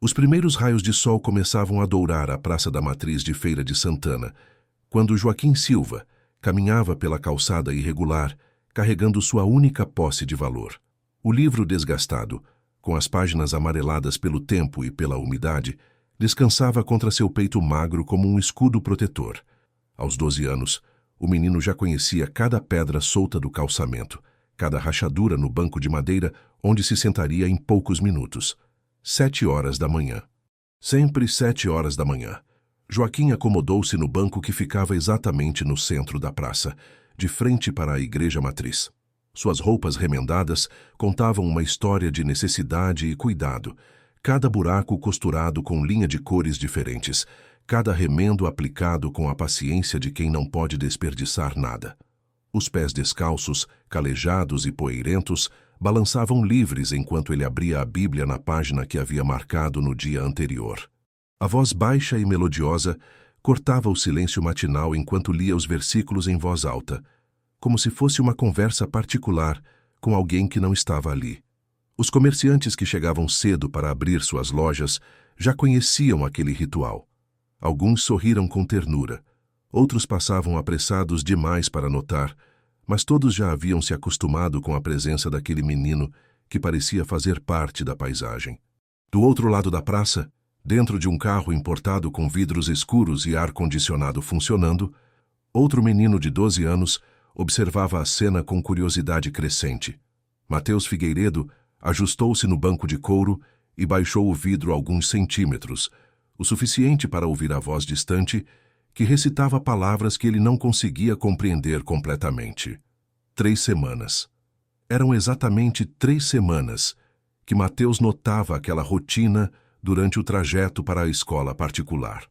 Os primeiros raios de sol começavam a dourar a Praça da Matriz de Feira de Santana, quando Joaquim Silva caminhava pela calçada irregular, carregando sua única posse de valor. O livro desgastado, com as páginas amareladas pelo tempo e pela umidade, descansava contra seu peito magro como um escudo protetor. Aos 12 anos, o menino já conhecia cada pedra solta do calçamento, cada rachadura no banco de madeira onde se sentaria em poucos minutos. 7 horas da manhã. Sempre 7 horas da manhã. Joaquim acomodou-se no banco que ficava exatamente no centro da praça, de frente para a igreja matriz. Suas roupas remendadas contavam uma história de necessidade e cuidado, cada buraco costurado com linha de cores diferentes, cada remendo aplicado com a paciência de quem não pode desperdiçar nada. Os pés descalços, calejados e poeirentos, balançavam livres enquanto ele abria a Bíblia na página que havia marcado no dia anterior. A voz baixa e melodiosa cortava o silêncio matinal enquanto lia os versículos em voz alta, como se fosse uma conversa particular com alguém que não estava ali. Os comerciantes que chegavam cedo para abrir suas lojas já conheciam aquele ritual. Alguns sorriram com ternura, outros passavam apressados demais para notar, mas todos já haviam se acostumado com a presença daquele menino que parecia fazer parte da paisagem. Do outro lado da praça, dentro de um carro importado com vidros escuros e ar-condicionado funcionando, outro menino de 12 anos observava a cena com curiosidade crescente. Mateus Figueiredo ajustou-se no banco de couro e baixou o vidro alguns centímetros, o suficiente para ouvir a voz distante que recitava palavras que ele não conseguia compreender completamente. 3 semanas. Eram exatamente 3 semanas que Mateus notava aquela rotina durante o trajeto para a escola particular.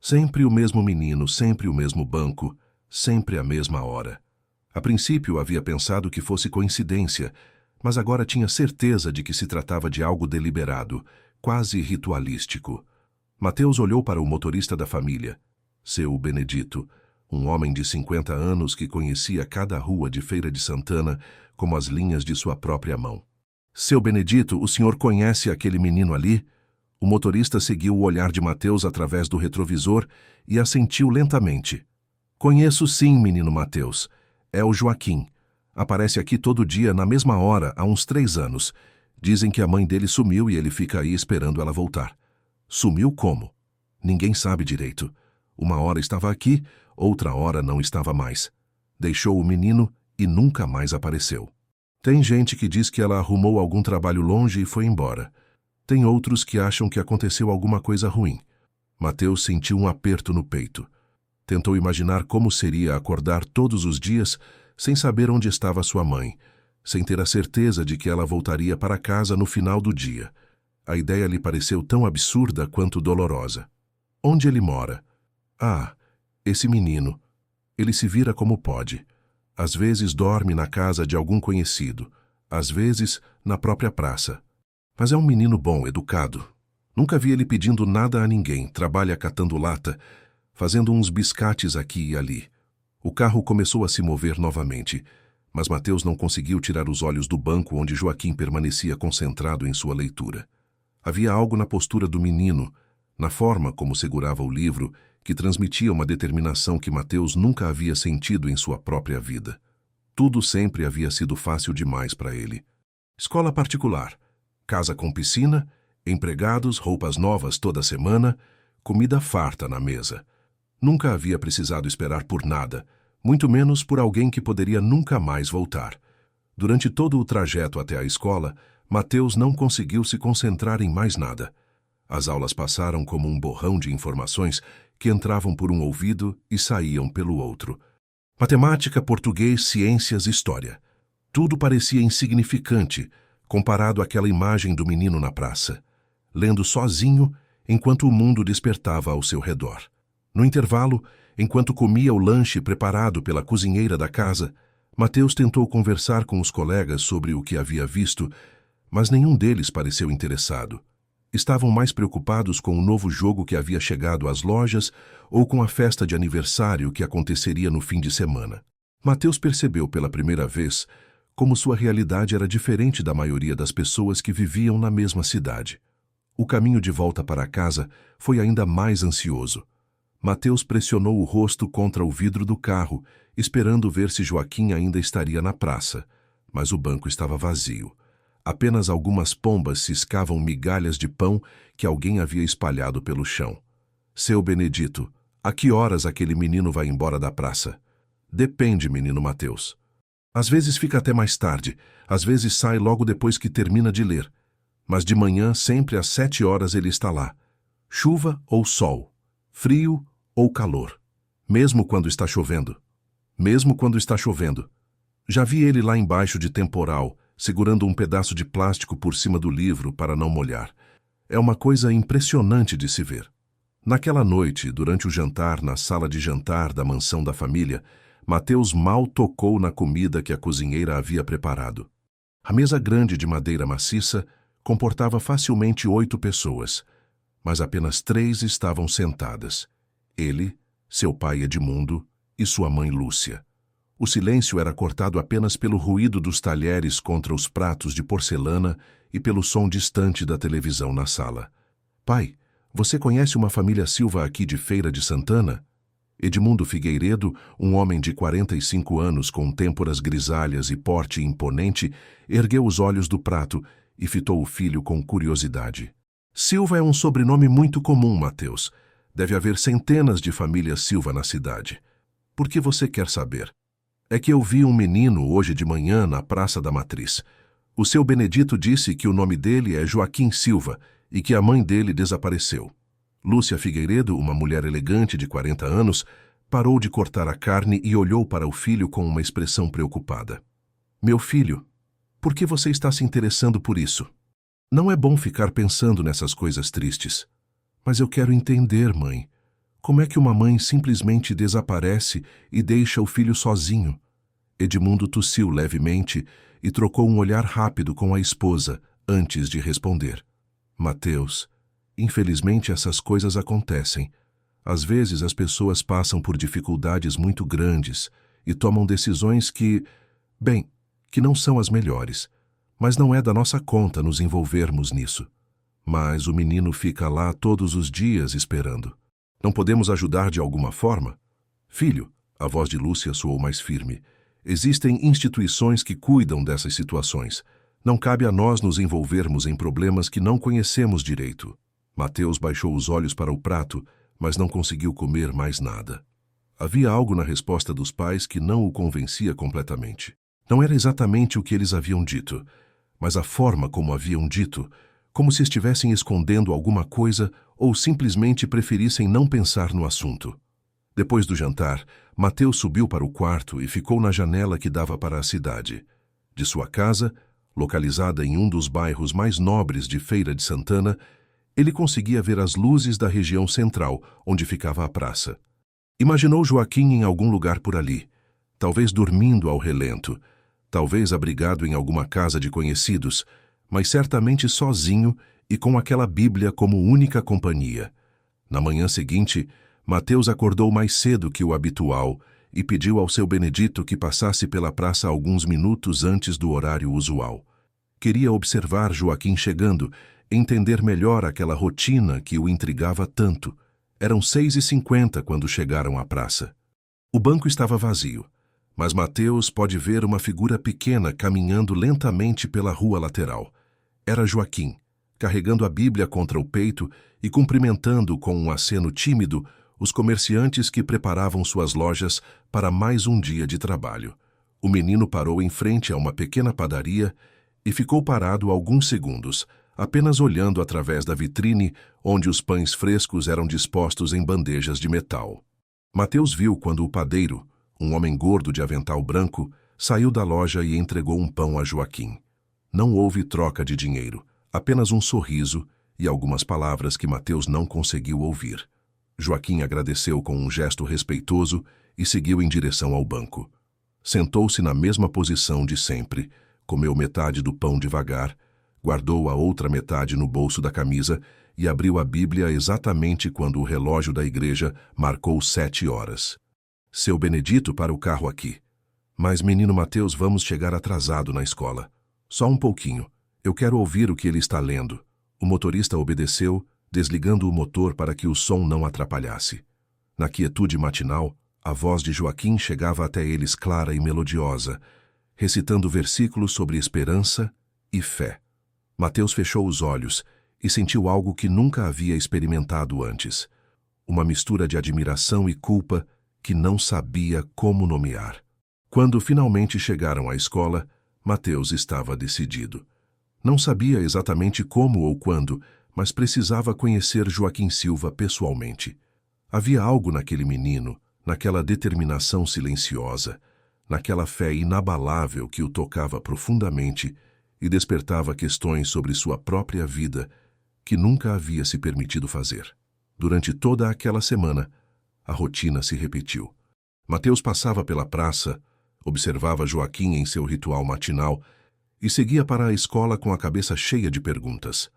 Sempre o mesmo menino, sempre o mesmo banco, sempre a mesma hora. A princípio havia pensado que fosse coincidência, mas agora tinha certeza de que se tratava de algo deliberado, quase ritualístico. Mateus olhou para o motorista da família, seu Benedito, um homem de 50 anos que conhecia cada rua de Feira de Santana como as linhas de sua própria mão. Seu Benedito, o senhor conhece aquele menino ali? O motorista seguiu o olhar de Mateus através do retrovisor e assentiu lentamente. Conheço sim, menino Mateus. É o Joaquim. Aparece aqui todo dia na mesma hora há uns 3 anos. Dizem que a mãe dele sumiu e ele fica aí esperando ela voltar. Sumiu como? Ninguém sabe direito. Uma hora estava aqui, outra hora não estava mais. Deixou o menino e nunca mais apareceu. Tem gente que diz que ela arrumou algum trabalho longe e foi embora. Tem outros que acham que aconteceu alguma coisa ruim. Mateus sentiu um aperto no peito. Tentou imaginar como seria acordar todos os dias sem saber onde estava sua mãe, sem ter a certeza de que ela voltaria para casa no final do dia. A ideia lhe pareceu tão absurda quanto dolorosa. Onde ele mora? Ah, esse menino. Ele se vira como pode. Às vezes dorme na casa de algum conhecido, às vezes na própria praça. Mas é um menino bom, educado. Nunca vi ele pedindo nada a ninguém, trabalha catando lata, fazendo uns biscates aqui e ali. O carro começou a se mover novamente, mas Mateus não conseguiu tirar os olhos do banco onde Joaquim permanecia concentrado em sua leitura. Havia algo na postura do menino, na forma como segurava o livro, que transmitia uma determinação que Mateus nunca havia sentido em sua própria vida. Tudo sempre havia sido fácil demais para ele. Escola particular, casa com piscina, empregados, roupas novas toda semana, comida farta na mesa. Nunca havia precisado esperar por nada, muito menos por alguém que poderia nunca mais voltar. Durante todo o trajeto até a escola, Mateus não conseguiu se concentrar em mais nada. As aulas passaram como um borrão de informações que entravam por um ouvido e saíam pelo outro. Matemática, português, ciências, história. Tudo parecia insignificante comparado àquela imagem do menino na praça, lendo sozinho enquanto o mundo despertava ao seu redor. No intervalo, enquanto comia o lanche preparado pela cozinheira da casa, Mateus tentou conversar com os colegas sobre o que havia visto, mas nenhum deles pareceu interessado. Estavam mais preocupados com o novo jogo que havia chegado às lojas ou com a festa de aniversário que aconteceria no fim de semana. Mateus percebeu pela primeira vez como sua realidade era diferente da maioria das pessoas que viviam na mesma cidade. O caminho de volta para casa foi ainda mais ansioso. Mateus pressionou o rosto contra o vidro do carro, esperando ver se Joaquim ainda estaria na praça, mas o banco estava vazio. Apenas algumas pombas ciscavam migalhas de pão que alguém havia espalhado pelo chão. Seu Benedito, a que horas aquele menino vai embora da praça? Depende, menino Mateus. Às vezes fica até mais tarde, às vezes sai logo depois que termina de ler. Mas de manhã, sempre às 7 horas, ele está lá. Chuva ou sol, frio ou calor. Mesmo quando está chovendo. Mesmo quando está chovendo. Já vi ele lá embaixo de temporal, segurando um pedaço de plástico por cima do livro para não molhar. É uma coisa impressionante de se ver. Naquela noite, durante o jantar na sala de jantar da mansão da família, Mateus mal tocou na comida que a cozinheira havia preparado. A mesa grande de madeira maciça comportava facilmente 8 pessoas, mas apenas 3 estavam sentadas. Ele, seu pai Edmundo e sua mãe Lúcia. O silêncio era cortado apenas pelo ruído dos talheres contra os pratos de porcelana e pelo som distante da televisão na sala. Pai, você conhece uma família Silva aqui de Feira de Santana? Edmundo Figueiredo, um homem de 45 anos com têmporas grisalhas e porte imponente, ergueu os olhos do prato e fitou o filho com curiosidade. Silva é um sobrenome muito comum, Mateus. Deve haver centenas de famílias Silva na cidade. Por que você quer saber? É que eu vi um menino hoje de manhã na Praça da Matriz. O seu Benedito disse que o nome dele é Joaquim Silva e que a mãe dele desapareceu. Lúcia Figueiredo, uma mulher elegante de 40 anos, parou de cortar a carne e olhou para o filho com uma expressão preocupada. Meu filho, por que você está se interessando por isso? Não é bom ficar pensando nessas coisas tristes. Mas eu quero entender, mãe. Como é que uma mãe simplesmente desaparece e deixa o filho sozinho? Edmundo tossiu levemente e trocou um olhar rápido com a esposa antes de responder. Mateus, infelizmente essas coisas acontecem. Às vezes as pessoas passam por dificuldades muito grandes e tomam decisões que não são as melhores. Mas não é da nossa conta nos envolvermos nisso. Mas o menino fica lá todos os dias esperando. Não podemos ajudar de alguma forma? Filho, a voz de Lúcia soou mais firme. Existem instituições que cuidam dessas situações. Não cabe a nós nos envolvermos em problemas que não conhecemos direito. Mateus baixou os olhos para o prato, mas não conseguiu comer mais nada. Havia algo na resposta dos pais que não o convencia completamente. Não era exatamente o que eles haviam dito, mas a forma como haviam dito, como se estivessem escondendo alguma coisa ou simplesmente preferissem não pensar no assunto. Depois do jantar, Mateus subiu para o quarto e ficou na janela que dava para a cidade. De sua casa, localizada em um dos bairros mais nobres de Feira de Santana, ele conseguia ver as luzes da região central, onde ficava a praça. Imaginou Joaquim em algum lugar por ali, talvez dormindo ao relento, talvez abrigado em alguma casa de conhecidos, mas certamente sozinho e com aquela Bíblia como única companhia. Na manhã seguinte, Mateus acordou mais cedo que o habitual e pediu ao seu Benedito que passasse pela praça alguns minutos antes do horário usual. Queria observar Joaquim chegando, entender melhor aquela rotina que o intrigava tanto. Eram 6h50 quando chegaram à praça. O banco estava vazio, mas Mateus pode ver uma figura pequena caminhando lentamente pela rua lateral. Era Joaquim, carregando a Bíblia contra o peito e cumprimentando com um aceno tímido os comerciantes que preparavam suas lojas para mais um dia de trabalho. O menino parou em frente a uma pequena padaria e ficou parado alguns segundos, apenas olhando através da vitrine onde os pães frescos eram dispostos em bandejas de metal. Mateus viu quando o padeiro, um homem gordo de avental branco, saiu da loja e entregou um pão a Joaquim. Não houve troca de dinheiro, apenas um sorriso e algumas palavras que Mateus não conseguiu ouvir. Joaquim agradeceu com um gesto respeitoso e seguiu em direção ao banco. Sentou-se na mesma posição de sempre, comeu metade do pão devagar, guardou a outra metade no bolso da camisa e abriu a Bíblia exatamente quando o relógio da igreja marcou 7 horas. Seu Benedito para o carro aqui. Mas, menino Mateus, vamos chegar atrasado na escola. Só um pouquinho. Eu quero ouvir o que ele está lendo. O motorista obedeceu, desligando o motor para que o som não atrapalhasse. Na quietude matinal, a voz de Joaquim chegava até eles clara e melodiosa, recitando versículos sobre esperança e fé. Mateus fechou os olhos e sentiu algo que nunca havia experimentado antes. Uma mistura de admiração e culpa que não sabia como nomear. Quando finalmente chegaram à escola, Mateus estava decidido. Não sabia exatamente como ou quando, mas precisava conhecer Joaquim Silva pessoalmente. Havia algo naquele menino, naquela determinação silenciosa, naquela fé inabalável que o tocava profundamente e despertava questões sobre sua própria vida que nunca havia se permitido fazer. Durante toda aquela semana, a rotina se repetiu. Mateus passava pela praça, observava Joaquim em seu ritual matinal e seguia para a escola com a cabeça cheia de perguntas.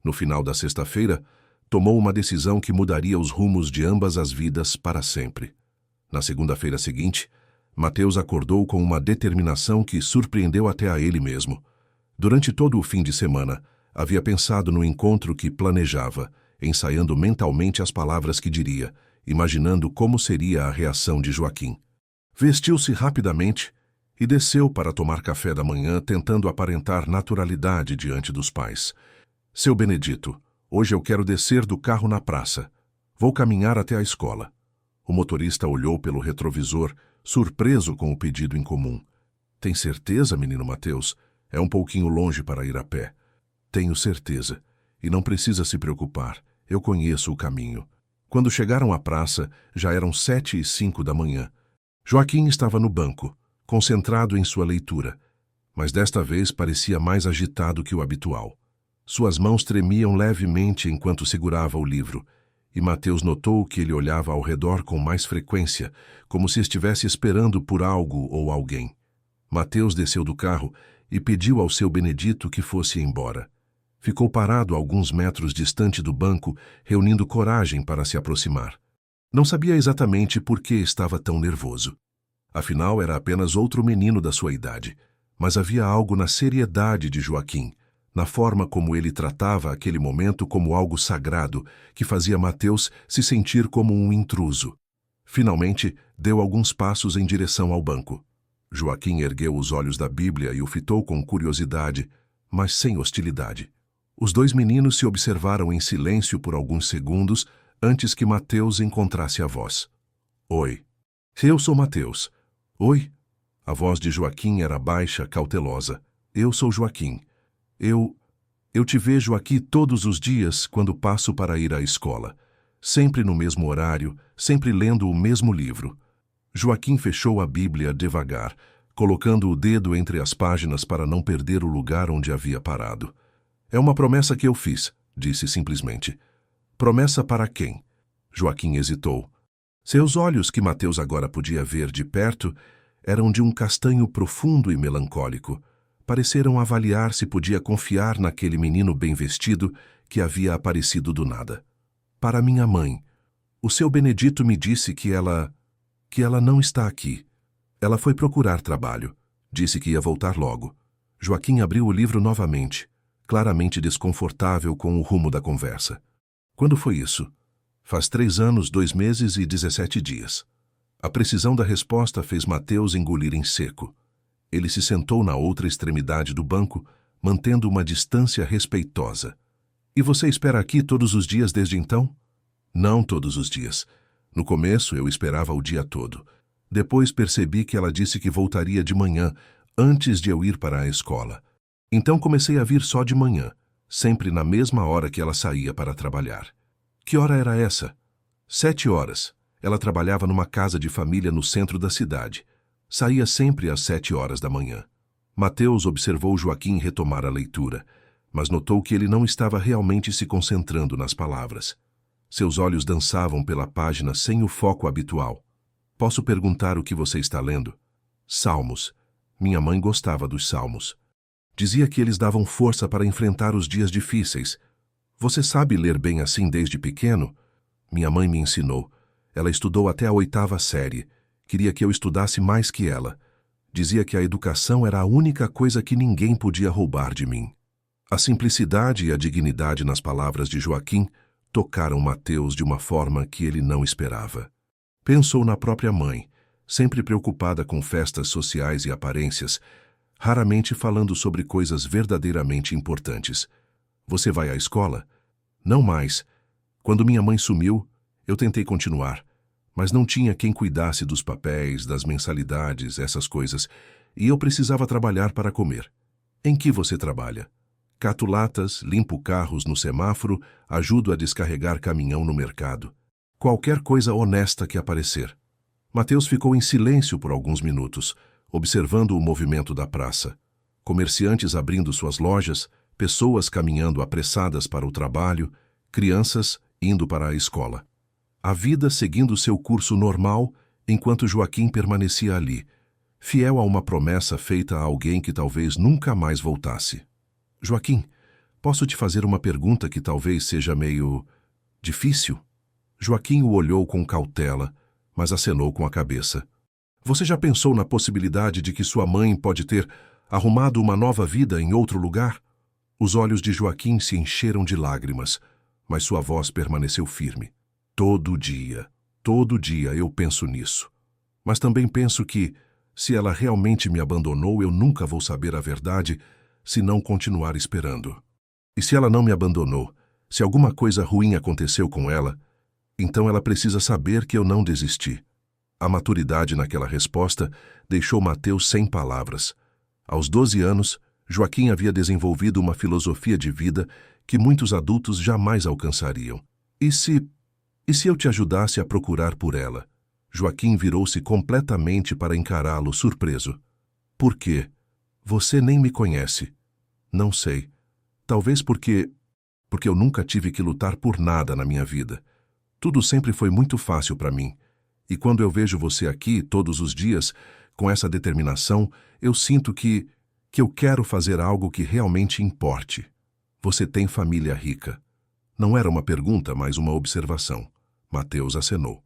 No final da sexta-feira, tomou uma decisão que mudaria os rumos de ambas as vidas para sempre. Na segunda-feira seguinte, Mateus acordou com uma determinação que surpreendeu até a ele mesmo. Durante todo o fim de semana, havia pensado no encontro que planejava, ensaiando mentalmente as palavras que diria, imaginando como seria a reação de Joaquim. Vestiu-se rapidamente e desceu para tomar café da manhã, tentando aparentar naturalidade diante dos pais. Seu Benedito, hoje eu quero descer do carro na praça. Vou caminhar até a escola. O motorista olhou pelo retrovisor, surpreso com o pedido incomum. Tem certeza, menino Mateus? É um pouquinho longe para ir a pé. Tenho certeza. E não precisa se preocupar. Eu conheço o caminho. Quando chegaram à praça, já eram 7h05 da manhã. Joaquim estava no banco, concentrado em sua leitura, mas desta vez parecia mais agitado que o habitual. Suas mãos tremiam levemente enquanto segurava o livro, e Mateus notou que ele olhava ao redor com mais frequência, como se estivesse esperando por algo ou alguém. Mateus desceu do carro e pediu ao seu Benedito que fosse embora. Ficou parado a alguns metros distante do banco, reunindo coragem para se aproximar. Não sabia exatamente por que estava tão nervoso. Afinal, era apenas outro menino da sua idade, mas havia algo na seriedade de Joaquim, na forma como ele tratava aquele momento como algo sagrado, que fazia Mateus se sentir como um intruso. Finalmente, deu alguns passos em direção ao banco. Joaquim ergueu os olhos da Bíblia e o fitou com curiosidade, mas sem hostilidade. Os dois meninos se observaram em silêncio por alguns segundos antes que Mateus encontrasse a voz. Oi. Eu sou Mateus. Oi. A voz de Joaquim era baixa, cautelosa. Eu sou Joaquim. Eu te vejo aqui todos os dias quando passo para ir à escola. Sempre no mesmo horário, sempre lendo o mesmo livro. Joaquim fechou a Bíblia devagar, colocando o dedo entre as páginas para não perder o lugar onde havia parado. É uma promessa que eu fiz, disse simplesmente. Promessa para quem? Joaquim hesitou. Seus olhos, que Mateus agora podia ver de perto, eram de um castanho profundo e melancólico. Pareceram avaliar se podia confiar naquele menino bem vestido que havia aparecido do nada. Para minha mãe. O seu Benedito me disse que ela não está aqui. Ela foi procurar trabalho. Disse que ia voltar logo. Joaquim abriu o livro novamente, claramente desconfortável com o rumo da conversa. Quando foi isso? Faz 3 anos, 2 meses e 17 dias. A precisão da resposta fez Mateus engolir em seco. Ele se sentou na outra extremidade do banco, mantendo uma distância respeitosa. E você espera aqui todos os dias desde então? Não todos os dias. No começo eu esperava o dia todo. Depois percebi que ela disse que voltaria de manhã, antes de eu ir para a escola. Então comecei a vir só de manhã, sempre na mesma hora que ela saía para trabalhar. Que hora era essa? 7 horas. Ela trabalhava numa casa de família no centro da cidade. Saía sempre às 7 horas da manhã. Mateus observou Joaquim retomar a leitura, mas notou que ele não estava realmente se concentrando nas palavras. Seus olhos dançavam pela página sem o foco habitual. Posso perguntar o que você está lendo? Salmos. Minha mãe gostava dos salmos. Dizia que eles davam força para enfrentar os dias difíceis. Você sabe ler bem assim desde pequeno? Minha mãe me ensinou. Ela estudou até a 8ª série. Queria que eu estudasse mais que ela. Dizia que a educação era a única coisa que ninguém podia roubar de mim. A simplicidade e a dignidade nas palavras de Joaquim tocaram Mateus de uma forma que ele não esperava. Pensou na própria mãe, sempre preocupada com festas sociais e aparências, raramente falando sobre coisas verdadeiramente importantes. Você vai à escola? Não mais. Quando minha mãe sumiu, eu tentei continuar, mas não tinha quem cuidasse dos papéis, das mensalidades, essas coisas, e eu precisava trabalhar para comer. Em que você trabalha? Cato latas, limpo carros no semáforo, ajudo a descarregar caminhão no mercado. Qualquer coisa honesta que aparecer. Mateus ficou em silêncio por alguns minutos, observando o movimento da praça. Comerciantes abrindo suas lojas, pessoas caminhando apressadas para o trabalho, crianças indo para a escola. A vida seguindo seu curso normal, enquanto Joaquim permanecia ali, fiel a uma promessa feita a alguém que talvez nunca mais voltasse. Joaquim, posso te fazer uma pergunta que talvez seja meio difícil? Joaquim o olhou com cautela, mas acenou com a cabeça. Você já pensou na possibilidade de que sua mãe pode ter arrumado uma nova vida em outro lugar? Os olhos de Joaquim se encheram de lágrimas, mas sua voz permaneceu firme. Todo dia eu penso nisso. Mas também penso que, se ela realmente me abandonou, eu nunca vou saber a verdade se não continuar esperando. E se ela não me abandonou, se alguma coisa ruim aconteceu com ela, então ela precisa saber que eu não desisti. A maturidade naquela resposta deixou Mateus sem palavras. Aos 12 anos, Joaquim havia desenvolvido uma filosofia de vida que muitos adultos jamais alcançariam. E se eu te ajudasse a procurar por ela? Joaquim virou-se completamente para encará-lo, surpreso. Por quê? Você nem me conhece. Não sei. Talvez porque eu nunca tive que lutar por nada na minha vida. Tudo sempre foi muito fácil para mim. E quando eu vejo você aqui todos os dias, com essa determinação, eu sinto que eu quero fazer algo que realmente importe. Você tem família rica. Não era uma pergunta, mas uma observação. Mateus acenou.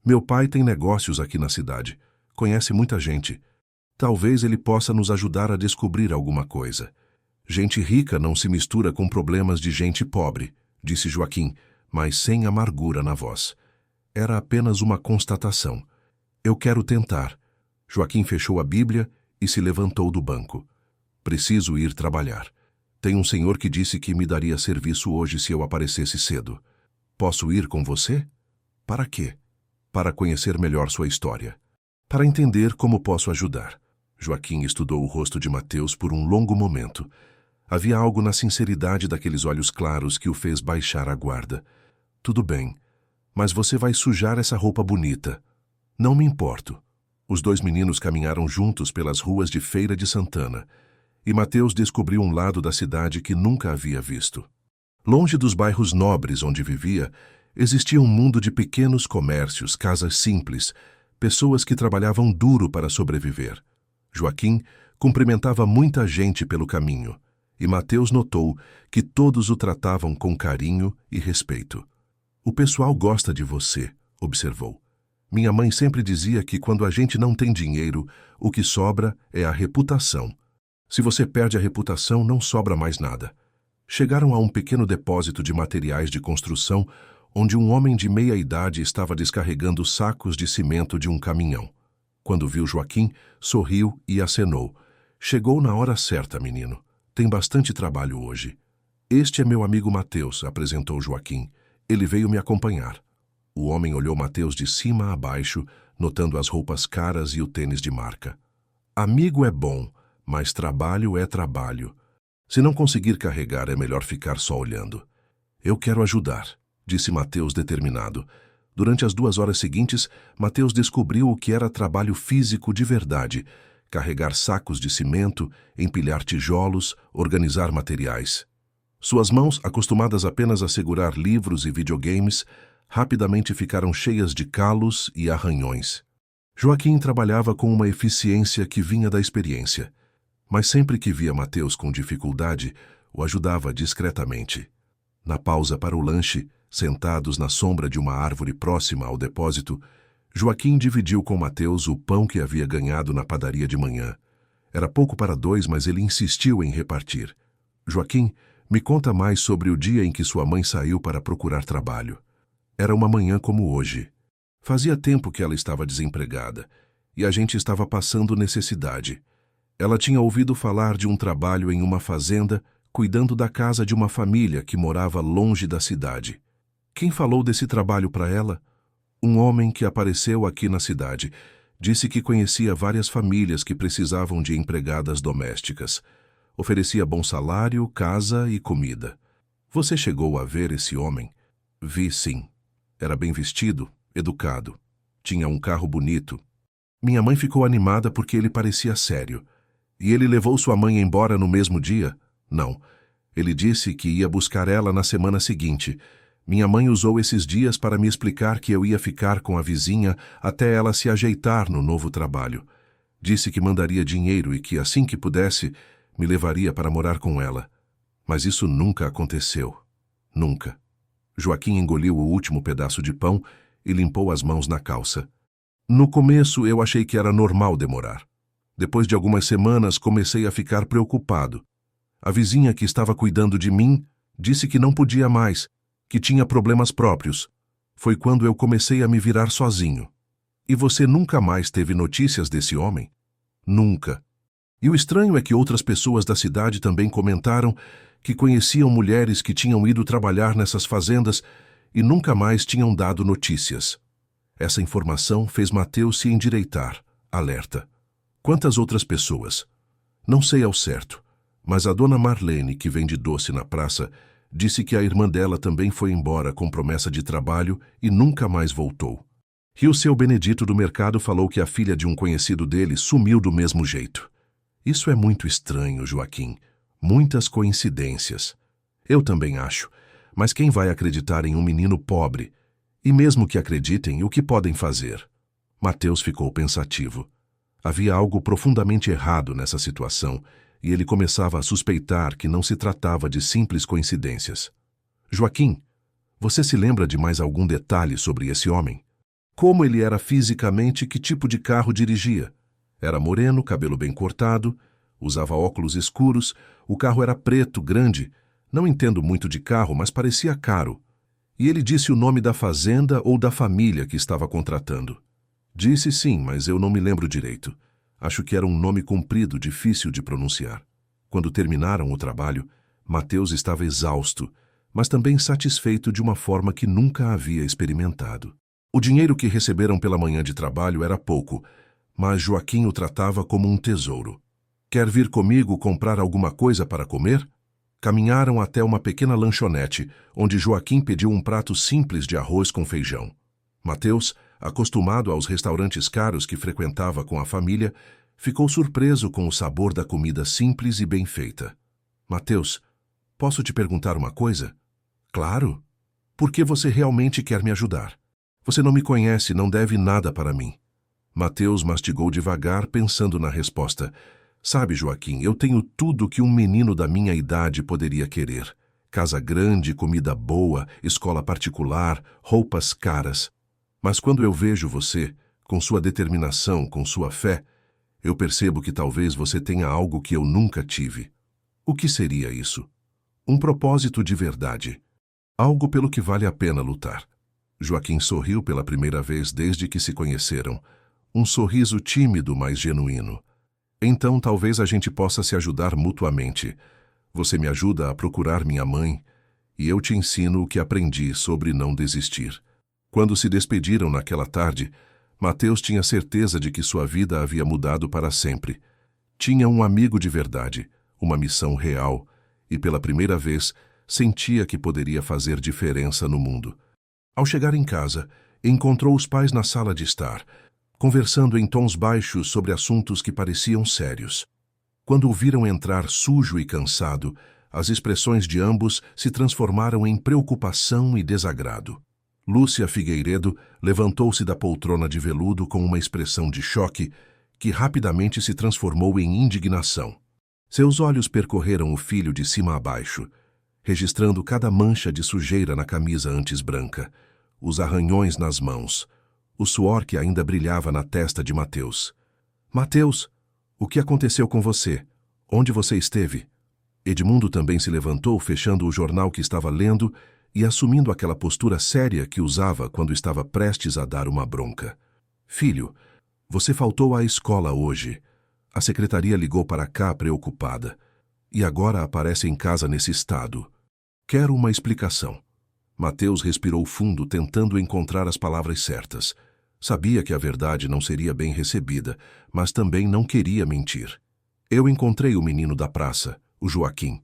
Meu pai tem negócios aqui na cidade. Conhece muita gente. Talvez ele possa nos ajudar a descobrir alguma coisa. Gente rica não se mistura com problemas de gente pobre, disse Joaquim, mas sem amargura na voz. Era apenas uma constatação. Eu quero tentar. Joaquim fechou a Bíblia e se levantou do banco. Preciso ir trabalhar. Tem um senhor que disse que me daria serviço hoje se eu aparecesse cedo. Posso ir com você? Para quê? Para conhecer melhor sua história. Para entender como posso ajudar. Joaquim estudou o rosto de Mateus por um longo momento. Havia algo na sinceridade daqueles olhos claros que o fez baixar a guarda. Tudo bem, mas você vai sujar essa roupa bonita. Não me importo. Os dois meninos caminharam juntos pelas ruas de Feira de Santana, e Mateus descobriu um lado da cidade que nunca havia visto. Longe dos bairros nobres onde vivia, existia um mundo de pequenos comércios, casas simples, pessoas que trabalhavam duro para sobreviver. Joaquim cumprimentava muita gente pelo caminho, e Mateus notou que todos o tratavam com carinho e respeito. O pessoal gosta de você, observou. Minha mãe sempre dizia que quando a gente não tem dinheiro, o que sobra é a reputação. Se você perde a reputação, não sobra mais nada. Chegaram a um pequeno depósito de materiais de construção, onde um homem de meia idade estava descarregando sacos de cimento de um caminhão. Quando viu Joaquim, sorriu e acenou. Chegou na hora certa, menino. Tem bastante trabalho hoje. Este é meu amigo Mateus, apresentou Joaquim. Ele veio me acompanhar. O homem olhou Mateus de cima a baixo, notando as roupas caras e o tênis de marca. Amigo é bom, mas trabalho é trabalho. Se não conseguir carregar, é melhor ficar só olhando. Eu quero ajudar, disse Mateus determinado. Durante as 2 horas seguintes, Mateus descobriu o que era trabalho físico de verdade: carregar sacos de cimento, empilhar tijolos, organizar materiais. Suas mãos, acostumadas apenas a segurar livros e videogames, rapidamente ficaram cheias de calos e arranhões. Joaquim trabalhava com uma eficiência que vinha da experiência, mas sempre que via Mateus com dificuldade, o ajudava discretamente. Na pausa para o lanche, sentados na sombra de uma árvore próxima ao depósito, Joaquim dividiu com Mateus o pão que havia ganhado na padaria de manhã. Era pouco para 2, mas ele insistiu em repartir. Joaquim, Me conta mais sobre o dia em que sua mãe saiu para procurar trabalho. Era uma manhã como hoje. Fazia tempo que ela estava desempregada e a gente estava passando necessidade. Ela tinha ouvido falar de um trabalho em uma fazenda, cuidando da casa de uma família que morava longe da cidade. Quem falou desse trabalho para ela? Um homem que apareceu aqui na cidade. Disse que conhecia várias famílias que precisavam de empregadas domésticas. Oferecia bom salário, casa e comida. Você chegou a ver esse homem? Vi, sim. Era bem vestido, educado. Tinha um carro bonito. Minha mãe ficou animada porque ele parecia sério. E ele levou sua mãe embora no mesmo dia? Não. Ele disse que ia buscar ela na semana seguinte. Minha mãe usou esses dias para me explicar que eu ia ficar com a vizinha até ela se ajeitar no novo trabalho. Disse que mandaria dinheiro e que, assim que pudesse, me levaria para morar com ela. Mas isso nunca aconteceu. Nunca. Joaquim engoliu o último pedaço de pão e limpou as mãos na calça. No começo, eu achei que era normal demorar. Depois de algumas semanas, comecei a ficar preocupado. A vizinha que estava cuidando de mim disse que não podia mais, que tinha problemas próprios. Foi quando eu comecei a me virar sozinho. E você nunca mais teve notícias desse homem? Nunca. E o estranho é que outras pessoas da cidade também comentaram que conheciam mulheres que tinham ido trabalhar nessas fazendas e nunca mais tinham dado notícias. Essa informação fez Mateus se endireitar, alerta. Quantas outras pessoas? Não sei ao certo, mas a dona Marlene, que vende doce na praça, disse que a irmã dela também foi embora com promessa de trabalho e nunca mais voltou. E o seu Benedito do mercado falou que a filha de um conhecido dele sumiu do mesmo jeito. Isso é muito estranho, Joaquim. Muitas coincidências. Eu também acho. Mas quem vai acreditar em um menino pobre? E mesmo que acreditem, o que podem fazer? Mateus ficou pensativo. Havia algo profundamente errado nessa situação, e ele começava a suspeitar que não se tratava de simples coincidências. Joaquim, você se lembra de mais algum detalhe sobre esse homem? Como ele era fisicamente e que tipo de carro dirigia? Era moreno, cabelo bem cortado, usava óculos escuros, o carro era preto, grande. Não entendo muito de carro, mas parecia caro. E ele disse o nome da fazenda ou da família que estava contratando. Disse sim, mas eu não me lembro direito. Acho que era um nome comprido, difícil de pronunciar. Quando terminaram o trabalho, Mateus estava exausto, mas também satisfeito de uma forma que nunca havia experimentado. O dinheiro que receberam pela manhã de trabalho era pouco, mas Joaquim o tratava como um tesouro. Quer vir comigo comprar alguma coisa para comer? Caminharam até uma pequena lanchonete, onde Joaquim pediu um prato simples de arroz com feijão. Mateus, acostumado aos restaurantes caros que frequentava com a família, ficou surpreso com o sabor da comida simples e bem feita. Mateus, posso te perguntar uma coisa? Claro. Por que você realmente quer me ajudar? Você não me conhece, não deve nada para mim. Mateus mastigou devagar, pensando na resposta. Sabe, Joaquim, eu tenho tudo que um menino da minha idade poderia querer. Casa grande, comida boa, escola particular, roupas caras. Mas quando eu vejo você, com sua determinação, com sua fé, eu percebo que talvez você tenha algo que eu nunca tive. O que seria isso? Um propósito de verdade. Algo pelo que vale a pena lutar. Joaquim sorriu pela primeira vez desde que se conheceram. Um sorriso tímido, mas genuíno. Então talvez a gente possa se ajudar mutuamente. Você me ajuda a procurar minha mãe e eu te ensino o que aprendi sobre não desistir. Quando se despediram naquela tarde, Mateus tinha certeza de que sua vida havia mudado para sempre. Tinha um amigo de verdade, uma missão real, e pela primeira vez sentia que poderia fazer diferença no mundo. Ao chegar em casa, encontrou os pais na sala de estar, conversando em tons baixos sobre assuntos que pareciam sérios. Quando o viram entrar sujo e cansado, as expressões de ambos se transformaram em preocupação e desagrado. Lúcia Figueiredo levantou-se da poltrona de veludo com uma expressão de choque que rapidamente se transformou em indignação. Seus olhos percorreram o filho de cima a baixo, registrando cada mancha de sujeira na camisa antes branca, os arranhões nas mãos, o suor que ainda brilhava na testa de Mateus. Mateus, o que aconteceu com você? Onde você esteve? Edmundo também se levantou, fechando o jornal que estava lendo e assumindo aquela postura séria que usava quando estava prestes a dar uma bronca. Filho, você faltou à escola hoje. A secretaria ligou para cá preocupada. E agora aparece em casa nesse estado. Quero uma explicação. Mateus respirou fundo, tentando encontrar as palavras certas. Sabia que a verdade não seria bem recebida, mas também não queria mentir. Eu encontrei o menino da praça, o Joaquim.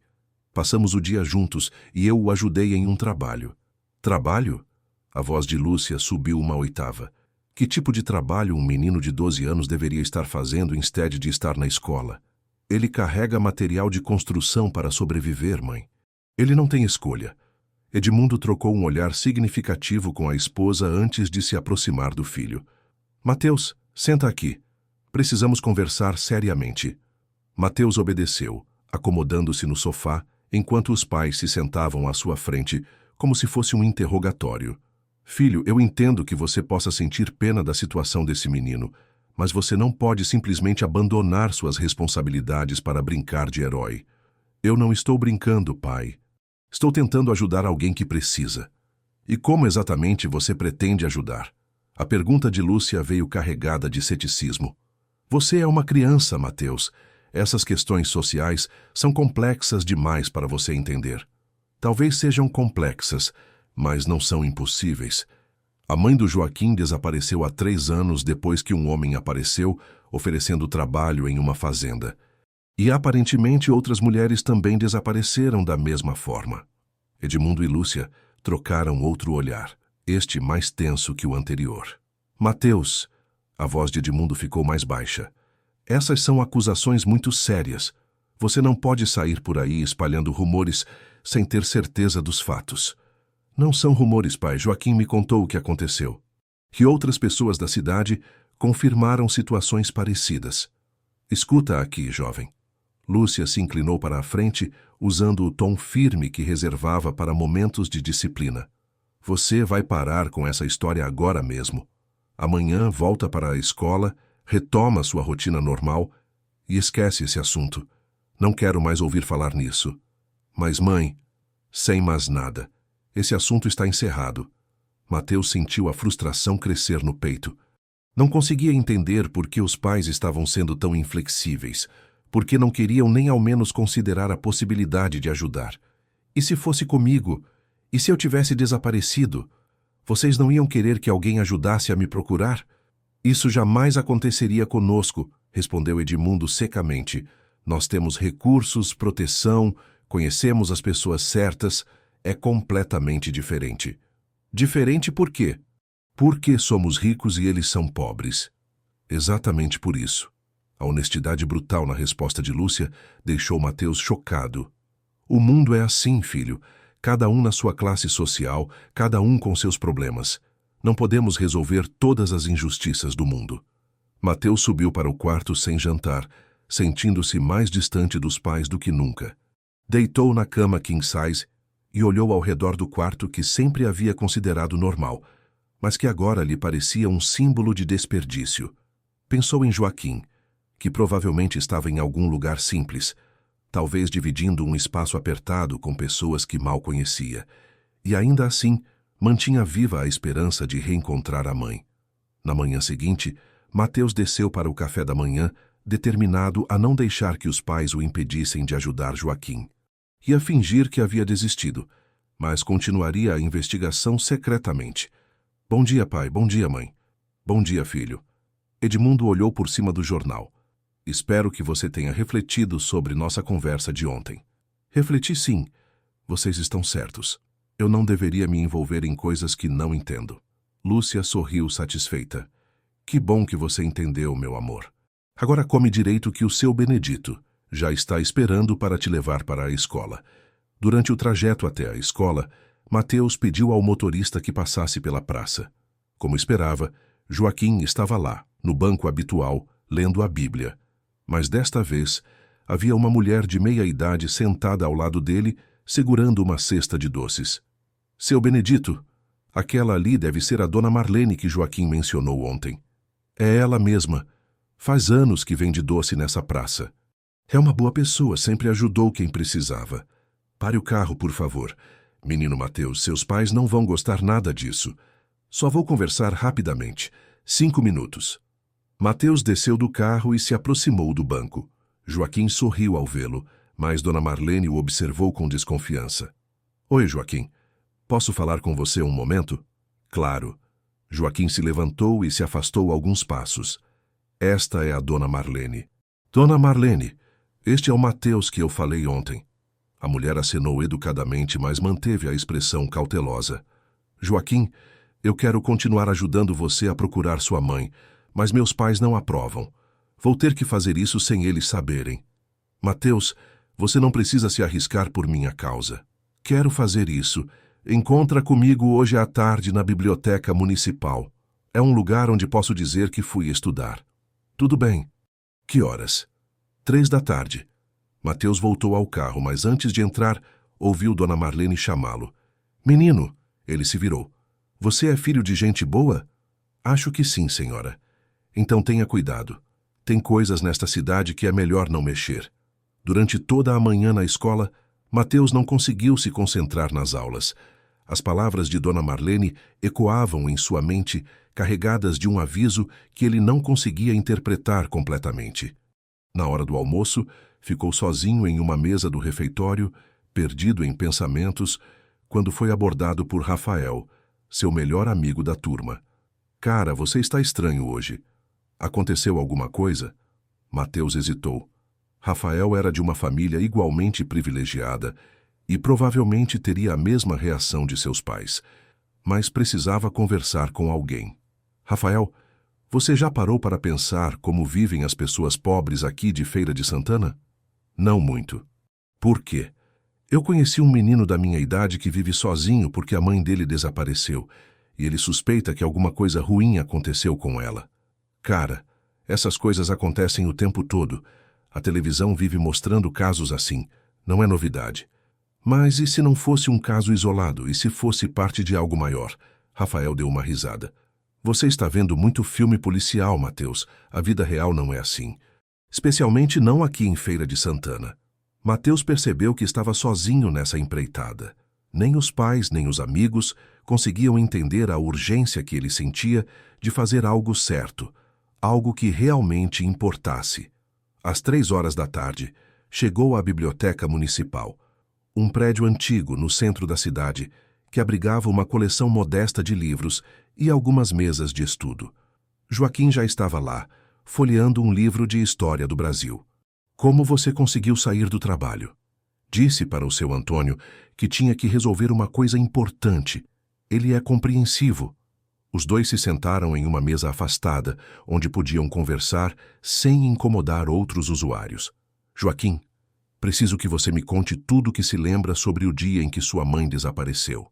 Passamos o dia juntos e eu o ajudei em um trabalho. Trabalho? A voz de Lúcia subiu uma oitava. Que tipo de trabalho um menino de 12 anos deveria estar fazendo instead de estar na escola? Ele carrega material de construção para sobreviver, mãe. Ele não tem escolha. Edmundo trocou um olhar significativo com a esposa antes de se aproximar do filho. Mateus, senta aqui. Precisamos conversar seriamente. Mateus obedeceu, acomodando-se no sofá, enquanto os pais se sentavam à sua frente, como se fosse um interrogatório. Filho, eu entendo que você possa sentir pena da situação desse menino, mas você não pode simplesmente abandonar suas responsabilidades para brincar de herói. Eu não estou brincando, pai. Estou tentando ajudar alguém que precisa. E como exatamente você pretende ajudar? A pergunta de Lúcia veio carregada de ceticismo. Você é uma criança, Mateus. Essas questões sociais são complexas demais para você entender. Talvez sejam complexas, mas não são impossíveis. A mãe do Joaquim desapareceu há 3 anos depois que um homem apareceu, oferecendo trabalho em uma fazenda. E aparentemente outras mulheres também desapareceram da mesma forma. Edmundo e Lúcia trocaram outro olhar, este mais tenso que o anterior. Mateus, a voz de Edmundo ficou mais baixa. Essas são acusações muito sérias. Você não pode sair por aí espalhando rumores sem ter certeza dos fatos. Não são rumores, pai. Joaquim me contou o que aconteceu. Que outras pessoas da cidade confirmaram situações parecidas. Escuta aqui, jovem. Lúcia se inclinou para a frente, usando o tom firme que reservava para momentos de disciplina. Você vai parar com essa história agora mesmo. Amanhã volta para a escola, retoma sua rotina normal e esquece esse assunto. Não quero mais ouvir falar nisso. Mas, mãe, sem mais nada. Esse assunto está encerrado. Mateus sentiu a frustração crescer no peito. Não conseguia entender por que os pais estavam sendo tão inflexíveis, por que não queriam nem ao menos considerar a possibilidade de ajudar. E se fosse comigo? E se eu tivesse desaparecido? Vocês não iam querer que alguém ajudasse a me procurar? Isso jamais aconteceria conosco, respondeu Edmundo secamente. Nós temos recursos, proteção, conhecemos as pessoas certas. É completamente diferente. Diferente por quê? Porque somos ricos e eles são pobres. Exatamente por isso. A honestidade brutal na resposta de Lúcia deixou Mateus chocado. O mundo é assim, filho. Cada um na sua classe social, cada um com seus problemas. Não podemos resolver todas as injustiças do mundo. Mateus subiu para o quarto sem jantar, sentindo-se mais distante dos pais do que nunca. Deitou na cama king size e olhou ao redor do quarto que sempre havia considerado normal, mas que agora lhe parecia um símbolo de desperdício. Pensou em Joaquim, que provavelmente estava em algum lugar simples, talvez dividindo um espaço apertado com pessoas que mal conhecia, e ainda assim mantinha viva a esperança de reencontrar a mãe. Na manhã seguinte, Mateus desceu para o café da manhã, determinado a não deixar que os pais o impedissem de ajudar Joaquim. Ia fingir que havia desistido, mas continuaria a investigação secretamente. Bom dia, pai. Bom dia, mãe. Bom dia, filho. Edmundo olhou por cima do jornal. Espero que você tenha refletido sobre nossa conversa de ontem. Refleti sim. Vocês estão certos. Eu não deveria me envolver em coisas que não entendo. Lúcia sorriu satisfeita. Que bom que você entendeu, meu amor. Agora come direito que o seu Benedito já está esperando para te levar para a escola. Durante o trajeto até a escola, Mateus pediu ao motorista que passasse pela praça. Como esperava, Joaquim estava lá, no banco habitual, lendo a Bíblia. Mas desta vez, havia uma mulher de meia-idade sentada ao lado dele, segurando uma cesta de doces. Seu Benedito, aquela ali deve ser a dona Marlene que Joaquim mencionou ontem. É ela mesma. Faz anos que vende doce nessa praça. É uma boa pessoa, sempre ajudou quem precisava. Pare o carro, por favor. Menino Mateus, seus pais não vão gostar nada disso. Só vou conversar rapidamente. 5 minutos. Mateus desceu do carro e se aproximou do banco. Joaquim sorriu ao vê-lo, mas Dona Marlene o observou com desconfiança. Oi, Joaquim. Posso falar com você um momento? Claro. Joaquim se levantou e se afastou alguns passos. Esta é a Dona Marlene. Dona Marlene, este é o Mateus que eu falei ontem. A mulher acenou educadamente, mas manteve a expressão cautelosa. Joaquim, eu quero continuar ajudando você a procurar sua mãe, mas meus pais não aprovam. Vou ter que fazer isso sem eles saberem. Mateus, você não precisa se arriscar por minha causa. Quero fazer isso. Encontra comigo hoje à tarde na biblioteca municipal. É um lugar onde posso dizer que fui estudar. Tudo bem. Que horas? 3 da tarde. Mateus voltou ao carro, mas antes de entrar, ouviu Dona Marlene chamá-lo. Menino, ele se virou. Você é filho de gente boa? Acho que sim, senhora. Então tenha cuidado. Tem coisas nesta cidade que é melhor não mexer. Durante toda a manhã na escola, Mateus não conseguiu se concentrar nas aulas. As palavras de Dona Marlene ecoavam em sua mente, carregadas de um aviso que ele não conseguia interpretar completamente. Na hora do almoço, ficou sozinho em uma mesa do refeitório, perdido em pensamentos, quando foi abordado por Rafael, seu melhor amigo da turma. Cara, você está estranho hoje. Aconteceu alguma coisa? Mateus hesitou. Rafael era de uma família igualmente privilegiada e provavelmente teria a mesma reação de seus pais, mas precisava conversar com alguém. Rafael, você já parou para pensar como vivem as pessoas pobres aqui de Feira de Santana? Não muito. Por quê? Eu conheci um menino da minha idade que vive sozinho porque a mãe dele desapareceu, e ele suspeita que alguma coisa ruim aconteceu com ela. Cara, essas coisas acontecem o tempo todo. A televisão vive mostrando casos assim. Não é novidade. Mas e se não fosse um caso isolado, e se fosse parte de algo maior? Rafael deu uma risada. Você está vendo muito filme policial, Mateus. A vida real não é assim. Especialmente não aqui em Feira de Santana. Mateus percebeu que estava sozinho nessa empreitada. Nem os pais, nem os amigos conseguiam entender a urgência que ele sentia de fazer algo certo, algo que realmente importasse. Às 3 horas da tarde, chegou à biblioteca municipal, um prédio antigo no centro da cidade, que abrigava uma coleção modesta de livros e algumas mesas de estudo. Joaquim já estava lá, folheando um livro de história do Brasil. Como você conseguiu sair do trabalho? Disse para o seu Antônio que tinha que resolver uma coisa importante. Ele é compreensivo. Os dois se sentaram em uma mesa afastada, onde podiam conversar sem incomodar outros usuários. Joaquim, preciso que você me conte tudo o que se lembra sobre o dia em que sua mãe desapareceu.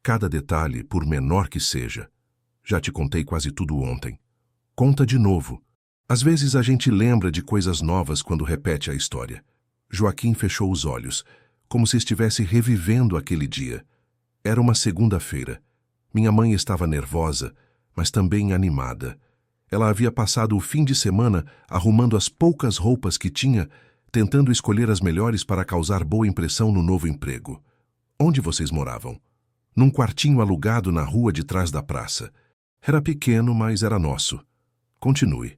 Cada detalhe, por menor que seja. Já te contei quase tudo ontem. Conta de novo. Às vezes a gente lembra de coisas novas quando repete a história. Joaquim fechou os olhos, como se estivesse revivendo aquele dia. Era uma segunda-feira. Minha mãe estava nervosa, mas também animada. Ela havia passado o fim de semana arrumando as poucas roupas que tinha, tentando escolher as melhores para causar boa impressão no novo emprego. Onde vocês moravam? Num quartinho alugado na rua de trás da praça. Era pequeno, mas era nosso. Continue.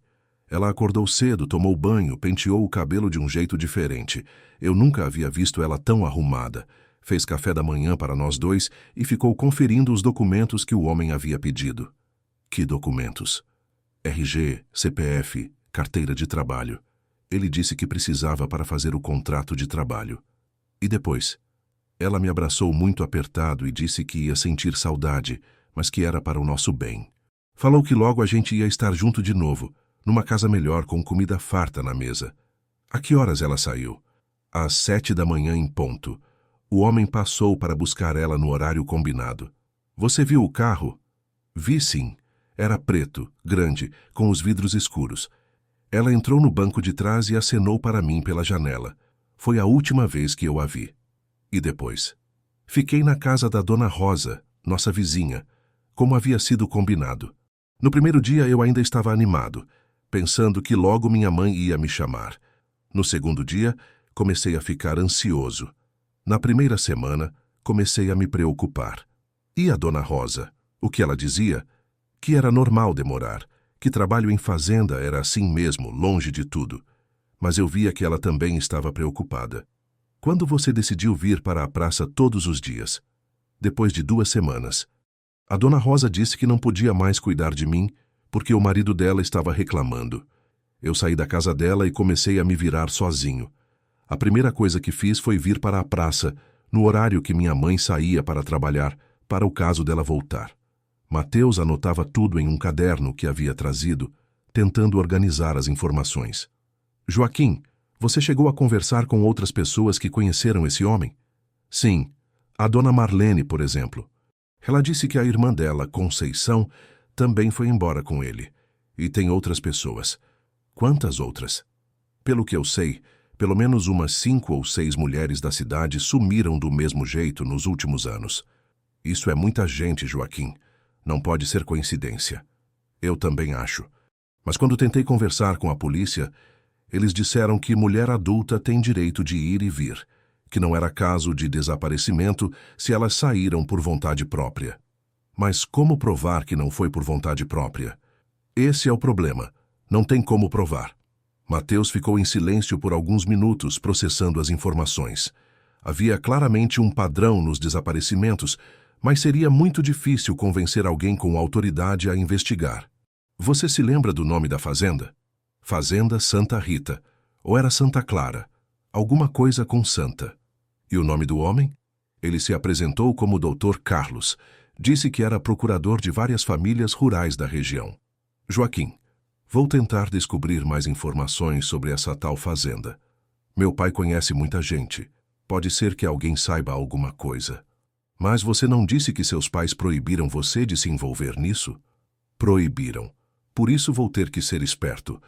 Ela acordou cedo, tomou banho, penteou o cabelo de um jeito diferente. Eu nunca havia visto ela tão arrumada. Fez café da manhã para nós dois e ficou conferindo os documentos que o homem havia pedido. Que documentos? RG, CPF, carteira de trabalho. Ele disse que precisava para fazer o contrato de trabalho. E depois? Ela me abraçou muito apertado e disse que ia sentir saudade, mas que era para o nosso bem. Falou que logo a gente ia estar junto de novo, numa casa melhor com comida farta na mesa. A que horas ela saiu? Às 7 da manhã em ponto. O homem passou para buscar ela no horário combinado. Você viu o carro? Vi sim. Era preto, grande, com os vidros escuros. Ela entrou no banco de trás e acenou para mim pela janela. Foi a última vez que eu a vi. E depois? Fiquei na casa da Dona Rosa, nossa vizinha, como havia sido combinado. No primeiro dia eu ainda estava animado, pensando que logo minha mãe ia me chamar. No segundo dia, comecei a ficar ansioso. Na primeira semana, comecei a me preocupar. E a Dona Rosa? O que ela dizia? Que era normal demorar, que trabalho em fazenda era assim mesmo, longe de tudo. Mas eu via que ela também estava preocupada. Quando você decidiu vir para a praça todos os dias? Depois de 2 semanas. A Dona Rosa disse que não podia mais cuidar de mim, porque o marido dela estava reclamando. Eu saí da casa dela e comecei a me virar sozinho. A primeira coisa que fiz foi vir para a praça, no horário que minha mãe saía para trabalhar, para o caso dela voltar. Mateus anotava tudo em um caderno que havia trazido, tentando organizar as informações. Joaquim, você chegou a conversar com outras pessoas que conheceram esse homem? Sim, a Dona Marlene, por exemplo. Ela disse que a irmã dela, Conceição, também foi embora com ele. E tem outras pessoas. Quantas outras? Pelo que eu sei, pelo menos umas 5 ou 6 mulheres da cidade sumiram do mesmo jeito nos últimos anos. Isso é muita gente, Joaquim. Não pode ser coincidência. Eu também acho. Mas quando tentei conversar com a polícia, eles disseram que mulher adulta tem direito de ir e vir, que não era caso de desaparecimento se elas saíram por vontade própria. Mas como provar que não foi por vontade própria? Esse é o problema. Não tem como provar. Mateus ficou em silêncio por alguns minutos, processando as informações. Havia claramente um padrão nos desaparecimentos, mas seria muito difícil convencer alguém com autoridade a investigar. Você se lembra do nome da fazenda? Fazenda Santa Rita. Ou era Santa Clara? Alguma coisa com Santa. E o nome do homem? Ele se apresentou como Dr. Carlos. Disse que era procurador de várias famílias rurais da região. Joaquim, vou tentar descobrir mais informações sobre essa tal fazenda. Meu pai conhece muita gente. Pode ser que alguém saiba alguma coisa. Mas você não disse que seus pais proibiram você de se envolver nisso? Proibiram. Por isso vou ter que ser esperto.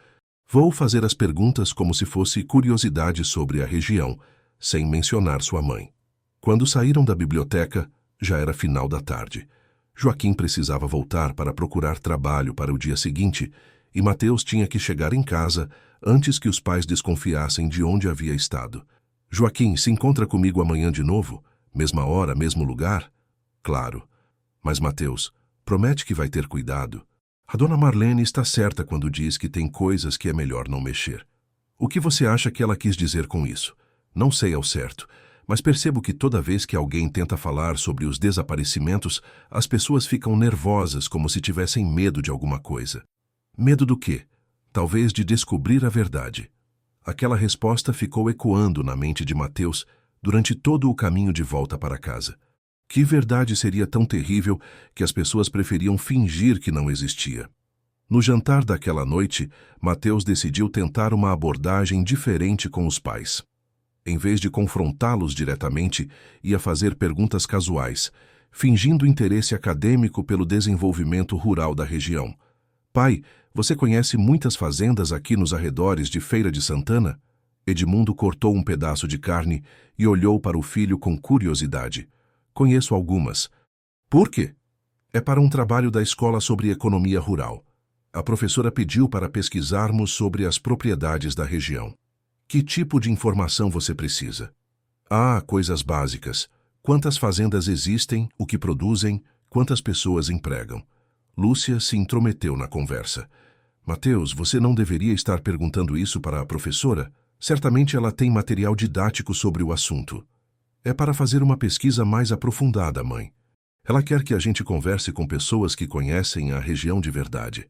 Vou fazer as perguntas como se fosse curiosidade sobre a região, sem mencionar sua mãe. Quando saíram da biblioteca, já era final da tarde. Joaquim precisava voltar para procurar trabalho para o dia seguinte, e Mateus tinha que chegar em casa antes que os pais desconfiassem de onde havia estado. Joaquim, se encontra comigo amanhã de novo? Mesma hora, mesmo lugar? Claro. Mas Mateus, promete que vai ter cuidado. A Dona Marlene está certa quando diz que tem coisas que é melhor não mexer. O que você acha que ela quis dizer com isso? Não sei ao certo, mas percebo que toda vez que alguém tenta falar sobre os desaparecimentos, as pessoas ficam nervosas como se tivessem medo de alguma coisa. Medo do quê? Talvez de descobrir a verdade. Aquela resposta ficou ecoando na mente de Mateus durante todo o caminho de volta para casa. Que verdade seria tão terrível que as pessoas preferiam fingir que não existia? No jantar daquela noite, Mateus decidiu tentar uma abordagem diferente com os pais. Em vez de confrontá-los diretamente, ia fazer perguntas casuais, fingindo interesse acadêmico pelo desenvolvimento rural da região. Pai, você conhece muitas fazendas aqui nos arredores de Feira de Santana? Edmundo cortou um pedaço de carne e olhou para o filho com curiosidade. Conheço algumas. Por quê? É para um trabalho da escola sobre economia rural. A professora pediu para pesquisarmos sobre as propriedades da região. Que tipo de informação você precisa? Ah, coisas básicas. Quantas fazendas existem, o que produzem, quantas pessoas empregam. Lúcia se intrometeu na conversa. Mateus, você não deveria estar perguntando isso para a professora? Certamente ela tem material didático sobre o assunto. É para fazer uma pesquisa mais aprofundada, mãe. Ela quer que a gente converse com pessoas que conhecem a região de verdade.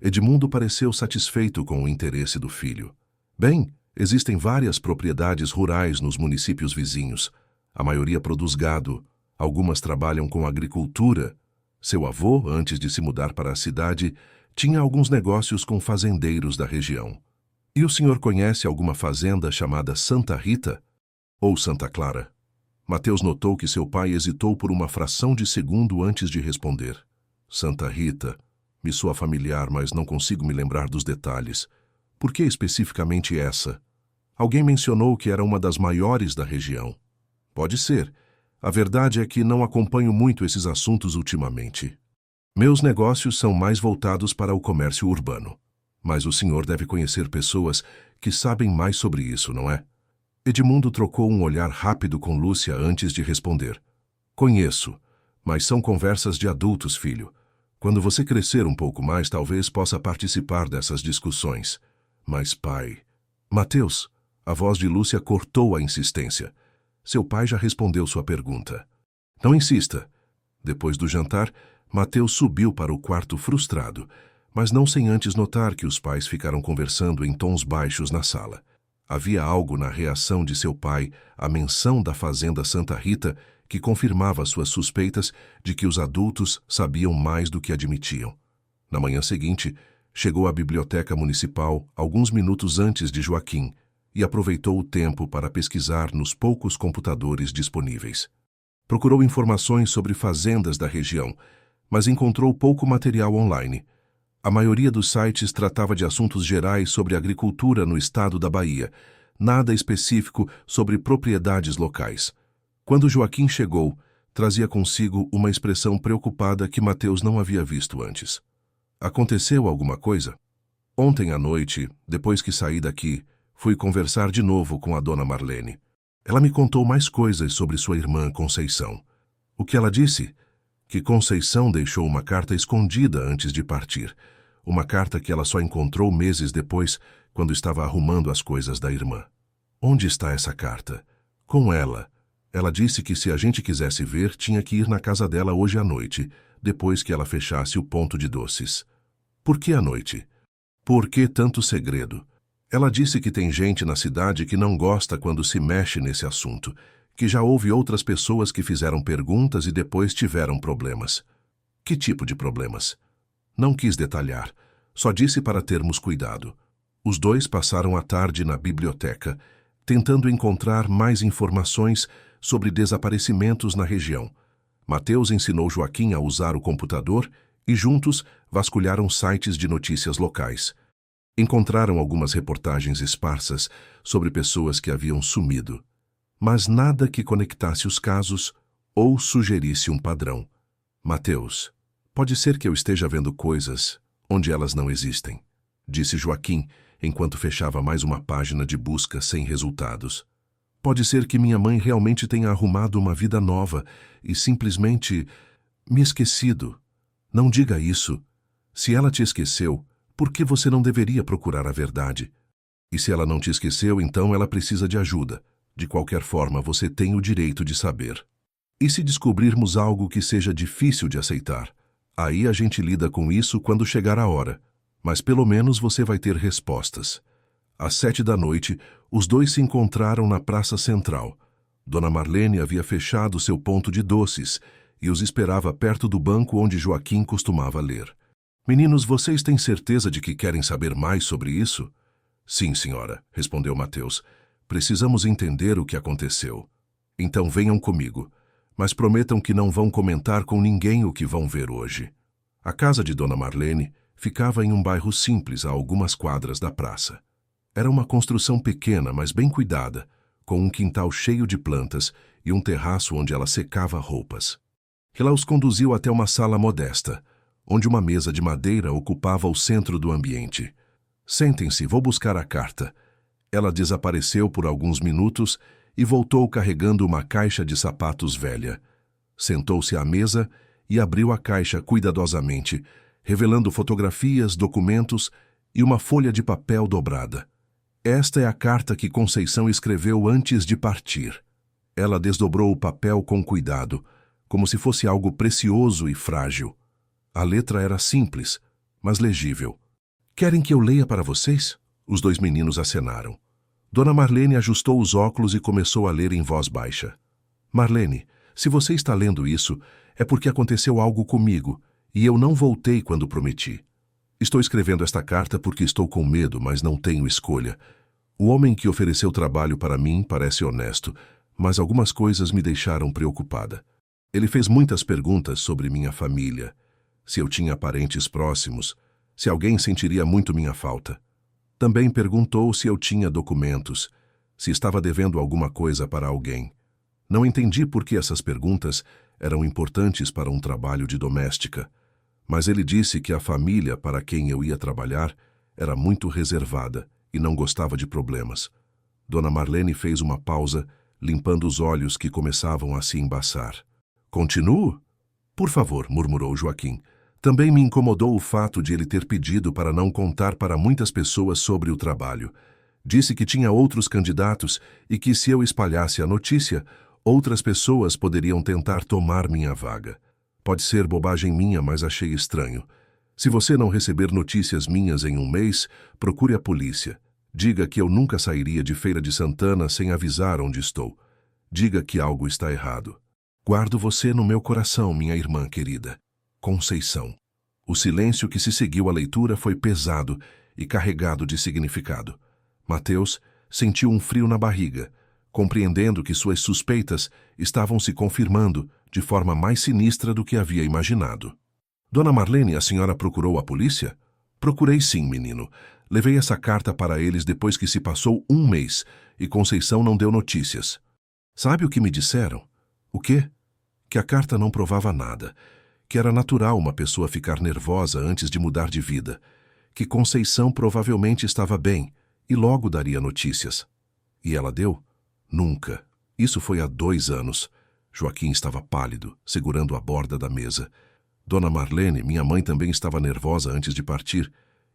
Edmundo pareceu satisfeito com o interesse do filho. Bem, existem várias propriedades rurais nos municípios vizinhos. A maioria produz gado. Algumas trabalham com agricultura. Seu avô, antes de se mudar para a cidade, tinha alguns negócios com fazendeiros da região. E o senhor conhece alguma fazenda chamada Santa Rita? Ou Santa Clara? Mateus notou que seu pai hesitou por uma fração de segundo antes de responder. Santa Rita. Me soa familiar, mas não consigo me lembrar dos detalhes. Por que especificamente essa? Alguém mencionou que era uma das maiores da região. Pode ser. A verdade é que não acompanho muito esses assuntos ultimamente. Meus negócios são mais voltados para o comércio urbano. Mas o senhor deve conhecer pessoas que sabem mais sobre isso, não é? Edmundo trocou um olhar rápido com Lúcia antes de responder. Conheço, mas são conversas de adultos, filho. Quando você crescer um pouco mais, talvez possa participar dessas discussões. Mas, pai... Mateus, a voz de Lúcia cortou a insistência. Seu pai já respondeu sua pergunta. Não insista. Depois do jantar, Mateus subiu para o quarto frustrado, mas não sem antes notar que os pais ficaram conversando em tons baixos na sala. Havia algo na reação de seu pai à menção da fazenda Santa Rita que confirmava suas suspeitas de que os adultos sabiam mais do que admitiam. Na manhã seguinte, chegou à biblioteca municipal alguns minutos antes de Joaquim e aproveitou o tempo para pesquisar nos poucos computadores disponíveis. Procurou informações sobre fazendas da região, mas encontrou pouco material online. A maioria dos sites tratava de assuntos gerais sobre agricultura no estado da Bahia, nada específico sobre propriedades locais. Quando Joaquim chegou, trazia consigo uma expressão preocupada que Mateus não havia visto antes. Aconteceu alguma coisa? Ontem à noite, depois que saí daqui, fui conversar de novo com a dona Marlene. Ela me contou mais coisas sobre sua irmã Conceição. O que ela disse? Que Conceição deixou uma carta escondida antes de partir. Uma carta que ela só encontrou meses depois, quando estava arrumando as coisas da irmã. Onde está essa carta? Com ela. Ela disse que se a gente quisesse ver, tinha que ir na casa dela hoje à noite, depois que ela fechasse o ponto de doces. Por que à noite? Por que tanto segredo? Ela disse que tem gente na cidade que não gosta quando se mexe nesse assunto, que já houve outras pessoas que fizeram perguntas e depois tiveram problemas. Que tipo de problemas? Não quis detalhar, só disse para termos cuidado. Os dois passaram a tarde na biblioteca, tentando encontrar mais informações sobre desaparecimentos na região. Mateus ensinou Joaquim a usar o computador e juntos vasculharam sites de notícias locais. Encontraram algumas reportagens esparsas sobre pessoas que haviam sumido, mas nada que conectasse os casos ou sugerisse um padrão. Mateus, pode ser que eu esteja vendo coisas onde elas não existem, disse Joaquim enquanto fechava mais uma página de busca sem resultados. Pode ser que minha mãe realmente tenha arrumado uma vida nova e simplesmente me esquecido. Não diga isso. Se ela te esqueceu, por que você não deveria procurar a verdade? E se ela não te esqueceu, então ela precisa de ajuda. De qualquer forma, você tem o direito de saber. E se descobrirmos algo que seja difícil de aceitar? Aí a gente lida com isso quando chegar a hora. Mas pelo menos você vai ter respostas. Às 7 da noite, os dois se encontraram na praça central. Dona Marlene havia fechado seu ponto de doces e os esperava perto do banco onde Joaquim costumava ler. Meninos, vocês têm certeza de que querem saber mais sobre isso? Sim, senhora, respondeu Mateus. Precisamos entender o que aconteceu. Então venham comigo, mas prometam que não vão comentar com ninguém o que vão ver hoje. A casa de Dona Marlene ficava em um bairro simples a algumas quadras da praça. Era uma construção pequena, mas bem cuidada, com um quintal cheio de plantas e um terraço onde ela secava roupas. Ela os conduziu até uma sala modesta, onde uma mesa de madeira ocupava o centro do ambiente. Sentem-se, vou buscar a carta. Ela desapareceu por alguns minutos e voltou carregando uma caixa de sapatos velha. Sentou-se à mesa e abriu a caixa cuidadosamente, revelando fotografias, documentos e uma folha de papel dobrada. Esta é a carta que Conceição escreveu antes de partir. Ela desdobrou o papel com cuidado, como se fosse algo precioso e frágil. A letra era simples, mas legível. Querem que eu leia para vocês? Os dois meninos acenaram. Dona Marlene ajustou os óculos e começou a ler em voz baixa. Marlene, se você está lendo isso, é porque aconteceu algo comigo, e eu não voltei quando prometi. Estou escrevendo esta carta porque estou com medo, mas não tenho escolha. O homem que ofereceu trabalho para mim parece honesto, mas algumas coisas me deixaram preocupada. Ele fez muitas perguntas sobre minha família, se eu tinha parentes próximos, se alguém sentiria muito minha falta. Também perguntou se eu tinha documentos, se estava devendo alguma coisa para alguém. Não entendi por que essas perguntas eram importantes para um trabalho de doméstica, mas ele disse que a família para quem eu ia trabalhar Era muito reservada e não gostava de problemas. Dona Marlene fez uma pausa, limpando os olhos que começavam a se embaçar. Continuo? Por favor, murmurou Joaquim. Também me incomodou o fato de ele ter pedido para não contar para muitas pessoas sobre o trabalho. Disse que tinha outros candidatos e que se eu espalhasse a notícia, outras pessoas poderiam tentar tomar minha vaga. Pode ser bobagem minha, mas achei estranho. Se você não receber notícias minhas em um mês, procure a polícia. Diga que eu nunca sairia de Feira de Santana sem avisar onde estou. Diga que algo está errado. Guardo você no meu coração, minha irmã querida. Conceição. O silêncio que se seguiu à leitura foi pesado e carregado de significado. Mateus sentiu um frio na barriga, compreendendo que suas suspeitas estavam se confirmando de forma mais sinistra do que havia imaginado. Dona Marlene, a senhora procurou a polícia? Procurei sim, menino. Levei essa carta para eles depois que se passou um mês e Conceição não deu notícias. Sabe o que me disseram? O quê? Que a carta não provava nada, que era natural uma pessoa ficar nervosa antes de mudar de vida, que Conceição provavelmente estava bem e logo daria notícias. E ela deu? Nunca. Isso foi há 2 anos. Joaquim estava pálido, segurando a borda da mesa. Dona Marlene, minha mãe, também estava nervosa antes de partir,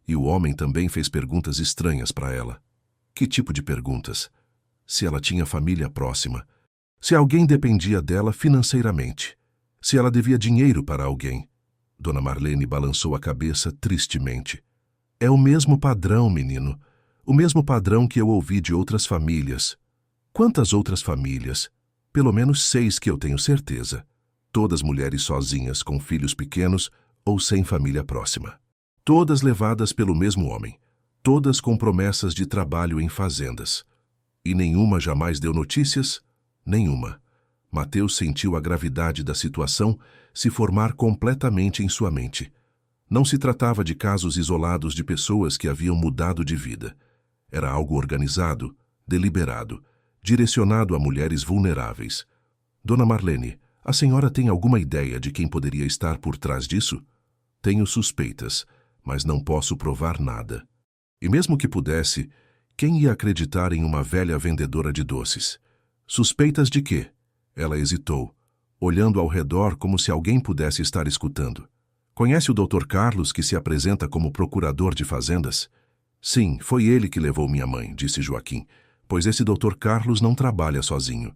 e o homem também fez perguntas estranhas para ela. Que tipo de perguntas? Se ela tinha família próxima, se alguém dependia dela financeiramente, se ela devia dinheiro para alguém. Dona Marlene balançou a cabeça tristemente. É o mesmo padrão, menino. O mesmo padrão que eu ouvi de outras famílias. Quantas outras famílias? Pelo menos 6 que eu tenho certeza. Todas mulheres sozinhas com filhos pequenos ou sem família próxima. Todas levadas pelo mesmo homem. Todas com promessas de trabalho em fazendas. E nenhuma jamais deu notícias? Nenhuma. Mateus sentiu a gravidade da situação se formar completamente em sua mente. Não se tratava de casos isolados de pessoas que haviam mudado de vida. Era algo organizado, deliberado, direcionado a mulheres vulneráveis. Dona Marlene, a senhora tem alguma ideia de quem poderia estar por trás disso? Tenho suspeitas, mas não posso provar nada. E mesmo que pudesse, quem ia acreditar em uma velha vendedora de doces? Suspeitas de quê? Ela hesitou, olhando ao redor como se alguém pudesse estar escutando. Conhece o Dr. Carlos, que se apresenta como procurador de fazendas? Sim, foi ele que levou minha mãe, disse Joaquim, pois esse Dr. Carlos não trabalha sozinho.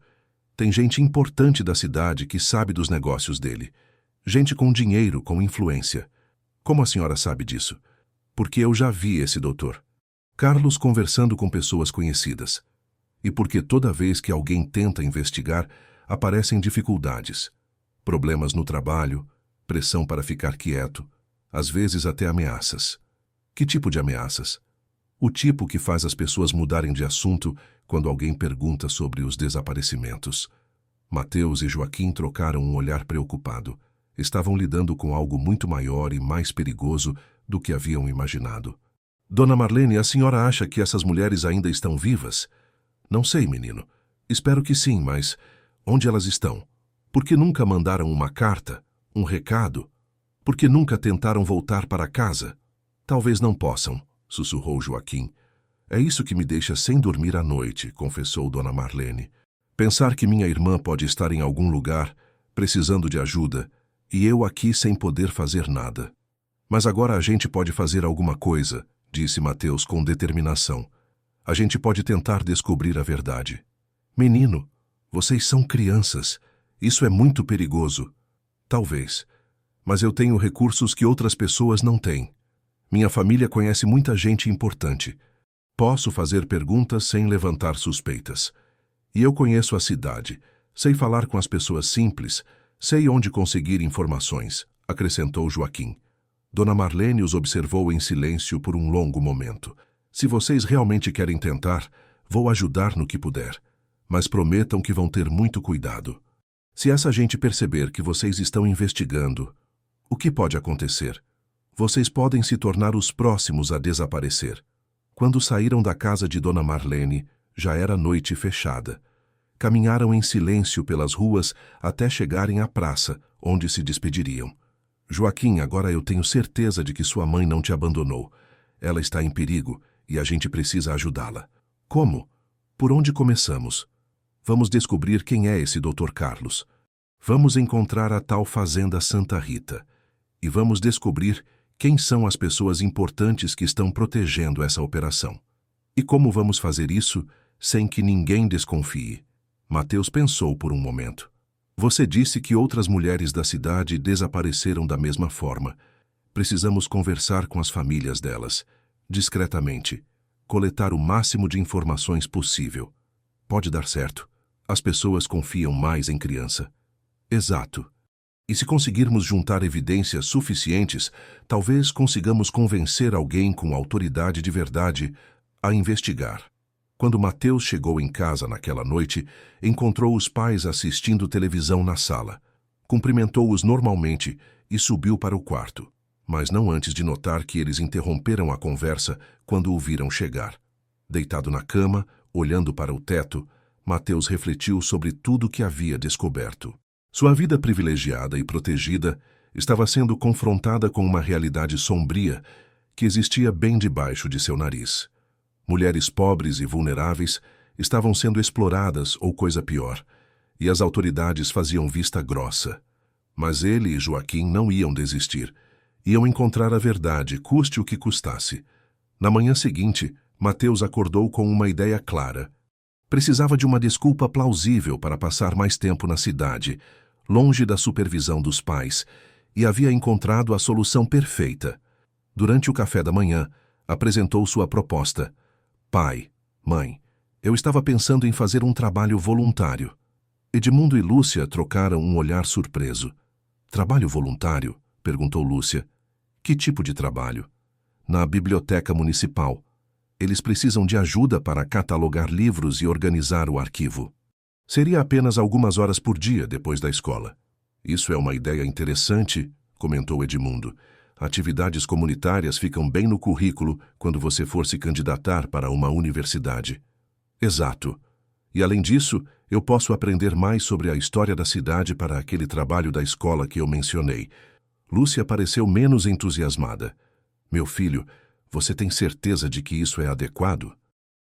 Tem gente importante da cidade que sabe dos negócios dele. Gente com dinheiro, com influência. Como a senhora sabe disso? Porque eu já vi esse doutor. Carlos conversando com pessoas conhecidas. E porque toda vez que alguém tenta investigar, aparecem dificuldades. Problemas no trabalho, pressão para ficar quieto, às vezes até ameaças. Que tipo de ameaças? O tipo que faz as pessoas mudarem de assunto quando alguém pergunta sobre os desaparecimentos. Mateus e Joaquim trocaram um olhar preocupado. Estavam lidando com algo muito maior e mais perigoso do que haviam imaginado. Dona Marlene, a senhora acha que essas mulheres ainda estão vivas? Não sei, menino. Espero que sim, mas onde elas estão? Por que nunca mandaram uma carta, um recado? Por que nunca tentaram voltar para casa? Talvez não possam, sussurrou Joaquim. É isso que me deixa sem dormir à noite, confessou Dona Marlene. Pensar que minha irmã pode estar em algum lugar, precisando de ajuda, e eu aqui sem poder fazer nada. Mas agora a gente pode fazer alguma coisa, disse Mateus com determinação. A gente pode tentar descobrir a verdade. Menino, vocês são crianças. Isso é muito perigoso. Talvez. Mas eu tenho recursos que outras pessoas não têm. Minha família conhece muita gente importante. Posso fazer perguntas sem levantar suspeitas. E eu conheço a cidade. Sei falar com as pessoas simples. Sei onde conseguir informações, acrescentou Joaquim. Dona Marlene os observou em silêncio por um longo momento. Se vocês realmente querem tentar, vou ajudar no que puder. Mas prometam que vão ter muito cuidado. Se essa gente perceber que vocês estão investigando, o que pode acontecer? Vocês podem se tornar os próximos a desaparecer. Quando saíram da casa de Dona Marlene, já era noite fechada. Caminharam em silêncio pelas ruas até chegarem à praça, onde se despediriam. Joaquim, agora eu tenho certeza de que sua mãe não te abandonou. Ela está em perigo e a gente precisa ajudá-la. Como? Por onde começamos? Vamos descobrir quem é esse Dr. Carlos. Vamos encontrar a tal Fazenda Santa Rita. E vamos descobrir quem são as pessoas importantes que estão protegendo essa operação. E como vamos fazer isso sem que ninguém desconfie? Mateus pensou por um momento. Você disse que outras mulheres da cidade desapareceram da mesma forma. Precisamos conversar com as famílias delas, discretamente, coletar o máximo de informações possível. Pode dar certo. As pessoas confiam mais em criança. Exato. E se conseguirmos juntar evidências suficientes, talvez consigamos convencer alguém com autoridade de verdade a investigar. Quando Mateus chegou em casa naquela noite, encontrou os pais assistindo televisão na sala. Cumprimentou-os normalmente e subiu para o quarto, mas não antes de notar que eles interromperam a conversa quando o viram chegar. Deitado na cama, olhando para o teto, Mateus refletiu sobre tudo o que havia descoberto. Sua vida privilegiada e protegida estava sendo confrontada com uma realidade sombria que existia bem debaixo de seu nariz. Mulheres pobres e vulneráveis estavam sendo exploradas ou coisa pior, e as autoridades faziam vista grossa. Mas ele e Joaquim não iam desistir. Iam encontrar a verdade, custe o que custasse. Na manhã seguinte, Mateus acordou com uma ideia clara. Precisava de uma desculpa plausível para passar mais tempo na cidade, longe da supervisão dos pais, e havia encontrado a solução perfeita. Durante o café da manhã, apresentou sua proposta. Pai, mãe, eu estava pensando em fazer um trabalho voluntário. Edmundo e Lúcia trocaram um olhar surpreso. Trabalho voluntário? Perguntou Lúcia. Que tipo de trabalho? Na biblioteca municipal. Eles precisam de ajuda para catalogar livros e organizar o arquivo. Seria apenas algumas horas por dia depois da escola. Isso é uma ideia interessante, comentou Edmundo. Atividades comunitárias ficam bem no currículo quando você for se candidatar para uma universidade. Exato. E além disso, eu posso aprender mais sobre a história da cidade para aquele trabalho da escola que eu mencionei. Lúcia pareceu menos entusiasmada. Meu filho, você tem certeza de que isso é adequado?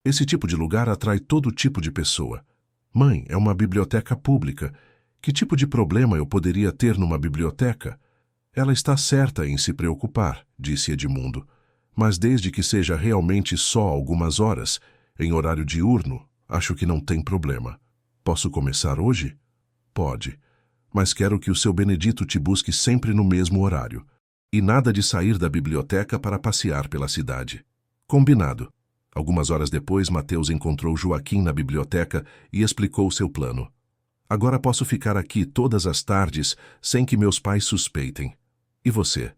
Esse tipo de lugar atrai todo tipo de pessoa. Mãe, é uma biblioteca pública. Que tipo de problema eu poderia ter numa biblioteca? Ela está certa em se preocupar, disse Edmundo. Mas desde que seja realmente só algumas horas, em horário diurno, acho que não tem problema. Posso começar hoje? Pode. Mas quero que o seu Benedito te busque sempre no mesmo horário. E nada de sair da biblioteca para passear pela cidade. Combinado. Algumas horas depois, Mateus encontrou Joaquim na biblioteca e explicou seu plano. Agora posso ficar aqui todas as tardes sem que meus pais suspeitem. E você?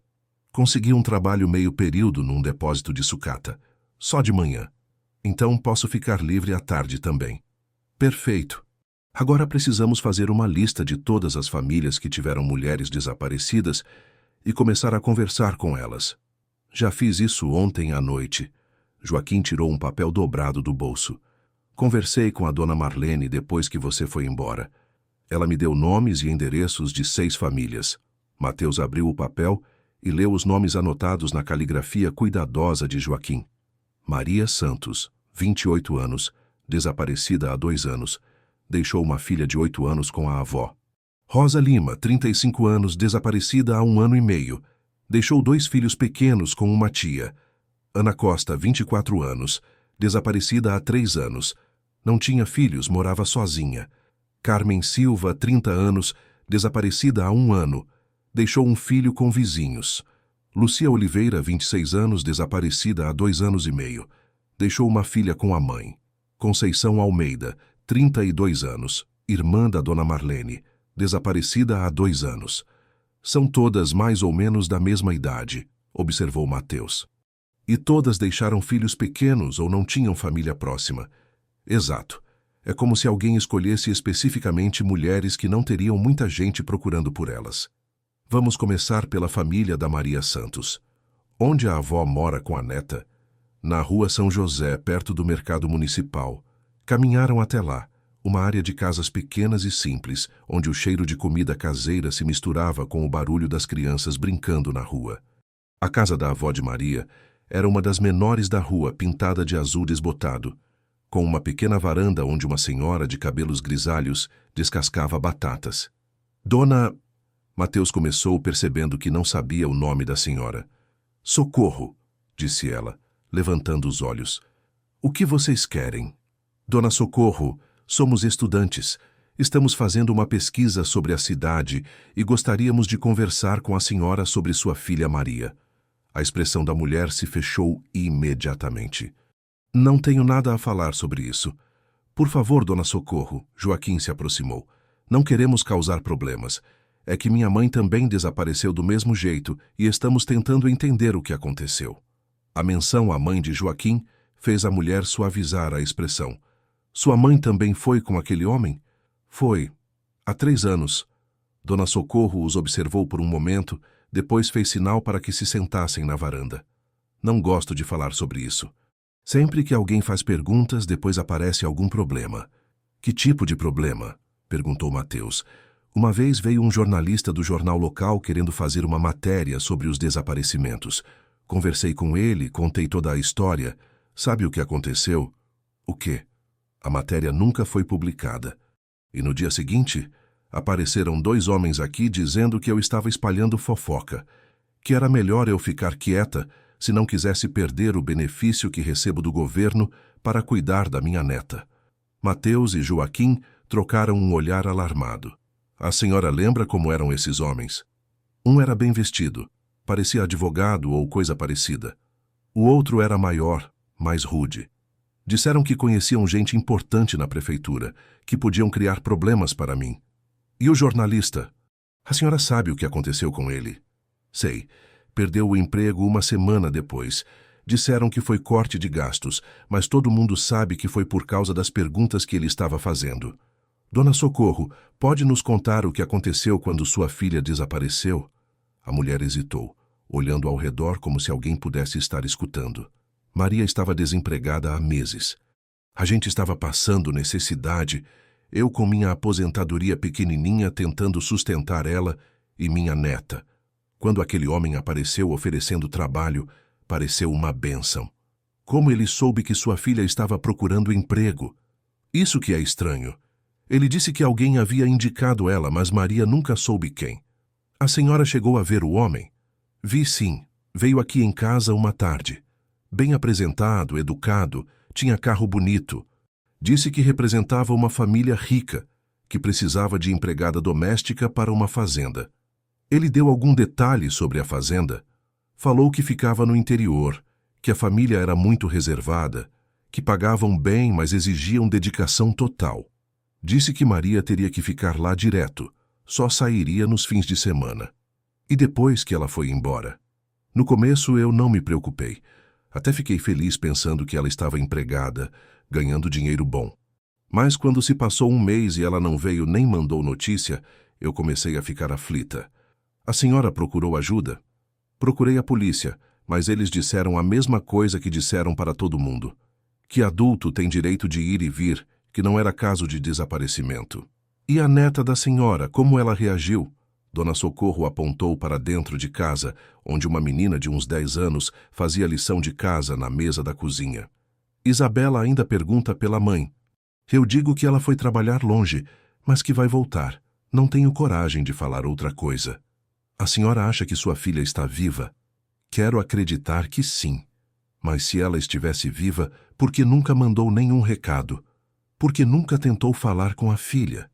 Consegui um trabalho meio período num depósito de sucata. Só de manhã. Então posso ficar livre à tarde também. Perfeito. Agora precisamos fazer uma lista de todas as famílias que tiveram mulheres desaparecidas e começar a conversar com elas. Já fiz isso ontem à noite. Joaquim tirou um papel dobrado do bolso. Conversei com a dona Marlene depois que você foi embora. Ela me deu nomes e endereços de 6 famílias. Mateus abriu o papel e leu os nomes anotados na caligrafia cuidadosa de Joaquim. Maria Santos, 28 anos, desaparecida há 2 anos. Deixou uma filha de 8 anos com a avó. Rosa Lima, 35 anos, desaparecida há 1 ano e meio. Deixou 2 filhos pequenos com uma tia. Ana Costa, 24 anos, desaparecida há 3 anos. Não tinha filhos, morava sozinha. Carmen Silva, 30 anos, desaparecida há 1 ano. Deixou um filho com vizinhos. Lucia Oliveira, 26 anos, desaparecida há 2 anos e meio. Deixou uma filha com a mãe. Conceição Almeida, 32 anos, irmã da dona Marlene, desaparecida há 2 anos. São todas mais ou menos da mesma idade, observou Mateus. E todas deixaram filhos pequenos ou não tinham família próxima. Exato. É como se alguém escolhesse especificamente mulheres que não teriam muita gente procurando por elas. Vamos começar pela família da Maria Santos. Onde a avó mora com a neta? Na rua São José, perto do mercado municipal. Caminharam até lá, uma área de casas pequenas e simples, onde o cheiro de comida caseira se misturava com o barulho das crianças brincando na rua. A casa da avó de Maria era uma das menores da rua, pintada de azul desbotado, com uma pequena varanda onde uma senhora de cabelos grisalhos descascava batatas. Dona... Mateus começou percebendo que não sabia o nome da senhora. Socorro, disse ela, levantando os olhos. O que vocês querem? Dona Socorro, somos estudantes. Estamos fazendo uma pesquisa sobre a cidade e gostaríamos de conversar com a senhora sobre sua filha Maria. A expressão da mulher se fechou imediatamente. Não tenho nada a falar sobre isso. Por favor, Dona Socorro, Joaquim se aproximou. Não queremos causar problemas. É que minha mãe também desapareceu do mesmo jeito e estamos tentando entender o que aconteceu. A menção à mãe de Joaquim fez a mulher suavizar a expressão. Sua mãe também foi com aquele homem? Foi. Há 3 anos. Dona Socorro os observou por um momento, depois fez sinal para que se sentassem na varanda. Não gosto de falar sobre isso. Sempre que alguém faz perguntas, depois aparece algum problema. Que tipo de problema? Perguntou Mateus. Uma vez veio um jornalista do jornal local querendo fazer uma matéria sobre os desaparecimentos. Conversei com ele, contei toda a história. Sabe o que aconteceu? O quê? A matéria nunca foi publicada. E no dia seguinte, apareceram 2 homens aqui dizendo que eu estava espalhando fofoca, que era melhor eu ficar quieta se não quisesse perder o benefício que recebo do governo para cuidar da minha neta. Mateus e Joaquim trocaram um olhar alarmado. A senhora lembra como eram esses homens? Um era bem vestido, parecia advogado ou coisa parecida. O outro era maior, mais rude. Disseram que conheciam gente importante na prefeitura, que podiam criar problemas para mim. E o jornalista? A senhora sabe o que aconteceu com ele? Sei. Perdeu o emprego 1 semana depois. Disseram que foi corte de gastos, mas todo mundo sabe que foi por causa das perguntas que ele estava fazendo. Dona Socorro, pode nos contar o que aconteceu quando sua filha desapareceu? A mulher hesitou, olhando ao redor como se alguém pudesse estar escutando. Maria estava desempregada há meses. A gente estava passando necessidade, eu com minha aposentadoria pequenininha tentando sustentar ela e minha neta. Quando aquele homem apareceu oferecendo trabalho, pareceu uma bênção. Como ele soube que sua filha estava procurando emprego? Isso que é estranho. Ele disse que alguém havia indicado ela, mas Maria nunca soube quem. A senhora chegou a ver o homem? Vi sim. Veio aqui em casa uma tarde. Bem apresentado, educado, tinha carro bonito. Disse que representava uma família rica, que precisava de empregada doméstica para uma fazenda. Ele deu algum detalhe sobre a fazenda? Falou que ficava no interior, que a família era muito reservada, que pagavam bem, mas exigiam dedicação total. Disse que Maria teria que ficar lá direto, só sairia nos fins de semana. E depois que ela foi embora? No começo eu não me preocupei. Até fiquei feliz pensando que ela estava empregada, ganhando dinheiro bom. Mas quando se passou 1 mês e ela não veio nem mandou notícia, eu comecei a ficar aflita. A senhora procurou ajuda? Procurei a polícia, mas eles disseram a mesma coisa que disseram para todo mundo. Que adulto tem direito de ir e vir, que não era caso de desaparecimento. E a neta da senhora, como ela reagiu? Dona Socorro apontou para dentro de casa, onde uma menina de uns 10 anos fazia lição de casa na mesa da cozinha. Isabela ainda pergunta pela mãe. Eu digo que ela foi trabalhar longe, mas que vai voltar. Não tenho coragem de falar outra coisa. A senhora acha que sua filha está viva? Quero acreditar que sim. Mas se ela estivesse viva, por que nunca mandou nenhum recado? Porque nunca tentou falar com a filha.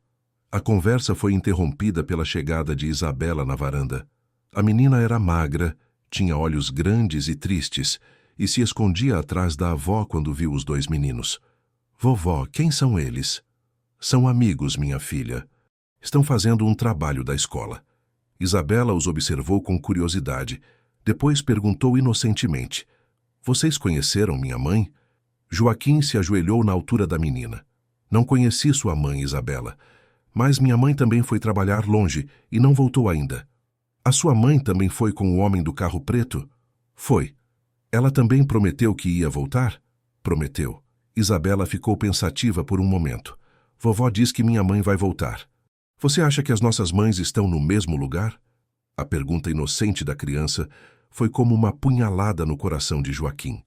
A conversa foi interrompida pela chegada de Isabela na varanda. A menina era magra, tinha olhos grandes e tristes, e se escondia atrás da avó quando viu os 2 meninos. Vovó, quem são eles? São amigos, minha filha. Estão fazendo um trabalho da escola. Isabela os observou com curiosidade. Depois perguntou inocentemente. Vocês conheceram minha mãe? Joaquim se ajoelhou na altura da menina. Não conheci sua mãe, Isabela, mas minha mãe também foi trabalhar longe e não voltou ainda. A sua mãe também foi com o homem do carro preto? Foi. Ela também prometeu que ia voltar? Prometeu. Isabela ficou pensativa por um momento. Vovó diz que minha mãe vai voltar. Você acha que as nossas mães estão no mesmo lugar? A pergunta inocente da criança foi como uma punhalada no coração de Joaquim.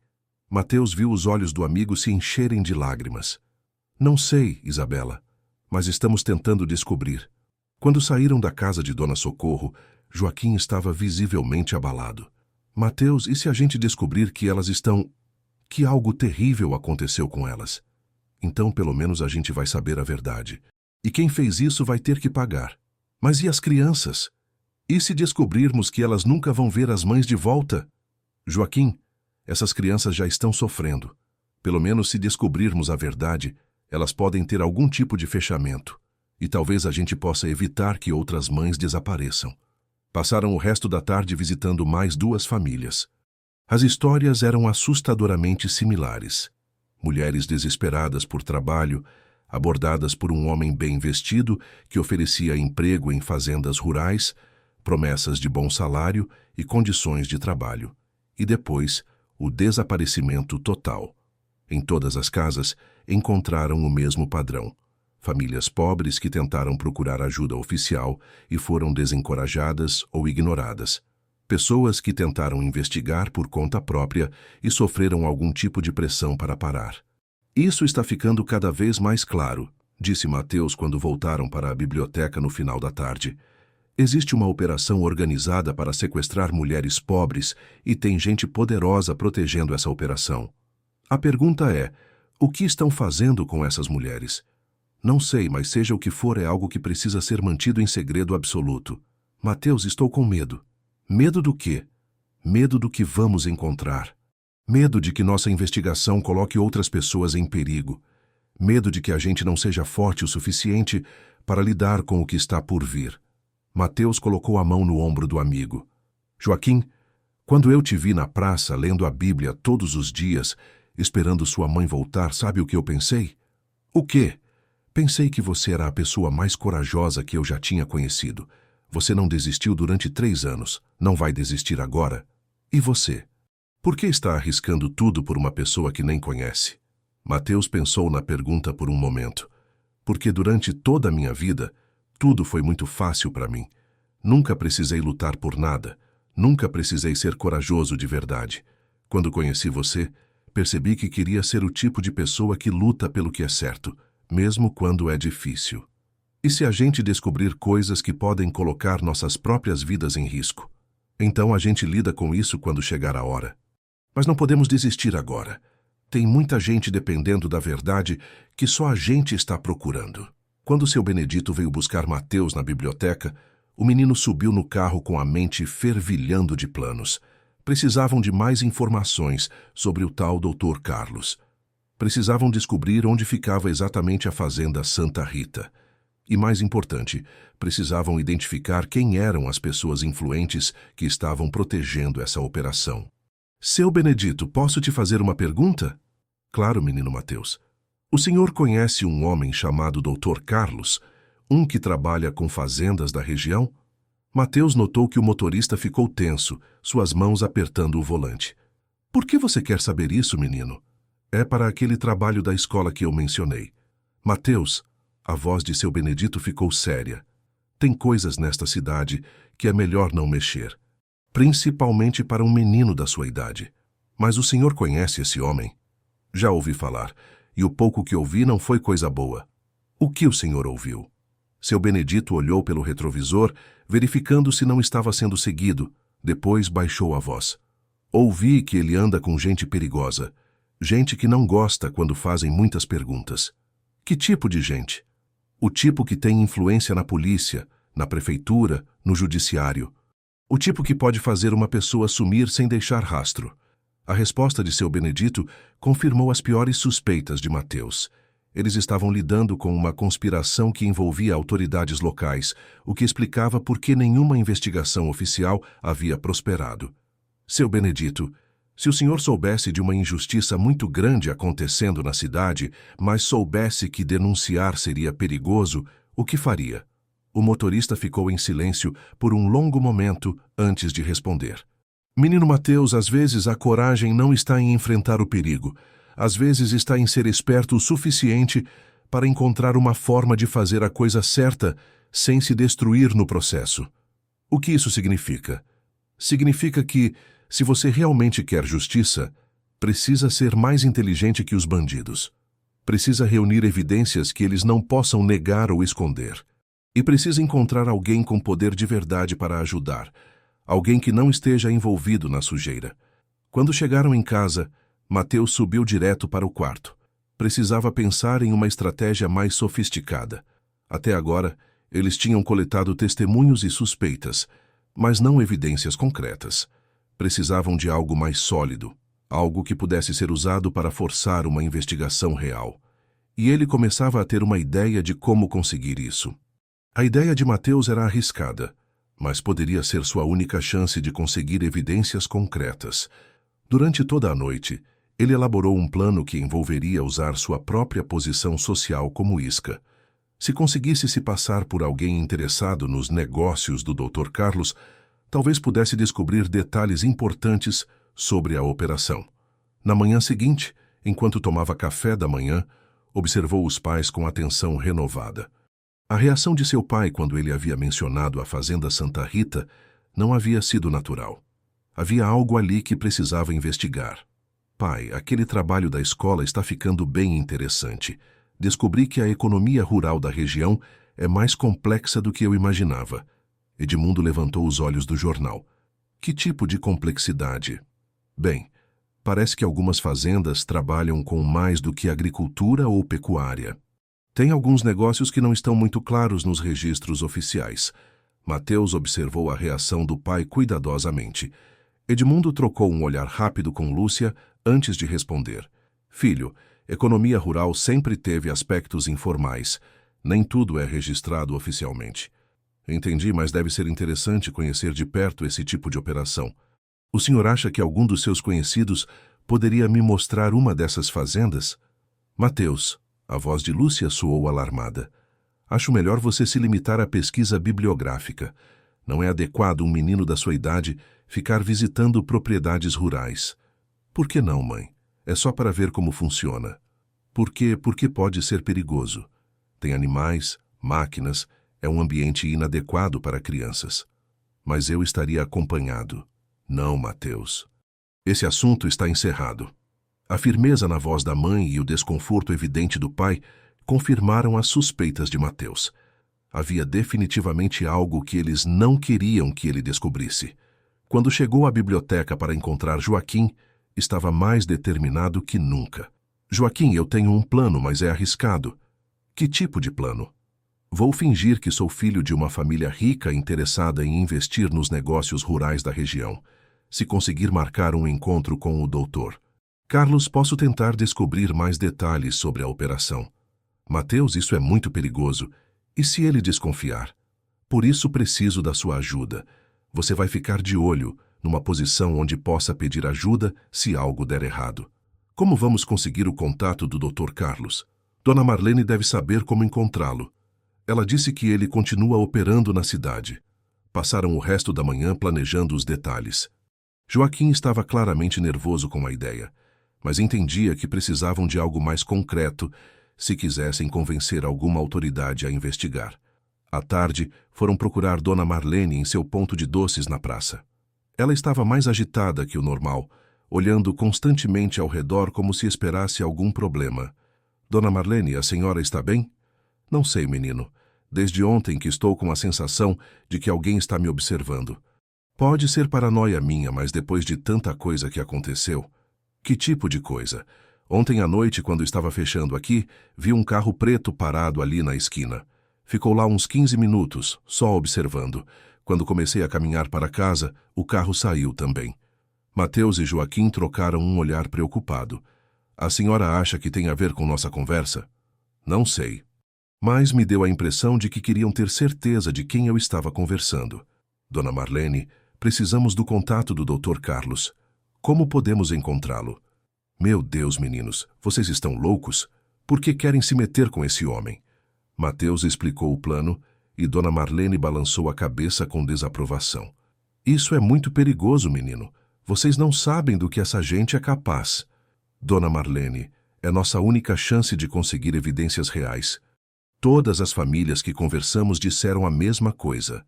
Mateus viu os olhos do amigo se encherem de lágrimas. Não sei, Isabela, mas estamos tentando descobrir. Quando saíram da casa de Dona Socorro, Joaquim estava visivelmente abalado. Mateus, e se a gente descobrir que elas estão... que algo terrível aconteceu com elas? Então, pelo menos, a gente vai saber a verdade. E quem fez isso vai ter que pagar. Mas e as crianças? E se descobrirmos que elas nunca vão ver as mães de volta? Joaquim, essas crianças já estão sofrendo. Pelo menos se descobrirmos a verdade, elas podem ter algum tipo de fechamento. E talvez a gente possa evitar que outras mães desapareçam. Passaram o resto da tarde visitando mais 2 famílias. As histórias eram assustadoramente similares. Mulheres desesperadas por trabalho, abordadas por um homem bem vestido que oferecia emprego em fazendas rurais, promessas de bom salário e condições de trabalho. E depois, o desaparecimento total. Em todas as casas, encontraram o mesmo padrão. Famílias pobres que tentaram procurar ajuda oficial e foram desencorajadas ou ignoradas. Pessoas que tentaram investigar por conta própria e sofreram algum tipo de pressão para parar. Isso está ficando cada vez mais claro, disse Mateus quando voltaram para a biblioteca no final da tarde. Existe uma operação organizada para sequestrar mulheres pobres e tem gente poderosa protegendo essa operação. A pergunta é, o que estão fazendo com essas mulheres? Não sei, mas seja o que for, é algo que precisa ser mantido em segredo absoluto. Mateus, estou com medo. Medo do quê? Medo do que vamos encontrar. Medo de que nossa investigação coloque outras pessoas em perigo. Medo de que a gente não seja forte o suficiente para lidar com o que está por vir. Mateus colocou a mão no ombro do amigo. Joaquim, quando eu te vi na praça lendo a Bíblia todos os dias, esperando sua mãe voltar, sabe o que eu pensei? O quê? Pensei que você era a pessoa mais corajosa que eu já tinha conhecido. Você não desistiu durante 3 anos. Não vai desistir agora? E você? Por que está arriscando tudo por uma pessoa que nem conhece? Mateus pensou na pergunta por um momento. Porque durante toda a minha vida, tudo foi muito fácil para mim. Nunca precisei lutar por nada. Nunca precisei ser corajoso de verdade. Quando conheci você, percebi que queria ser o tipo de pessoa que luta pelo que é certo, mesmo quando é difícil. E se a gente descobrir coisas que podem colocar nossas próprias vidas em risco? Então a gente lida com isso quando chegar a hora. Mas não podemos desistir agora. Tem muita gente dependendo da verdade que só a gente está procurando. Quando seu Benedito veio buscar Mateus na biblioteca, o menino subiu no carro com a mente fervilhando de planos. Precisavam de mais informações sobre o tal Dr. Carlos. Precisavam descobrir onde ficava exatamente a fazenda Santa Rita. E, mais importante, precisavam identificar quem eram as pessoas influentes que estavam protegendo essa operação. Seu Benedito, posso te fazer uma pergunta? Claro, menino Mateus. O senhor conhece um homem chamado Dr. Carlos, um que trabalha com fazendas da região? Mateus notou que o motorista ficou tenso, suas mãos apertando o volante. Por que você quer saber isso, menino? É para aquele trabalho da escola que eu mencionei. Mateus, a voz de seu Benedito ficou séria. Tem coisas nesta cidade que é melhor não mexer. Principalmente para um menino da sua idade. Mas o senhor conhece esse homem? Já ouvi falar, e o pouco que ouvi não foi coisa boa. O que o senhor ouviu? Seu Benedito olhou pelo retrovisor, verificando se não estava sendo seguido. Depois baixou a voz. Ouvi que ele anda com gente perigosa. Gente que não gosta quando fazem muitas perguntas. Que tipo de gente? O tipo que tem influência na polícia, na prefeitura, no judiciário. O tipo que pode fazer uma pessoa sumir sem deixar rastro. A resposta de seu Benedito confirmou as piores suspeitas de Mateus. Eles estavam lidando com uma conspiração que envolvia autoridades locais, o que explicava por que nenhuma investigação oficial havia prosperado. Seu Benedito, se o senhor soubesse de uma injustiça muito grande acontecendo na cidade, mas soubesse que denunciar seria perigoso, o que faria? O motorista ficou em silêncio por um longo momento antes de responder. Menino Mateus, às vezes a coragem não está em enfrentar o perigo. Às vezes está em ser esperto o suficiente para encontrar uma forma de fazer a coisa certa sem se destruir no processo. O que isso significa? Significa que, Se você realmente quer justiça, precisa ser mais inteligente que os bandidos. Precisa reunir evidências que eles não possam negar ou esconder. E precisa encontrar alguém com poder de verdade para ajudar. Alguém que não esteja envolvido na sujeira. Quando chegaram em casa, Mateus subiu direto para o quarto. Precisava pensar em uma estratégia mais sofisticada. Até agora, eles tinham coletado testemunhos e suspeitas, mas não evidências concretas. Precisavam de algo mais sólido, algo que pudesse ser usado para forçar uma investigação real. E ele começava a ter uma ideia de como conseguir isso. A ideia de Mateus era arriscada, mas poderia ser sua única chance de conseguir evidências concretas. Durante toda a noite, ele elaborou um plano que envolveria usar sua própria posição social como isca. Se conseguisse se passar por alguém interessado nos negócios do Dr. Carlos, talvez pudesse descobrir detalhes importantes sobre a operação. Na manhã seguinte, enquanto tomava café da manhã, observou os pais com atenção renovada. A reação de seu pai quando ele havia mencionado a Fazenda Santa Rita não havia sido natural. Havia algo ali que precisava investigar. Pai, aquele trabalho da escola está ficando bem interessante. Descobri que a economia rural da região é mais complexa do que eu imaginava. Edmundo levantou os olhos do jornal. Que tipo de complexidade? Bem, parece que algumas fazendas trabalham com mais do que agricultura ou pecuária. Tem alguns negócios que não estão muito claros nos registros oficiais. Mateus observou a reação do pai cuidadosamente. Edmundo trocou um olhar rápido com Lúcia antes de responder. Filho, economia rural sempre teve aspectos informais. Nem tudo é registrado oficialmente. Entendi, mas deve ser interessante conhecer de perto esse tipo de operação. O senhor acha que algum dos seus conhecidos poderia me mostrar uma dessas fazendas? Mateus, a voz de Lúcia soou alarmada. Acho melhor você se limitar à pesquisa bibliográfica. Não é adequado um menino da sua idade ficar visitando propriedades rurais. Por que não, mãe? É só para ver como funciona. Porque pode ser perigoso. Tem animais, máquinas, é um ambiente inadequado para crianças. Mas eu estaria acompanhado. Não, Mateus. Esse assunto está encerrado. A firmeza na voz da mãe e o desconforto evidente do pai confirmaram as suspeitas de Mateus. Havia definitivamente algo que eles não queriam que ele descobrisse. Quando chegou à biblioteca para encontrar Joaquim, estava mais determinado que nunca. Joaquim, eu tenho um plano, mas é arriscado. Que tipo de plano? Vou fingir que sou filho de uma família rica interessada em investir nos negócios rurais da região. Se conseguir marcar um encontro com o doutor Carlos, posso tentar descobrir mais detalhes sobre a operação. Mateus, isso é muito perigoso. E se ele desconfiar? Por isso preciso da sua ajuda. Você vai ficar de olho, numa posição onde possa pedir ajuda se algo der errado. Como vamos conseguir o contato do Dr. Carlos? Dona Marlene deve saber como encontrá-lo. Ela disse que ele continua operando na cidade. Passaram o resto da manhã planejando os detalhes. Joaquim estava claramente nervoso com a ideia, mas entendia que precisavam de algo mais concreto se quisessem convencer alguma autoridade a investigar. À tarde, foram procurar Dona Marlene em seu ponto de doces na praça. Ela estava mais agitada que o normal, olhando constantemente ao redor como se esperasse algum problema. Dona Marlene, a senhora está bem? Não sei, menino. Desde ontem que estou com a sensação de que alguém está me observando. Pode ser paranoia minha, mas depois de tanta coisa que aconteceu... Que tipo de coisa? Ontem à noite, quando estava fechando aqui, vi um carro preto parado ali na esquina. Ficou lá uns 15 minutos, só observando. Quando comecei a caminhar para casa, o carro saiu também. Mateus e Joaquim trocaram um olhar preocupado. A senhora acha que tem a ver com nossa conversa? Não sei. Mas me deu a impressão de que queriam ter certeza de quem eu estava conversando. Dona Marlene, precisamos do contato do Dr. Carlos. Como podemos encontrá-lo? Meu Deus, meninos, vocês estão loucos? Por que querem se meter com esse homem? Mateus explicou o plano e Dona Marlene balançou a cabeça com desaprovação. Isso é muito perigoso, menino. Vocês não sabem do que essa gente é capaz. Dona Marlene, é nossa única chance de conseguir evidências reais. Todas as famílias que conversamos disseram a mesma coisa.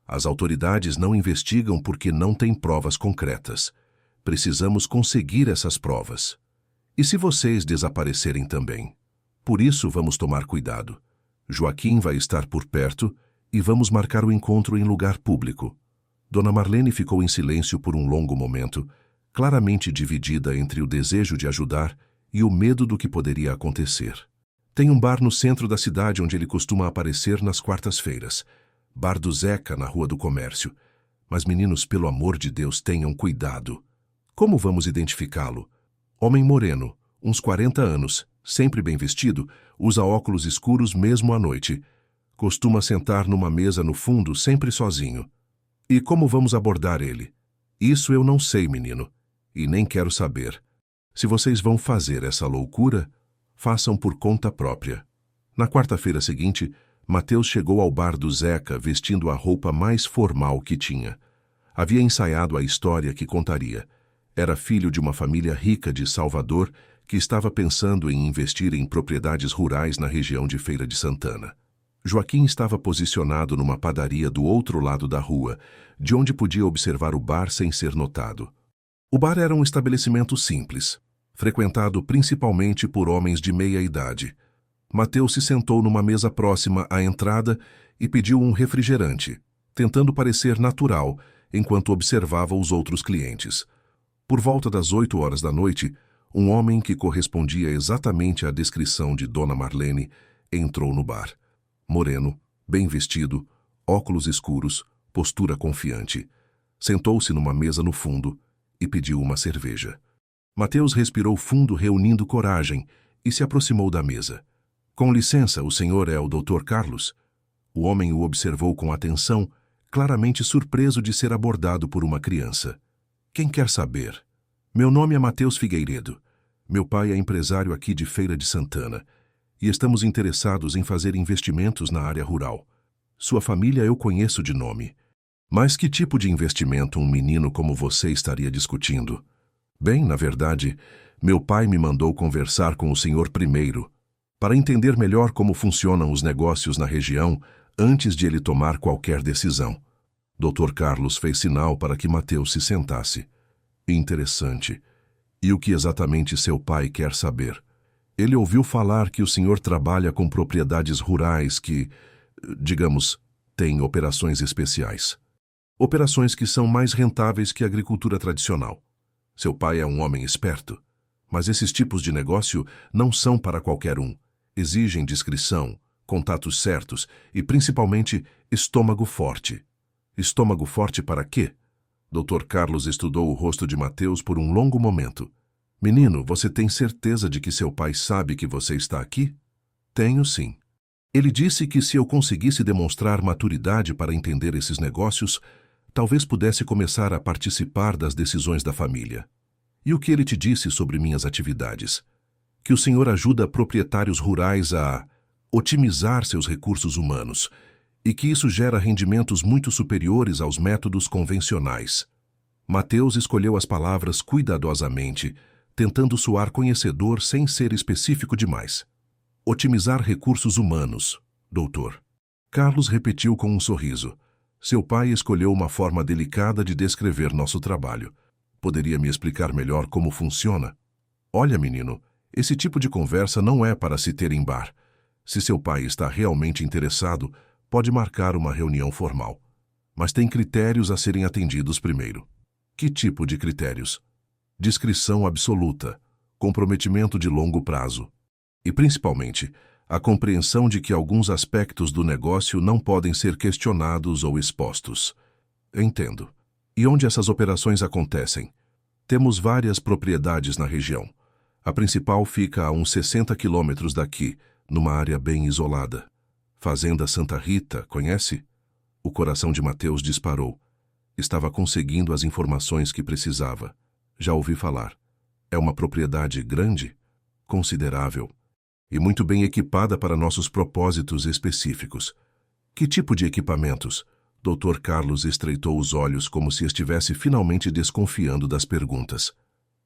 As autoridades não investigam porque não têm provas concretas. Precisamos conseguir essas provas. E se vocês desaparecerem também? Por isso vamos tomar cuidado. Joaquim vai estar por perto e vamos marcar o encontro em lugar público. Dona Marlene ficou em silêncio por um longo momento, claramente dividida entre o desejo de ajudar e o medo do que poderia acontecer. Tem um bar no centro da cidade onde ele costuma aparecer nas quartas-feiras. Bar do Zeca, na Rua do Comércio. Mas, meninos, pelo amor de Deus, tenham cuidado. Como vamos identificá-lo? Homem moreno, uns 40 anos, sempre bem vestido, usa óculos escuros mesmo à noite. Costuma sentar numa mesa no fundo, sempre sozinho. E como vamos abordar ele? Isso eu não sei, menino, e nem quero saber. Se vocês vão fazer essa loucura, façam por conta própria. Na quarta-feira seguinte, Mateus chegou ao bar do Zeca vestindo a roupa mais formal que tinha. Havia ensaiado a história que contaria. Era filho de uma família rica de Salvador que estava pensando em investir em propriedades rurais na região de Feira de Santana. Joaquim estava posicionado numa padaria do outro lado da rua, de onde podia observar o bar sem ser notado. O bar era um estabelecimento simples, frequentado principalmente por homens de meia idade. Mateus se sentou numa mesa próxima à entrada e pediu um refrigerante, tentando parecer natural enquanto observava os outros clientes. Por volta das 8 horas da noite, um homem que correspondia exatamente à descrição de Dona Marlene entrou no bar. Moreno, bem vestido, óculos escuros, postura confiante. Sentou-se numa mesa no fundo e pediu uma cerveja. Mateus respirou fundo, reunindo coragem, e se aproximou da mesa. Com licença, o senhor é o Dr. Carlos? O homem o observou com atenção, claramente surpreso de ser abordado por uma criança. Quem quer saber? Meu nome é Mateus Figueiredo. Meu pai é empresário aqui de Feira de Santana e estamos interessados em fazer investimentos na área rural. Sua família eu conheço de nome. Mas que tipo de investimento um menino como você estaria discutindo? Bem, na verdade, meu pai me mandou conversar com o senhor primeiro, para entender melhor como funcionam os negócios na região antes de ele tomar qualquer decisão. Dr. Carlos fez sinal para que Mateus se sentasse. Interessante. E o que exatamente seu pai quer saber? Ele ouviu falar que o senhor trabalha com propriedades rurais que, digamos, têm operações especiais. Operações que são mais rentáveis que a agricultura tradicional. Seu pai é um homem esperto, mas esses tipos de negócio não são para qualquer um. Exigem discrição, contatos certos e, principalmente, estômago forte. Estômago forte para quê? Dr. Carlos estudou o rosto de Mateus por um longo momento. Menino, você tem certeza de que seu pai sabe que você está aqui? Tenho sim. Ele disse que se eu conseguisse demonstrar maturidade para entender esses negócios, talvez pudesse começar a participar das decisões da família. E o que ele te disse sobre minhas atividades? Que o senhor ajuda proprietários rurais a otimizar seus recursos humanos e que isso gera rendimentos muito superiores aos métodos convencionais. Mateus escolheu as palavras cuidadosamente, tentando soar conhecedor sem ser específico demais. Otimizar recursos humanos, doutor. Carlos repetiu com um sorriso. Seu pai escolheu uma forma delicada de descrever nosso trabalho. Poderia me explicar melhor como funciona? Olha, menino, esse tipo de conversa não é para se ter em bar. Se seu pai está realmente interessado, pode marcar uma reunião formal. Mas tem critérios a serem atendidos primeiro. Que tipo de critérios? Discrição absoluta, comprometimento de longo prazo e, principalmente, a compreensão de que alguns aspectos do negócio não podem ser questionados ou expostos. Entendo. E onde essas operações acontecem? Temos várias propriedades na região. A principal fica a uns 60 quilômetros daqui, numa área bem isolada. Fazenda Santa Rita, conhece? O coração de Mateus disparou. Estava conseguindo as informações que precisava. Já ouvi falar. É uma propriedade grande? Considerável. E muito bem equipada para nossos propósitos específicos. Que tipo de equipamentos? Dr. Carlos estreitou os olhos como se estivesse finalmente desconfiando das perguntas.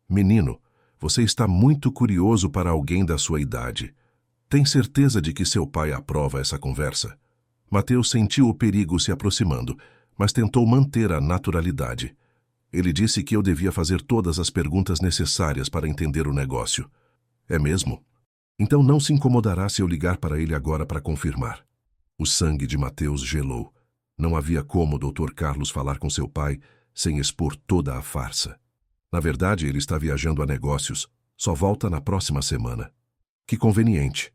Menino, você está muito curioso para alguém da sua idade. Tem certeza de que seu pai aprova essa conversa? Mateus sentiu o perigo se aproximando, mas tentou manter a naturalidade. Ele disse que eu devia fazer todas as perguntas necessárias para entender o negócio. É mesmo? Então não se incomodará se eu ligar para ele agora para confirmar. O sangue de Mateus gelou. Não havia como o Dr. Carlos falar com seu pai sem expor toda a farsa. Na verdade, ele está viajando a negócios. Só volta na próxima semana. Que conveniente.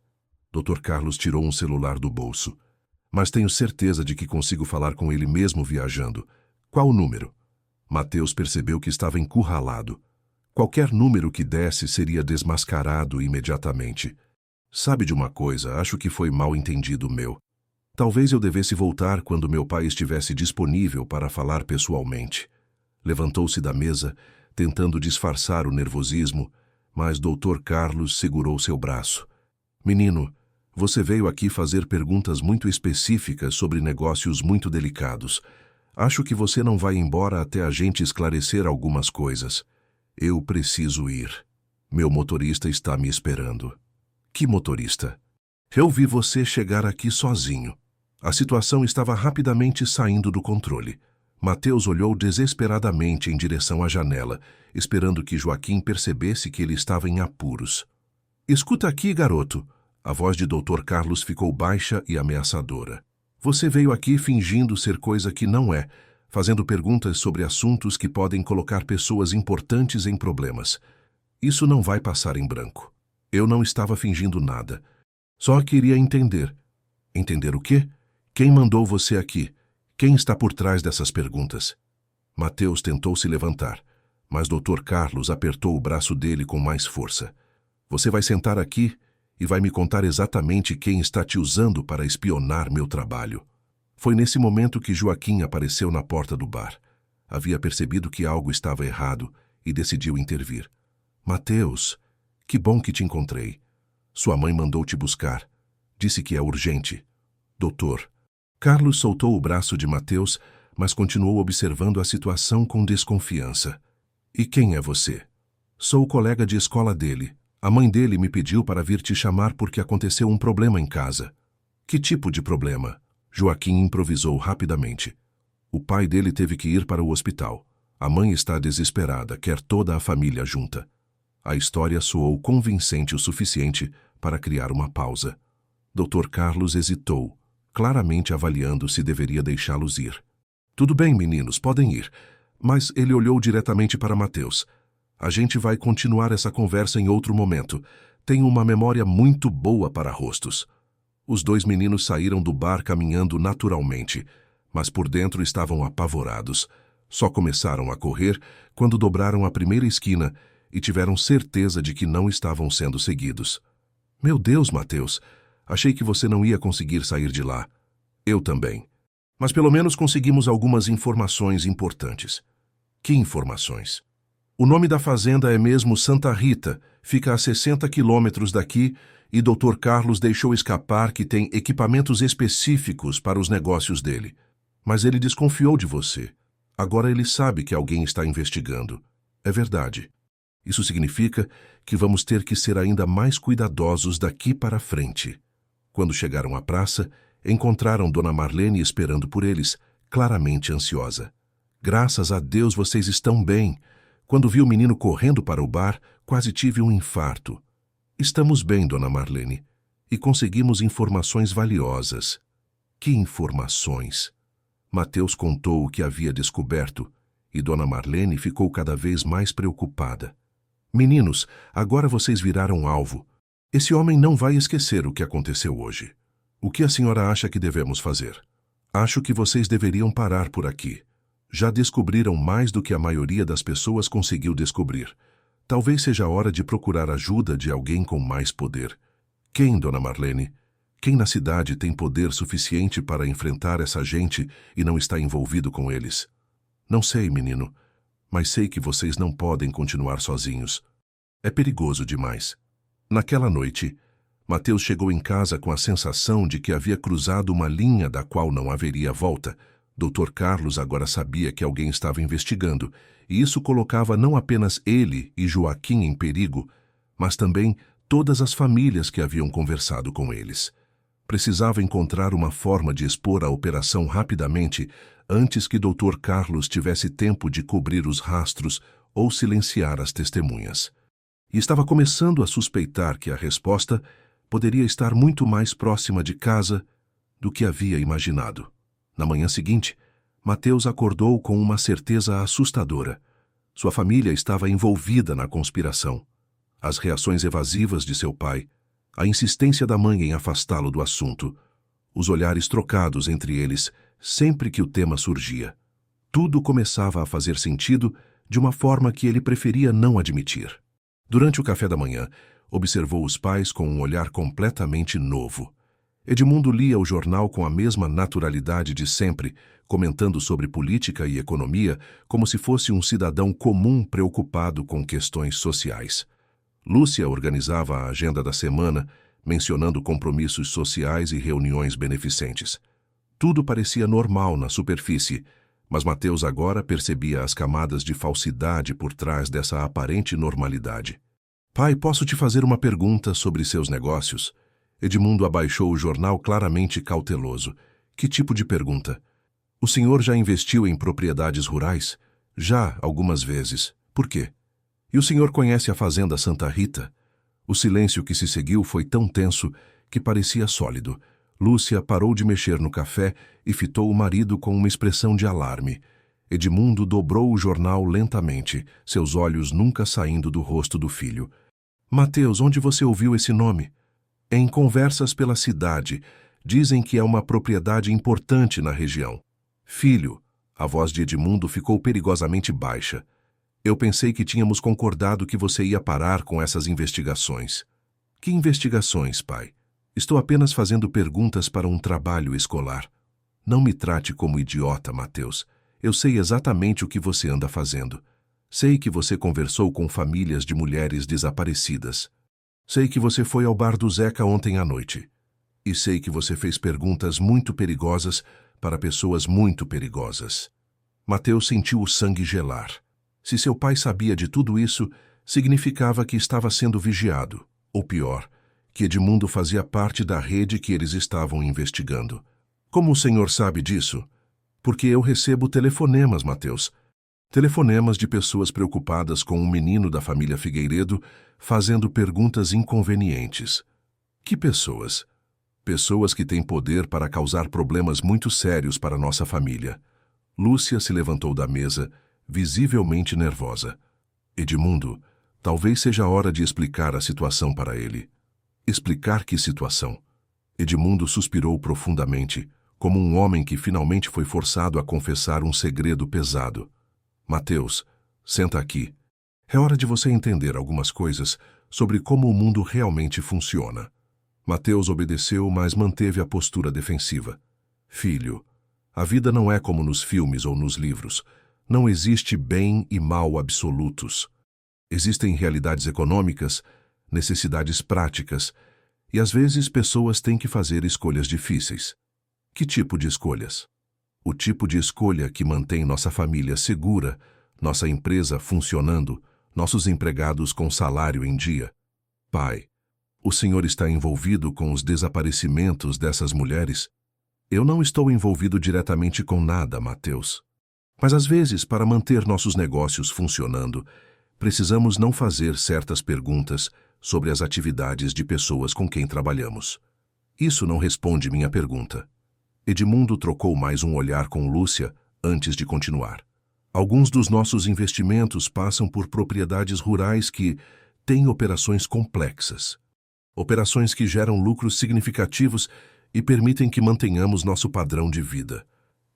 Dr. Carlos tirou um celular do bolso. Mas tenho certeza de que consigo falar com ele mesmo viajando. Qual o número? Mateus percebeu que estava encurralado. Qualquer número que desse seria desmascarado imediatamente. Sabe de uma coisa, acho que foi mal entendido meu. Talvez eu devesse voltar quando meu pai estivesse disponível para falar pessoalmente. Levantou-se da mesa, tentando disfarçar o nervosismo, mas Dr. Carlos segurou seu braço. Menino, você veio aqui fazer perguntas muito específicas sobre negócios muito delicados. Acho que você não vai embora até a gente esclarecer algumas coisas. Eu preciso ir. Meu motorista está me esperando. Que motorista? Eu vi você chegar aqui sozinho. A situação estava rapidamente saindo do controle. Mateus olhou desesperadamente em direção à janela, esperando que Joaquim percebesse que ele estava em apuros. Escuta aqui, garoto. A voz de Dr. Carlos ficou baixa e ameaçadora. Você veio aqui fingindo ser coisa que não é, fazendo perguntas sobre assuntos que podem colocar pessoas importantes em problemas. Isso não vai passar em branco. Eu não estava fingindo nada. Só queria entender. Entender o quê? Quem mandou você aqui? Quem está por trás dessas perguntas? Mateus tentou se levantar, mas Dr. Carlos apertou o braço dele com mais força. Você vai sentar aqui e vai me contar exatamente quem está te usando para espionar meu trabalho. Foi nesse momento que Joaquim apareceu na porta do bar. Havia percebido que algo estava errado e decidiu intervir. Mateus, que bom que te encontrei. Sua mãe mandou te buscar. Disse que é urgente. Doutor. Carlos soltou o braço de Mateus, mas continuou observando a situação com desconfiança. E quem é você? Sou o colega de escola dele. A mãe dele me pediu para vir te chamar porque aconteceu um problema em casa. Que tipo de problema? Joaquim improvisou rapidamente. O pai dele teve que ir para o hospital. A mãe está desesperada, quer toda a família junta. A história soou convincente o suficiente para criar uma pausa. Dr. Carlos hesitou, claramente avaliando se deveria deixá-los ir. Tudo bem, meninos, podem ir. Mas ele olhou diretamente para Mateus. A gente vai continuar essa conversa em outro momento. Tenho uma memória muito boa para rostos. Os dois meninos saíram do bar caminhando naturalmente, mas por dentro estavam apavorados. Só começaram a correr quando dobraram a primeira esquina e tiveram certeza de que não estavam sendo seguidos. Meu Deus, Mateus, achei que você não ia conseguir sair de lá. Eu também. Mas pelo menos conseguimos algumas informações importantes. Que informações? O nome da fazenda é mesmo Santa Rita, fica a 60 quilômetros daqui e Dr. Carlos deixou escapar que tem equipamentos específicos para os negócios dele. Mas ele desconfiou de você. Agora ele sabe que alguém está investigando. É verdade. Isso significa que vamos ter que ser ainda mais cuidadosos daqui para frente. Quando chegaram à praça, encontraram Dona Marlene esperando por eles, claramente ansiosa. Graças a Deus vocês estão bem. Quando vi o menino correndo para o bar, quase tive um infarto. Estamos bem, Dona Marlene, e conseguimos informações valiosas. Que informações? Mateus contou o que havia descoberto, e Dona Marlene ficou cada vez mais preocupada. Meninos, agora vocês viraram alvo. Esse homem não vai esquecer o que aconteceu hoje. O que a senhora acha que devemos fazer? Acho que vocês deveriam parar por aqui. Já descobriram mais do que a maioria das pessoas conseguiu descobrir. Talvez seja a hora de procurar ajuda de alguém com mais poder. Quem, Dona Marlene? Quem na cidade tem poder suficiente para enfrentar essa gente e não está envolvido com eles? Não sei, menino, mas sei que vocês não podem continuar sozinhos. É perigoso demais. Naquela noite, Mateus chegou em casa com a sensação de que havia cruzado uma linha da qual não haveria volta. Dr. Carlos agora sabia que alguém estava investigando, e isso colocava não apenas ele e Joaquim em perigo, mas também todas as famílias que haviam conversado com eles. Precisava encontrar uma forma de expor a operação rapidamente antes que Dr. Carlos tivesse tempo de cobrir os rastros ou silenciar as testemunhas. E estava começando a suspeitar que a resposta poderia estar muito mais próxima de casa do que havia imaginado. Na manhã seguinte, Mateus acordou com uma certeza assustadora. Sua família estava envolvida na conspiração. As reações evasivas de seu pai, a insistência da mãe em afastá-lo do assunto, os olhares trocados entre eles sempre que o tema surgia. Tudo começava a fazer sentido de uma forma que ele preferia não admitir. Durante o café da manhã, observou os pais com um olhar completamente novo. Edmundo lia o jornal com a mesma naturalidade de sempre, comentando sobre política e economia como se fosse um cidadão comum preocupado com questões sociais. Lúcia organizava a agenda da semana, mencionando compromissos sociais e reuniões beneficentes. Tudo parecia normal na superfície, mas Mateus agora percebia as camadas de falsidade por trás dessa aparente normalidade. Pai, posso te fazer uma pergunta sobre seus negócios? Edmundo abaixou o jornal claramente cauteloso. Que tipo de pergunta? O senhor já investiu em propriedades rurais? Já, algumas vezes. Por quê? E o senhor conhece a fazenda Santa Rita? O silêncio que se seguiu foi tão tenso que parecia sólido. Lúcia parou de mexer no café e fitou o marido com uma expressão de alarme. Edmundo dobrou o jornal lentamente, seus olhos nunca saindo do rosto do filho. Mateus, onde você ouviu esse nome? Em conversas pela cidade, dizem que é uma propriedade importante na região. Filho, a voz de Edmundo ficou perigosamente baixa. Eu pensei que tínhamos concordado que você ia parar com essas investigações. Que investigações, pai? Estou apenas fazendo perguntas para um trabalho escolar. Não me trate como idiota, Mateus. Eu sei exatamente o que você anda fazendo. Sei que você conversou com famílias de mulheres desaparecidas. Sei que você foi ao bar do Zeca ontem à noite. E sei que você fez perguntas muito perigosas para pessoas muito perigosas. Mateus sentiu o sangue gelar. Se seu pai sabia de tudo isso, significava que estava sendo vigiado. Ou pior, que Edmundo fazia parte da rede que eles estavam investigando. Como o senhor sabe disso? Porque eu recebo telefonemas, Mateus. Telefonemas de pessoas preocupadas com um menino da família Figueiredo fazendo perguntas inconvenientes. Que pessoas? Pessoas que têm poder para causar problemas muito sérios para nossa família. Lúcia se levantou da mesa, visivelmente nervosa. Edmundo, talvez seja a hora de explicar a situação para ele. Explicar que situação? Edmundo suspirou profundamente, como um homem que finalmente foi forçado a confessar um segredo pesado. Mateus, senta aqui. É hora de você entender algumas coisas sobre como o mundo realmente funciona. Mateus obedeceu, mas manteve a postura defensiva. Filho, a vida não é como nos filmes ou nos livros. Não existe bem e mal absolutos. Existem realidades econômicas, necessidades práticas, e às vezes pessoas têm que fazer escolhas difíceis. Que tipo de escolhas? O tipo de escolha que mantém nossa família segura, nossa empresa funcionando, nossos empregados com salário em dia. Pai, o senhor está envolvido com os desaparecimentos dessas mulheres? Eu não estou envolvido diretamente com nada, Mateus. Mas às vezes, para manter nossos negócios funcionando, precisamos não fazer certas perguntas sobre as atividades de pessoas com quem trabalhamos. Isso não responde minha pergunta. Edmundo trocou mais um olhar com Lúcia antes de continuar. Alguns dos nossos investimentos passam por propriedades rurais que têm operações complexas. Operações que geram lucros significativos e permitem que mantenhamos nosso padrão de vida.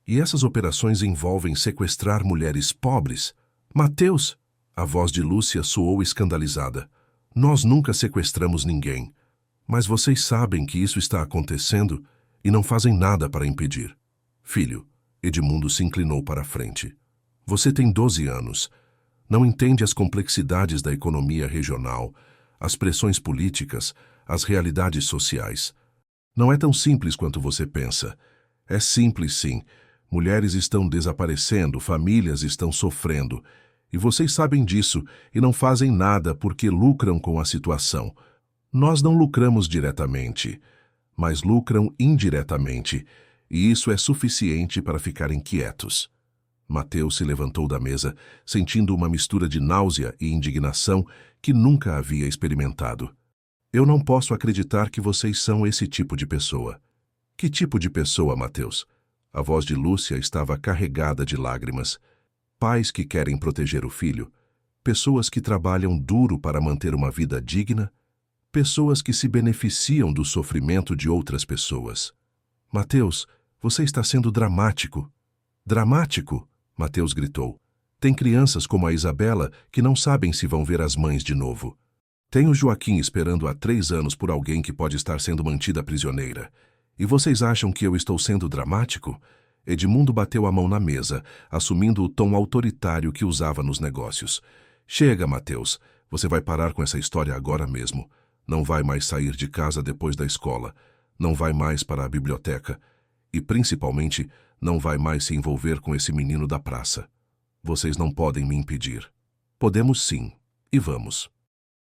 E essas operações envolvem sequestrar mulheres pobres. Mateus! A voz de Lúcia soou escandalizada. Nós nunca sequestramos ninguém. Mas vocês sabem que isso está acontecendo e não fazem nada para impedir. Filho, Edmundo se inclinou para a frente. Você tem 12 anos. Não entende as complexidades da economia regional, as pressões políticas, as realidades sociais. Não é tão simples quanto você pensa. É simples, sim. Mulheres estão desaparecendo, famílias estão sofrendo. E vocês sabem disso e não fazem nada porque lucram com a situação. Nós não lucramos diretamente, mas lucram indiretamente. e isso é suficiente para ficarem quietos. Mateus se levantou da mesa, sentindo uma mistura de náusea e indignação que nunca havia experimentado. Eu não posso acreditar que vocês são esse tipo de pessoa. Que tipo de pessoa, Mateus? A voz de Lúcia estava carregada de lágrimas. Pais que querem proteger o filho, pessoas que trabalham duro para manter uma vida digna, pessoas que se beneficiam do sofrimento de outras pessoas. Mateus, você está sendo dramático. Dramático? Mateus gritou. Tem crianças como a Isabela que não sabem se vão ver as mães de novo. Tem o Joaquim esperando há 3 anos por alguém que pode estar sendo mantida prisioneira. E vocês acham que eu estou sendo dramático? Edmundo bateu a mão na mesa, assumindo o tom autoritário que usava nos negócios. Chega, Mateus. Você vai parar com essa história agora mesmo. Não vai mais sair de casa depois da escola. Não vai mais para a biblioteca. E, principalmente, não vai mais se envolver com esse menino da praça. Vocês não podem me impedir. Podemos sim. E vamos.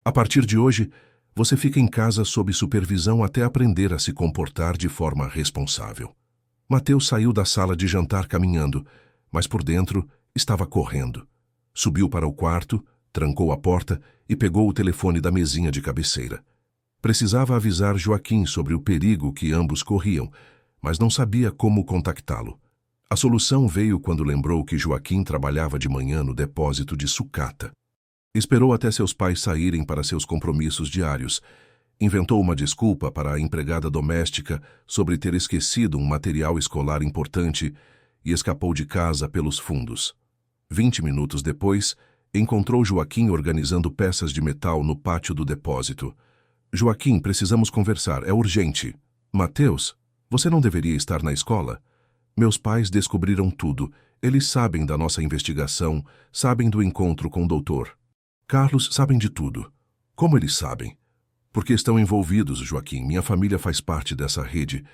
A partir de hoje, você fica em casa sob supervisão até aprender a se comportar de forma responsável. Mateus saiu da sala de jantar caminhando, mas por dentro estava correndo. Subiu para o quarto, trancou a porta e pegou o telefone da mesinha de cabeceira. Precisava avisar Joaquim sobre o perigo que ambos corriam, mas não sabia como contactá-lo. A solução veio quando lembrou que Joaquim trabalhava de manhã no depósito de sucata. Esperou até seus pais saírem para seus compromissos diários. Inventou uma desculpa para a empregada doméstica sobre ter esquecido um material escolar importante e escapou de casa pelos fundos. 20 minutos depois, encontrou Joaquim organizando peças de metal no pátio do depósito. Joaquim, precisamos conversar, é urgente. Mateus, você não deveria estar na escola? Meus pais descobriram tudo. Eles sabem da nossa investigação, sabem do encontro com o doutor. Carlos, sabem de tudo. Como eles sabem? Porque estão envolvidos, Joaquim. Minha família faz parte dessa rede.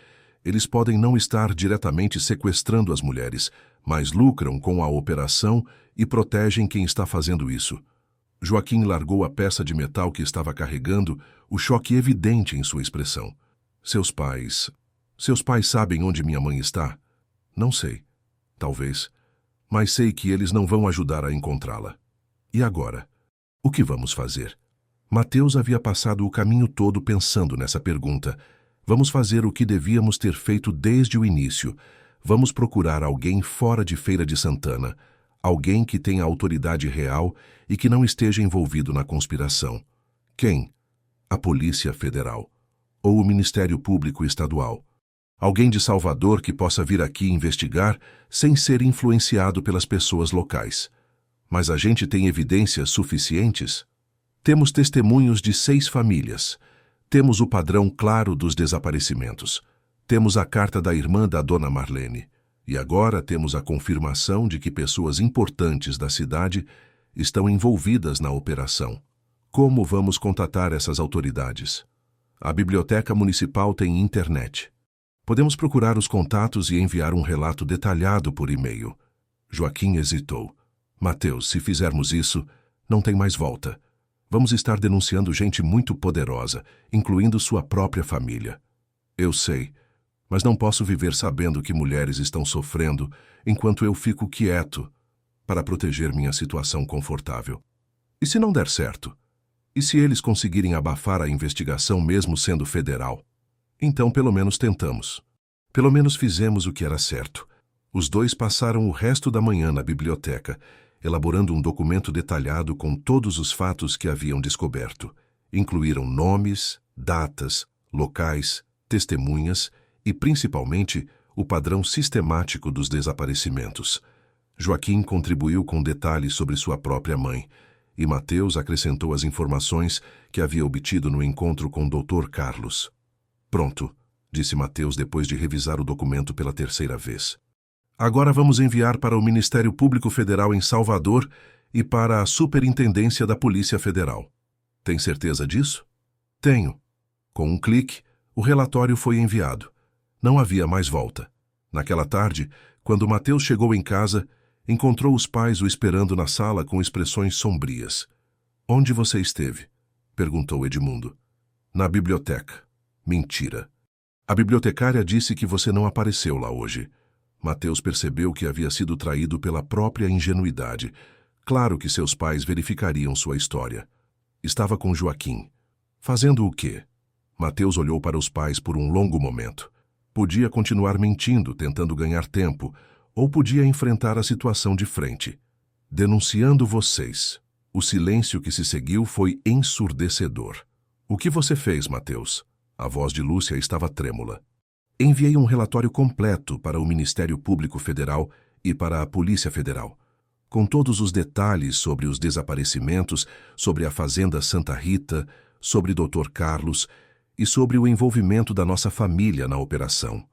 Eles podem não estar diretamente sequestrando as mulheres, mas lucram com a operação e protegem quem está fazendo isso. Joaquim largou a peça de metal que estava carregando, o choque evidente em sua expressão. Seus pais sabem onde minha mãe está? Não sei. Talvez. Mas sei que eles não vão ajudar a encontrá-la. E agora? O que vamos fazer? Mateus havia passado o caminho todo pensando nessa pergunta. Vamos fazer o que devíamos ter feito desde o início. Vamos procurar alguém fora de Feira de Santana. Alguém que tenha autoridade real e que não esteja envolvido na conspiração. Quem? A Polícia Federal. Ou o Ministério Público Estadual. Alguém de Salvador que possa vir aqui investigar sem ser influenciado pelas pessoas locais. Mas a gente tem evidências suficientes? Temos testemunhos de 6 famílias. Temos o padrão claro dos desaparecimentos. Temos a carta da irmã da dona Marlene. E agora temos a confirmação de que pessoas importantes da cidade estão envolvidas na operação. Como vamos contatar essas autoridades? A Biblioteca Municipal tem internet. Podemos procurar os contatos e enviar um relato detalhado por e-mail. Joaquim hesitou. Mateus, se fizermos isso, não tem mais volta. Vamos estar denunciando gente muito poderosa, incluindo sua própria família. Eu sei, mas não posso viver sabendo que mulheres estão sofrendo enquanto eu fico quieto para proteger minha situação confortável. E se não der certo? E se eles conseguirem abafar a investigação mesmo sendo federal? Então pelo menos tentamos. Pelo menos fizemos o que era certo. Os 2 passaram o resto da manhã na biblioteca, elaborando um documento detalhado com todos os fatos que haviam descoberto. Incluíram nomes, datas, locais, testemunhas e, principalmente, o padrão sistemático dos desaparecimentos. Joaquim contribuiu com detalhes sobre sua própria mãe, e Mateus acrescentou as informações que havia obtido no encontro com o Dr. Carlos. Pronto, disse Mateus depois de revisar o documento pela 3ª vez. Agora vamos enviar para o Ministério Público Federal em Salvador e para a Superintendência da Polícia Federal. Tem certeza disso? Tenho. Com um clique, o relatório foi enviado. Não havia mais volta. Naquela tarde, quando Mateus chegou em casa, encontrou os pais o esperando na sala com expressões sombrias. Onde você esteve? Perguntou Edmundo. Na biblioteca. Mentira. A bibliotecária disse que você não apareceu lá hoje. Mateus percebeu que havia sido traído pela própria ingenuidade. Claro que seus pais verificariam sua história. Estava com Joaquim. Fazendo o quê? Mateus olhou para os pais por um longo momento. Podia continuar mentindo, tentando ganhar tempo, ou podia enfrentar a situação de frente. Denunciando vocês. O silêncio que se seguiu foi ensurdecedor. O que você fez, Mateus? A voz de Lúcia estava trêmula. Enviei um relatório completo para o Ministério Público Federal e para a Polícia Federal, com todos os detalhes sobre os desaparecimentos, sobre a Fazenda Santa Rita, sobre Dr. Carlos e sobre o envolvimento da nossa família na operação.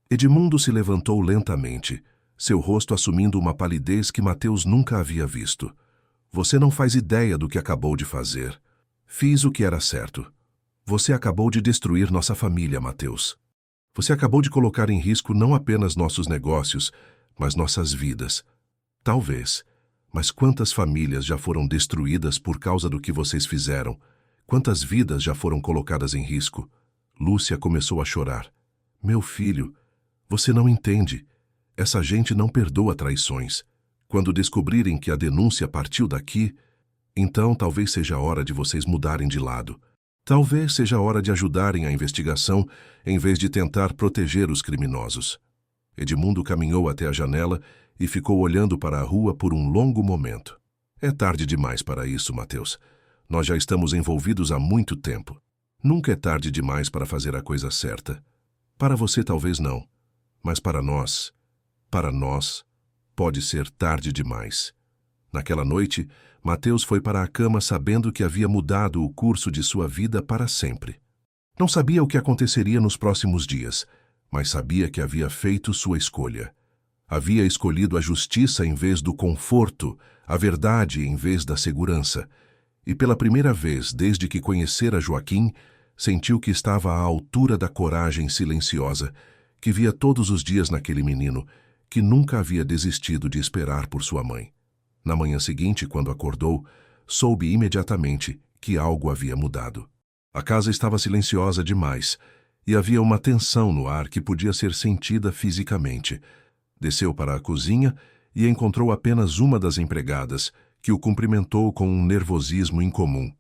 Edmundo se levantou lentamente, seu rosto assumindo uma palidez que Mateus nunca havia visto. Você não faz ideia do que acabou de fazer. Fiz o que era certo. Você acabou de destruir nossa família, Mateus. Você acabou de colocar em risco não apenas nossos negócios, mas nossas vidas. Talvez. Mas quantas famílias já foram destruídas por causa do que vocês fizeram? Quantas vidas já foram colocadas em risco? Lúcia começou a chorar. Meu filho, você não entende. Essa gente não perdoa traições. Quando descobrirem que a denúncia partiu daqui, então talvez seja a hora de vocês mudarem de lado. Talvez seja a hora de ajudarem a investigação em vez de tentar proteger os criminosos. Edmundo caminhou até a janela e ficou olhando para a rua por um longo momento. É tarde demais para isso, Mateus. Nós já estamos envolvidos há muito tempo. Nunca é tarde demais para fazer a coisa certa. Para você talvez não, mas para nós, pode ser tarde demais. Naquela noite, Mateus foi para a cama sabendo que havia mudado o curso de sua vida para sempre. Não sabia o que aconteceria nos próximos dias, mas sabia que havia feito sua escolha. Havia escolhido a justiça em vez do conforto, a verdade em vez da segurança. E pela primeira vez desde que conhecera Joaquim, sentiu que estava à altura da coragem silenciosa que via todos os dias naquele menino, que nunca havia desistido de esperar por sua mãe. Na manhã seguinte, quando acordou, soube imediatamente que algo havia mudado. A casa estava silenciosa demais e havia uma tensão no ar que podia ser sentida fisicamente. Desceu para a cozinha e encontrou apenas uma das empregadas, que o cumprimentou com um nervosismo incomum.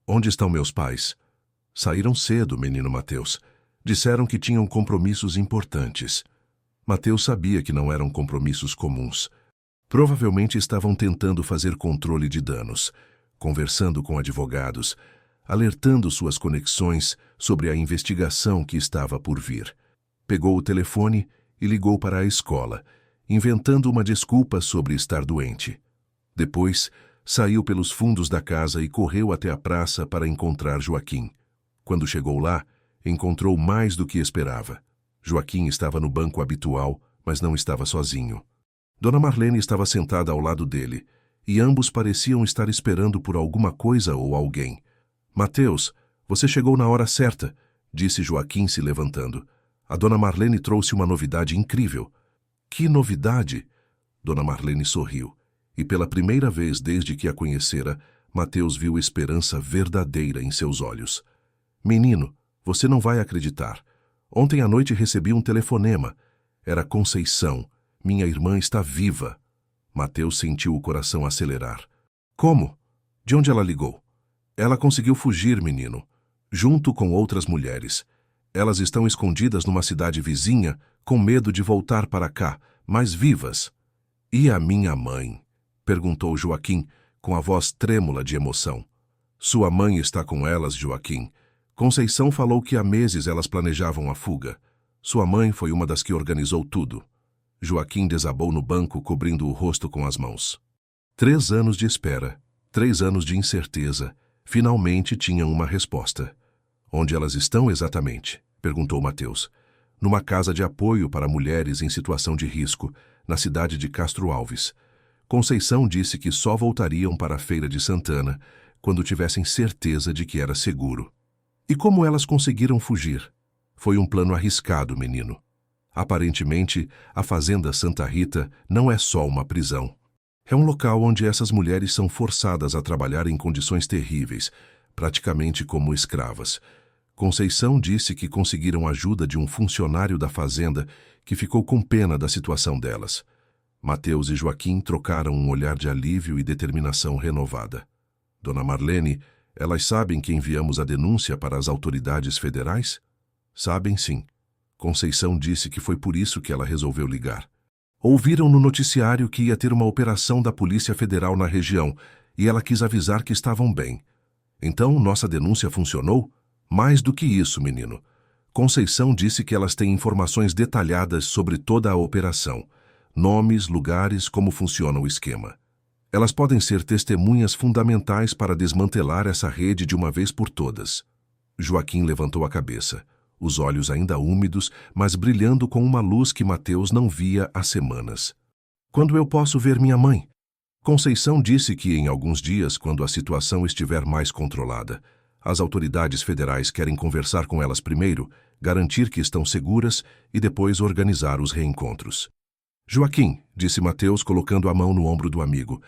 Onde estão meus pais? Saíram cedo, menino Mateus. Disseram que tinham compromissos importantes. Mateus sabia que não eram compromissos comuns. Provavelmente estavam tentando fazer controle de danos, conversando com advogados, alertando suas conexões sobre a investigação que estava por vir. Pegou o telefone e ligou para a escola, inventando uma desculpa sobre estar doente. Depois, saiu pelos fundos da casa e correu até a praça para encontrar Joaquim. Quando chegou lá, encontrou mais do que esperava. Joaquim estava no banco habitual, mas não estava sozinho. Dona Marlene estava sentada ao lado dele, e ambos pareciam estar esperando por alguma coisa ou alguém. Mateus, você chegou na hora certa, disse Joaquim se levantando. A Dona Marlene trouxe uma novidade incrível. Que novidade? Dona Marlene sorriu, e pela primeira vez desde que a conhecera, Mateus viu esperança verdadeira em seus olhos. Menino, você não vai acreditar. Ontem à noite recebi um telefonema. Era Conceição. Minha irmã está viva. Mateus sentiu o coração acelerar. Como? De onde ela ligou? Ela conseguiu fugir, menino, junto com outras mulheres. Elas estão escondidas numa cidade vizinha, com medo de voltar para cá, mas vivas. E a minha mãe? Perguntou Joaquim, com a voz trêmula de emoção. Sua mãe está com elas, Joaquim. Conceição falou que há meses elas planejavam a fuga. Sua mãe foi uma das que organizou tudo. Joaquim desabou no banco, cobrindo o rosto com as mãos. 3 anos de espera, 3 anos de incerteza. Finalmente tinham uma resposta. Onde elas estão exatamente? Perguntou Mateus. Numa casa de apoio para mulheres em situação de risco, na cidade de Castro Alves. Conceição disse que só voltariam para a Feira de Santana quando tivessem certeza de que era seguro. E como elas conseguiram fugir? Foi um plano arriscado, menino. Aparentemente, a Fazenda Santa Rita não é só uma prisão. É um local onde essas mulheres são forçadas a trabalhar em condições terríveis, praticamente como escravas. Conceição disse que conseguiram ajuda de um funcionário da fazenda que ficou com pena da situação delas. Mateus e Joaquim trocaram um olhar de alívio e determinação renovada. Dona Marlene, elas sabem que enviamos a denúncia para as autoridades federais? Sabem sim. Conceição disse que foi por isso que ela resolveu ligar. Ouviram no noticiário que ia ter uma operação da Polícia Federal na região e ela quis avisar que estavam bem. Então, nossa denúncia funcionou? Mais do que isso, menino. Conceição disse que elas têm informações detalhadas sobre toda a operação. Nomes, lugares, como funciona o esquema. Elas podem ser testemunhas fundamentais para desmantelar essa rede de uma vez por todas. Joaquim levantou a cabeça, os olhos ainda úmidos, mas brilhando com uma luz que Mateus não via há semanas. Quando eu posso ver minha mãe? Conceição disse que em alguns dias, quando a situação estiver mais controlada. As autoridades federais querem conversar com elas primeiro, garantir que estão seguras e depois organizar os reencontros. Joaquim, disse Mateus colocando a mão no ombro do amigo,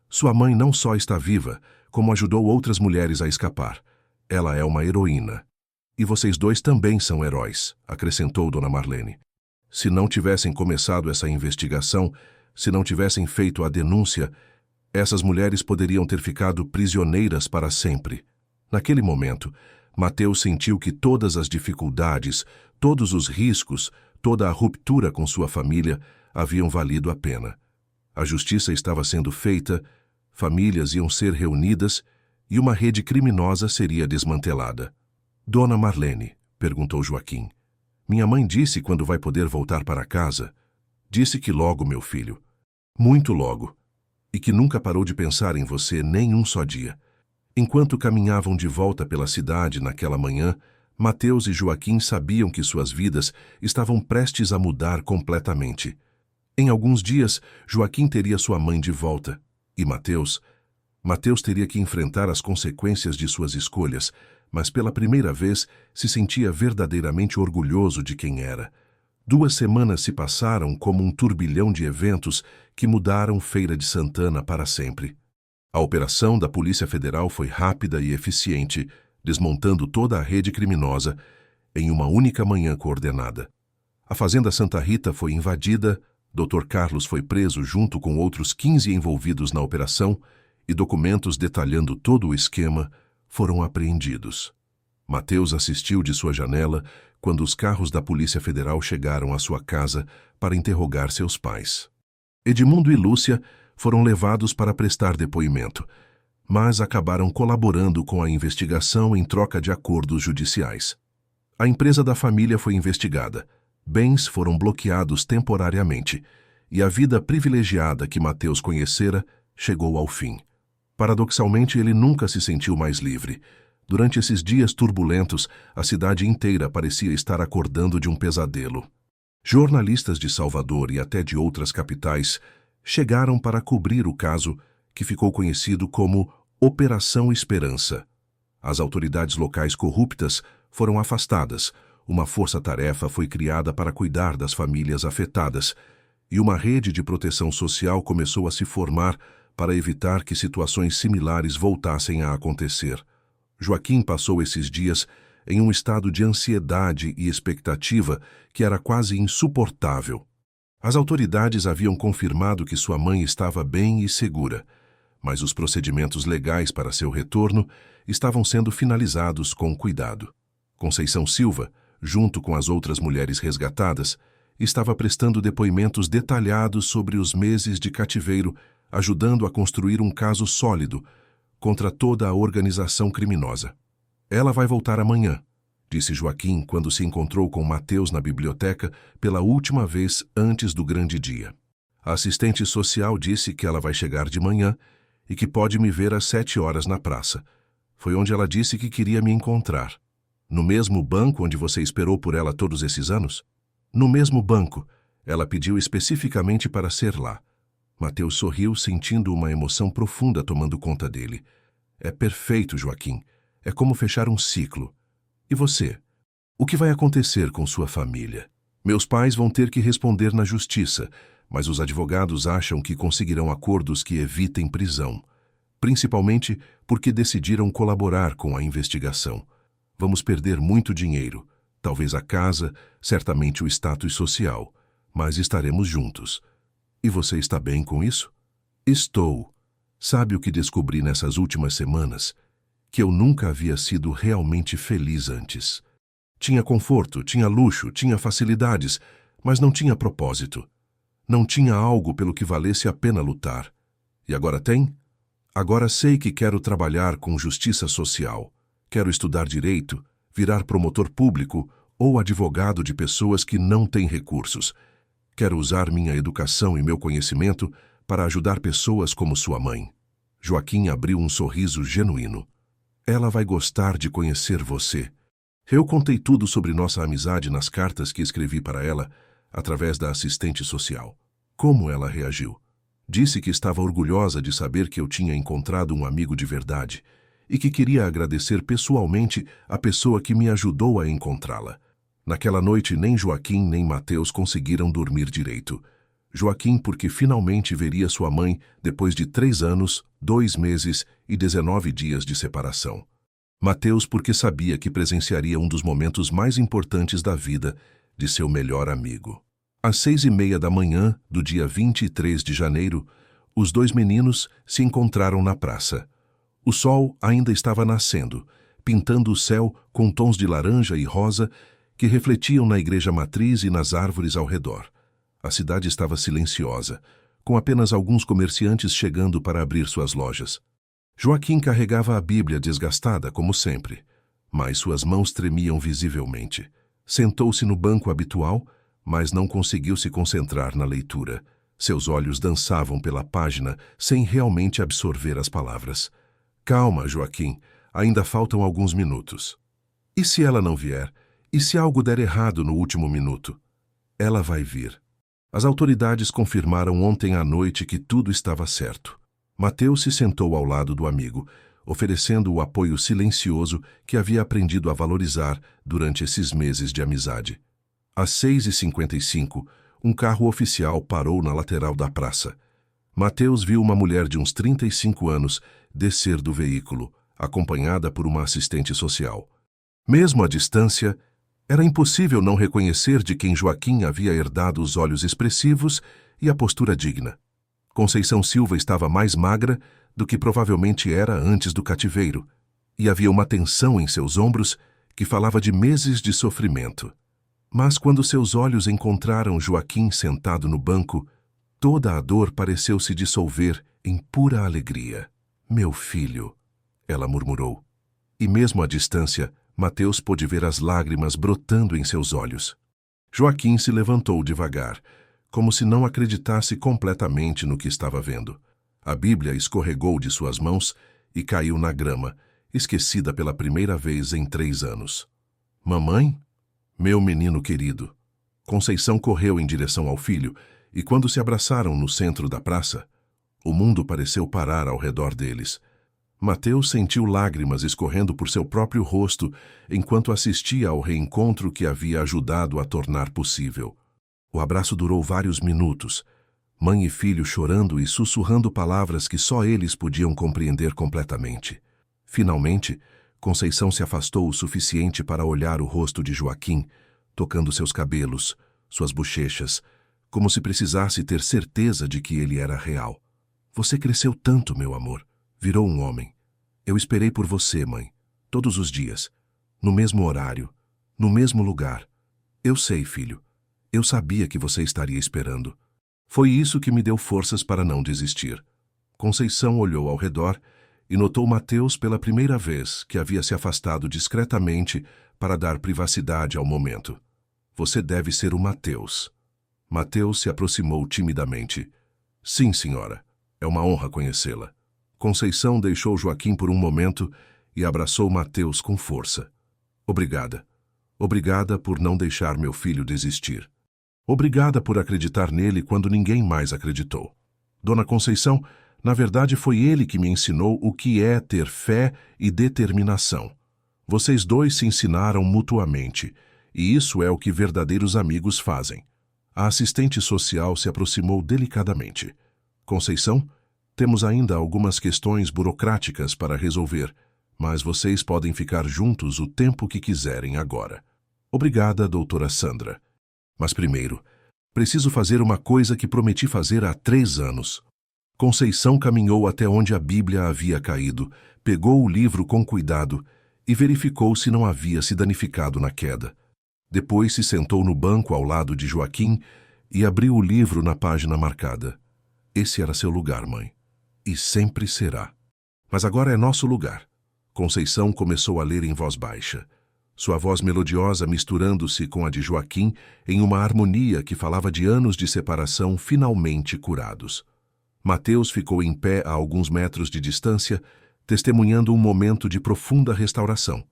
sua mãe não só está viva, como ajudou outras mulheres a escapar. Ela é uma heroína. E vocês dois também são heróis, acrescentou Dona Marlene. Se não tivessem começado essa investigação, se não tivessem feito a denúncia, essas mulheres poderiam ter ficado prisioneiras para sempre. Naquele momento, Mateus sentiu que todas as dificuldades, todos os riscos, toda a ruptura com sua família haviam valido a pena. A justiça estava sendo feita, famílias iam ser reunidas e uma rede criminosa seria desmantelada. Dona Marlene, perguntou Joaquim, minha mãe disse quando vai poder voltar para casa? Disse que logo, meu filho. Muito logo. E que nunca parou de pensar em você nem um só dia. Enquanto caminhavam de volta pela cidade naquela manhã, Mateus e Joaquim sabiam que suas vidas estavam prestes a mudar completamente. Em alguns dias, Joaquim teria sua mãe de volta. E Mateus teria que enfrentar as consequências de suas escolhas, mas pela primeira vez se sentia verdadeiramente orgulhoso de quem era. 2 semanas se passaram como um turbilhão de eventos que mudaram Feira de Santana para sempre. A operação da Polícia Federal foi rápida e eficiente, desmontando toda a rede criminosa em uma única manhã coordenada. A Fazenda Santa Rita foi invadida, Dr. Carlos foi preso junto com outros 15 envolvidos na operação e documentos detalhando todo o esquema foram apreendidos. Mateus assistiu de sua janela quando os carros da Polícia Federal chegaram à sua casa para interrogar seus pais. Edmundo e Lúcia foram levados para prestar depoimento, mas acabaram colaborando com a investigação em troca de acordos judiciais. A empresa da família foi investigada, bens foram bloqueados temporariamente, e a vida privilegiada que Mateus conhecera chegou ao fim. Paradoxalmente, ele nunca se sentiu mais livre. Durante esses dias turbulentos, a cidade inteira parecia estar acordando de um pesadelo. Jornalistas de Salvador e até de outras capitais chegaram para cobrir o caso que ficou conhecido como Operação Esperança. As autoridades locais corruptas foram afastadas, uma força-tarefa foi criada para cuidar das famílias afetadas e uma rede de proteção social começou a se formar para evitar que situações similares voltassem a acontecer. Joaquim passou esses dias em um estado de ansiedade e expectativa que era quase insuportável. As autoridades haviam confirmado que sua mãe estava bem e segura, mas os procedimentos legais para seu retorno estavam sendo finalizados com cuidado. Conceição Silva, junto com as outras mulheres resgatadas, estava prestando depoimentos detalhados sobre os meses de cativeiro, ajudando a construir um caso sólido contra toda a organização criminosa. Ela vai voltar amanhã, disse Joaquim quando se encontrou com Mateus na biblioteca pela última vez antes do grande dia. A assistente social disse que ela vai chegar de manhã e que pode me ver às 7 horas na praça. Foi onde ela disse que queria me encontrar. No mesmo banco onde você esperou por ela todos esses anos? No mesmo banco. Ela pediu especificamente para ser lá. Mateus sorriu, sentindo uma emoção profunda tomando conta dele. É perfeito, Joaquim. É como fechar um ciclo. E você? O que vai acontecer com sua família? Meus pais vão ter que responder na justiça, mas os advogados acham que conseguirão acordos que evitem prisão, principalmente porque decidiram colaborar com a investigação. Vamos perder muito dinheiro, talvez a casa, certamente o status social, mas estaremos juntos. E você está bem com isso? Estou. Sabe o que descobri nessas últimas semanas? Que eu nunca havia sido realmente feliz antes. Tinha conforto, tinha luxo, tinha facilidades, mas não tinha propósito. Não tinha algo pelo que valesse a pena lutar. E agora tem? Agora sei que quero trabalhar com justiça social. Quero estudar direito, virar promotor público ou advogado de pessoas que não têm recursos. Quero usar minha educação e meu conhecimento para ajudar pessoas como sua mãe. Joaquim abriu um sorriso genuíno. Ela vai gostar de conhecer você. Eu contei tudo sobre nossa amizade nas cartas que escrevi para ela, através da assistente social. Como ela reagiu? Disse que estava orgulhosa de saber que eu tinha encontrado um amigo de verdade e que queria agradecer pessoalmente a pessoa que me ajudou a encontrá-la. Naquela noite, nem Joaquim nem Mateus conseguiram dormir direito. Joaquim porque finalmente veria sua mãe depois de 3 anos, 2 meses e 19 dias de separação. Mateus porque sabia que presenciaria um dos momentos mais importantes da vida de seu melhor amigo. Às 6:30 da manhã do dia 23 de janeiro, os 2 meninos se encontraram na praça. O sol ainda estava nascendo, pintando o céu com tons de laranja e rosa que refletiam na igreja matriz e nas árvores ao redor. A cidade estava silenciosa, com apenas alguns comerciantes chegando para abrir suas lojas. Joaquim carregava a Bíblia desgastada, como sempre, mas suas mãos tremiam visivelmente. Sentou-se no banco habitual, mas não conseguiu se concentrar na leitura. Seus olhos dançavam pela página sem realmente absorver as palavras. Calma, Joaquim, ainda faltam alguns minutos. E se ela não vier? E se algo der errado no último minuto? Ela vai vir. As autoridades confirmaram ontem à noite que tudo estava certo. Mateus se sentou ao lado do amigo, oferecendo o apoio silencioso que havia aprendido a valorizar durante esses meses de amizade. Às 6:55, um carro oficial parou na lateral da praça. Mateus viu uma mulher de uns 35 anos descer do veículo, acompanhada por uma assistente social. Mesmo à distância, era impossível não reconhecer de quem Joaquim havia herdado os olhos expressivos e a postura digna. Conceição Silva estava mais magra do que provavelmente era antes do cativeiro, e havia uma tensão em seus ombros que falava de meses de sofrimento. Mas quando seus olhos encontraram Joaquim sentado no banco, toda a dor pareceu se dissolver em pura alegria. Meu filho, ela murmurou. E mesmo à distância, Mateus pôde ver as lágrimas brotando em seus olhos. Joaquim se levantou devagar, como se não acreditasse completamente no que estava vendo. A Bíblia escorregou de suas mãos e caiu na grama, esquecida pela primeira vez em 3 anos. Mamãe? Meu menino querido. Conceição correu em direção ao filho, e quando se abraçaram no centro da praça, o mundo pareceu parar ao redor deles. Mateus sentiu lágrimas escorrendo por seu próprio rosto enquanto assistia ao reencontro que havia ajudado a tornar possível. O abraço durou vários minutos, mãe e filho chorando e sussurrando palavras que só eles podiam compreender completamente. Finalmente, Conceição se afastou o suficiente para olhar o rosto de Joaquim, tocando seus cabelos, suas bochechas, como se precisasse ter certeza de que ele era real. Você cresceu tanto, meu amor. Virou um homem. Eu esperei por você, mãe, todos os dias, no mesmo horário, no mesmo lugar. Eu sei, filho. Eu sabia que você estaria esperando. Foi isso que me deu forças para não desistir. Conceição olhou ao redor e notou Mateus pela primeira vez, que havia se afastado discretamente para dar privacidade ao momento. Você deve ser o Mateus. Mateus se aproximou timidamente. Sim, senhora. É uma honra conhecê-la. Conceição deixou Joaquim por um momento e abraçou Mateus com força. Obrigada. Obrigada por não deixar meu filho desistir. Obrigada por acreditar nele quando ninguém mais acreditou. Dona Conceição, na verdade foi ele que me ensinou o que é ter fé e determinação. Vocês dois se ensinaram mutuamente, e isso é o que verdadeiros amigos fazem. A assistente social se aproximou delicadamente. Conceição, temos ainda algumas questões burocráticas para resolver, mas vocês podem ficar juntos o tempo que quiserem agora. Obrigada, doutora Sandra. Mas primeiro, preciso fazer uma coisa que prometi fazer há 3 anos. Conceição caminhou até onde a Bíblia havia caído, pegou o livro com cuidado e verificou se não havia se danificado na queda. Depois se sentou no banco ao lado de Joaquim e abriu o livro na página marcada. Esse era seu lugar, mãe. E sempre será. Mas agora é nosso lugar. Conceição começou a ler em voz baixa. Sua voz melodiosa misturando-se com a de Joaquim em uma harmonia que falava de anos de separação finalmente curados. Mateus ficou em pé a alguns metros de distância, testemunhando um momento de profunda restauração.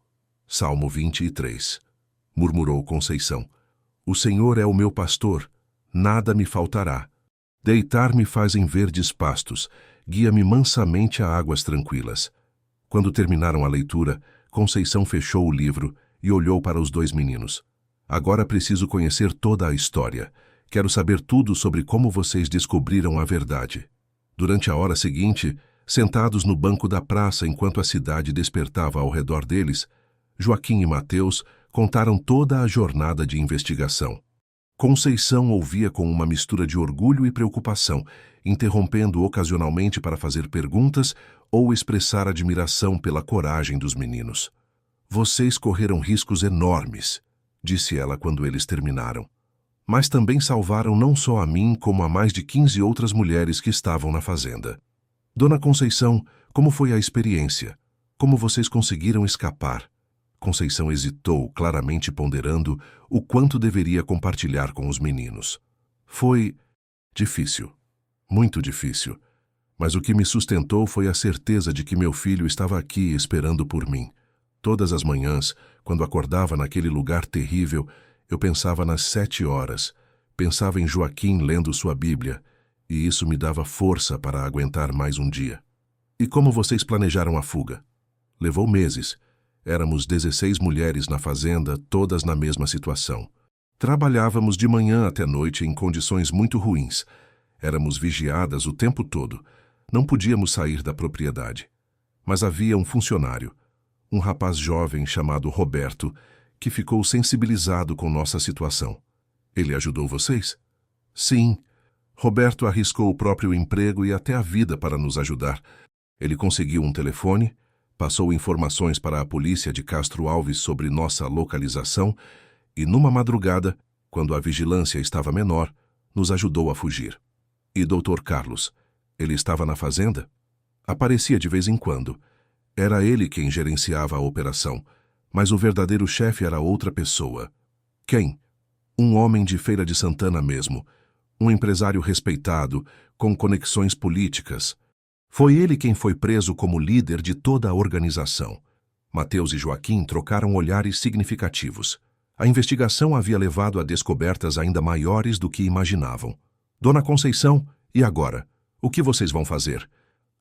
Salmo 23. Murmurou Conceição. O Senhor é o meu pastor, nada me faltará. Deitar-me faz em verdes pastos, guia-me mansamente a águas tranquilas. Quando terminaram a leitura, Conceição fechou o livro e olhou para os 2 meninos. Agora preciso conhecer toda a história. Quero saber tudo sobre como vocês descobriram a verdade. Durante a hora seguinte, sentados no banco da praça enquanto a cidade despertava ao redor deles, Joaquim e Mateus contaram toda a jornada de investigação. Conceição ouvia com uma mistura de orgulho e preocupação, interrompendo ocasionalmente para fazer perguntas ou expressar admiração pela coragem dos meninos. Vocês correram riscos enormes, disse ela quando eles terminaram. Mas também salvaram não só a mim, como a mais de 15 outras mulheres que estavam na fazenda. Dona Conceição, como foi a experiência? Como vocês conseguiram escapar? Conceição hesitou, claramente ponderando o quanto deveria compartilhar com os meninos. Foi difícil, muito difícil. Mas o que me sustentou foi a certeza de que meu filho estava aqui esperando por mim. Todas as manhãs, quando acordava naquele lugar terrível, eu pensava nas 7 horas, pensava em Joaquim lendo sua Bíblia, e isso me dava força para aguentar mais um dia. E como vocês planejaram a fuga? Levou meses. Éramos 16 mulheres na fazenda, todas na mesma situação. Trabalhávamos de manhã até noite em condições muito ruins. Éramos vigiadas o tempo todo. Não podíamos sair da propriedade. Mas havia um funcionário, um rapaz jovem chamado Roberto, que ficou sensibilizado com nossa situação. Ele ajudou vocês? Sim. Roberto arriscou o próprio emprego e até a vida para nos ajudar. Ele conseguiu um telefone, passou informações para a polícia de Castro Alves sobre nossa localização e, numa madrugada, quando a vigilância estava menor, nos ajudou a fugir. E Dr. Carlos, ele estava na fazenda? Aparecia de vez em quando. Era ele quem gerenciava a operação, mas o verdadeiro chefe era outra pessoa. Quem? Um homem de Feira de Santana mesmo, um empresário respeitado, com conexões políticas. Foi ele quem foi preso como líder de toda a organização. Mateus e Joaquim trocaram olhares significativos. A investigação havia levado a descobertas ainda maiores do que imaginavam. Dona Conceição, e agora? O que vocês vão fazer?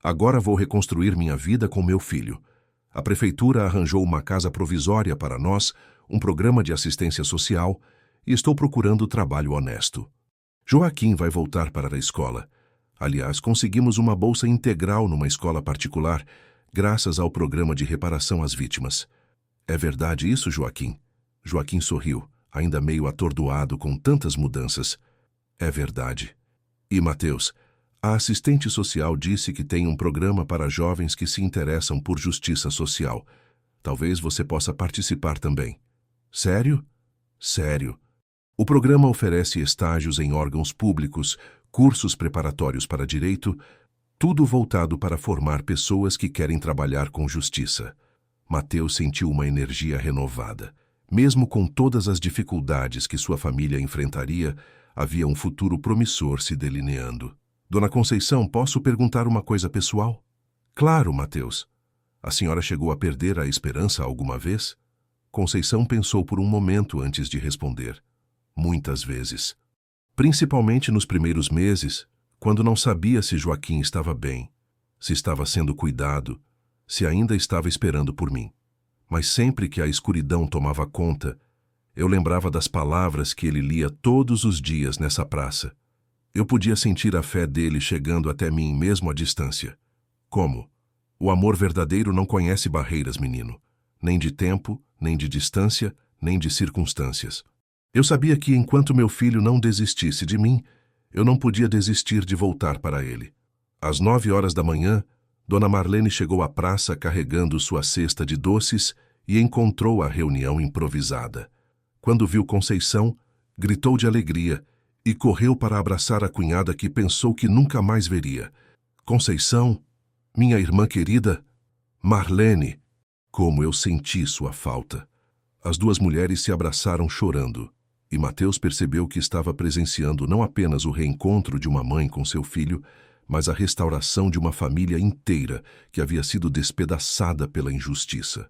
Agora vou reconstruir minha vida com meu filho. A prefeitura arranjou uma casa provisória para nós, um programa de assistência social, e estou procurando trabalho honesto. Joaquim vai voltar para a escola. Aliás, conseguimos uma bolsa integral numa escola particular, graças ao programa de reparação às vítimas. É verdade isso, Joaquim? Joaquim sorriu, ainda meio atordoado com tantas mudanças. É verdade. E Mateus, a assistente social disse que tem um programa para jovens que se interessam por justiça social. Talvez você possa participar também. Sério? Sério. O programa oferece estágios em órgãos públicos, cursos preparatórios para direito, tudo voltado para formar pessoas que querem trabalhar com justiça. Mateus sentiu uma energia renovada. Mesmo com todas as dificuldades que sua família enfrentaria, havia um futuro promissor se delineando. Dona Conceição, posso perguntar uma coisa pessoal? Claro, Mateus. A senhora chegou a perder a esperança alguma vez? Conceição pensou por um momento antes de responder. Muitas vezes. Principalmente nos primeiros meses, quando não sabia se Joaquim estava bem, se estava sendo cuidado, se ainda estava esperando por mim. Mas sempre que a escuridão tomava conta, eu lembrava das palavras que ele lia todos os dias nessa praça. Eu podia sentir a fé dele chegando até mim mesmo à distância. Como? O amor verdadeiro não conhece barreiras, menino. Nem de tempo, nem de distância, nem de circunstâncias. Eu sabia que enquanto meu filho não desistisse de mim, eu não podia desistir de voltar para ele. Às 9 horas da manhã, Dona Marlene chegou à praça carregando sua cesta de doces e encontrou a reunião improvisada. Quando viu Conceição, gritou de alegria e correu para abraçar a cunhada que pensou que nunca mais veria. Conceição, minha irmã querida, Marlene, como eu senti sua falta. As duas mulheres se abraçaram chorando, e Mateus percebeu que estava presenciando não apenas o reencontro de uma mãe com seu filho, mas a restauração de uma família inteira que havia sido despedaçada pela injustiça.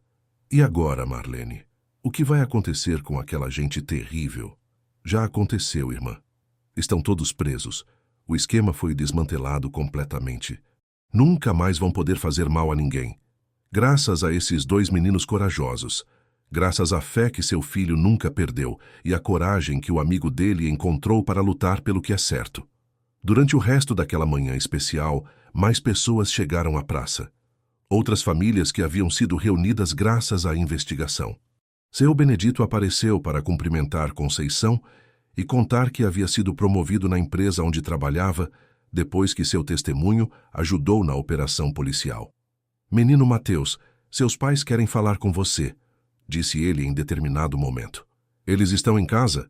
E agora, Marlene? O que vai acontecer com aquela gente terrível? Já aconteceu, irmã. Estão todos presos. O esquema foi desmantelado completamente. Nunca mais vão poder fazer mal a ninguém. Graças a esses dois meninos corajosos, graças à fé que seu filho nunca perdeu e à coragem que o amigo dele encontrou para lutar pelo que é certo. Durante o resto daquela manhã especial, mais pessoas chegaram à praça. Outras famílias que haviam sido reunidas graças à investigação. Seu Benedito apareceu para cumprimentar Conceição e contar que havia sido promovido na empresa onde trabalhava depois que seu testemunho ajudou na operação policial. Menino Mateus, seus pais querem falar com você, disse ele em determinado momento. Eles estão em casa?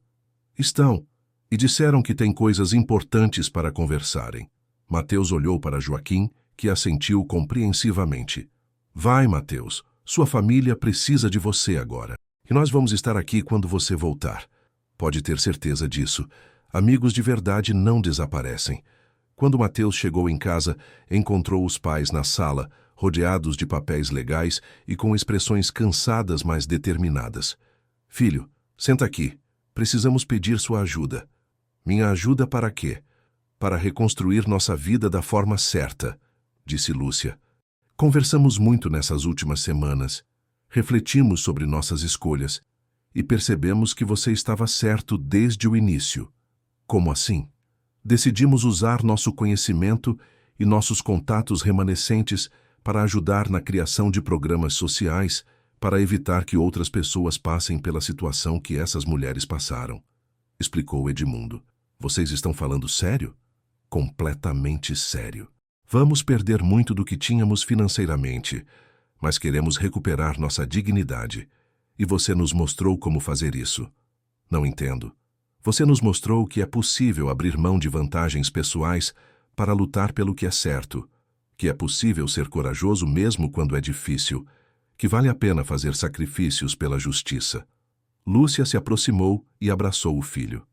Estão, e disseram que têm coisas importantes para conversarem. Mateus olhou para Joaquim, que assentiu compreensivamente. Vai, Mateus, sua família precisa de você agora. E nós vamos estar aqui quando você voltar. Pode ter certeza disso. Amigos de verdade não desaparecem. Quando Mateus chegou em casa, encontrou os pais na sala, rodeados de papéis legais e com expressões cansadas, mas determinadas. Filho, senta aqui. Precisamos pedir sua ajuda. Minha ajuda para quê? Para reconstruir nossa vida da forma certa, disse Lúcia. Conversamos muito nessas últimas semanas. Refletimos sobre nossas escolhas e percebemos que você estava certo desde o início. Como assim? Decidimos usar nosso conhecimento e nossos contatos remanescentes para ajudar na criação de programas sociais para evitar que outras pessoas passem pela situação que essas mulheres passaram, explicou Edmundo. Vocês estão falando sério? Completamente sério. Vamos perder muito do que tínhamos financeiramente, mas queremos recuperar nossa dignidade. E você nos mostrou como fazer isso. Não entendo. Você nos mostrou que é possível abrir mão de vantagens pessoais para lutar pelo que é certo, que é possível ser corajoso mesmo quando é difícil, que vale a pena fazer sacrifícios pela justiça. Lúcia se aproximou e abraçou o filho.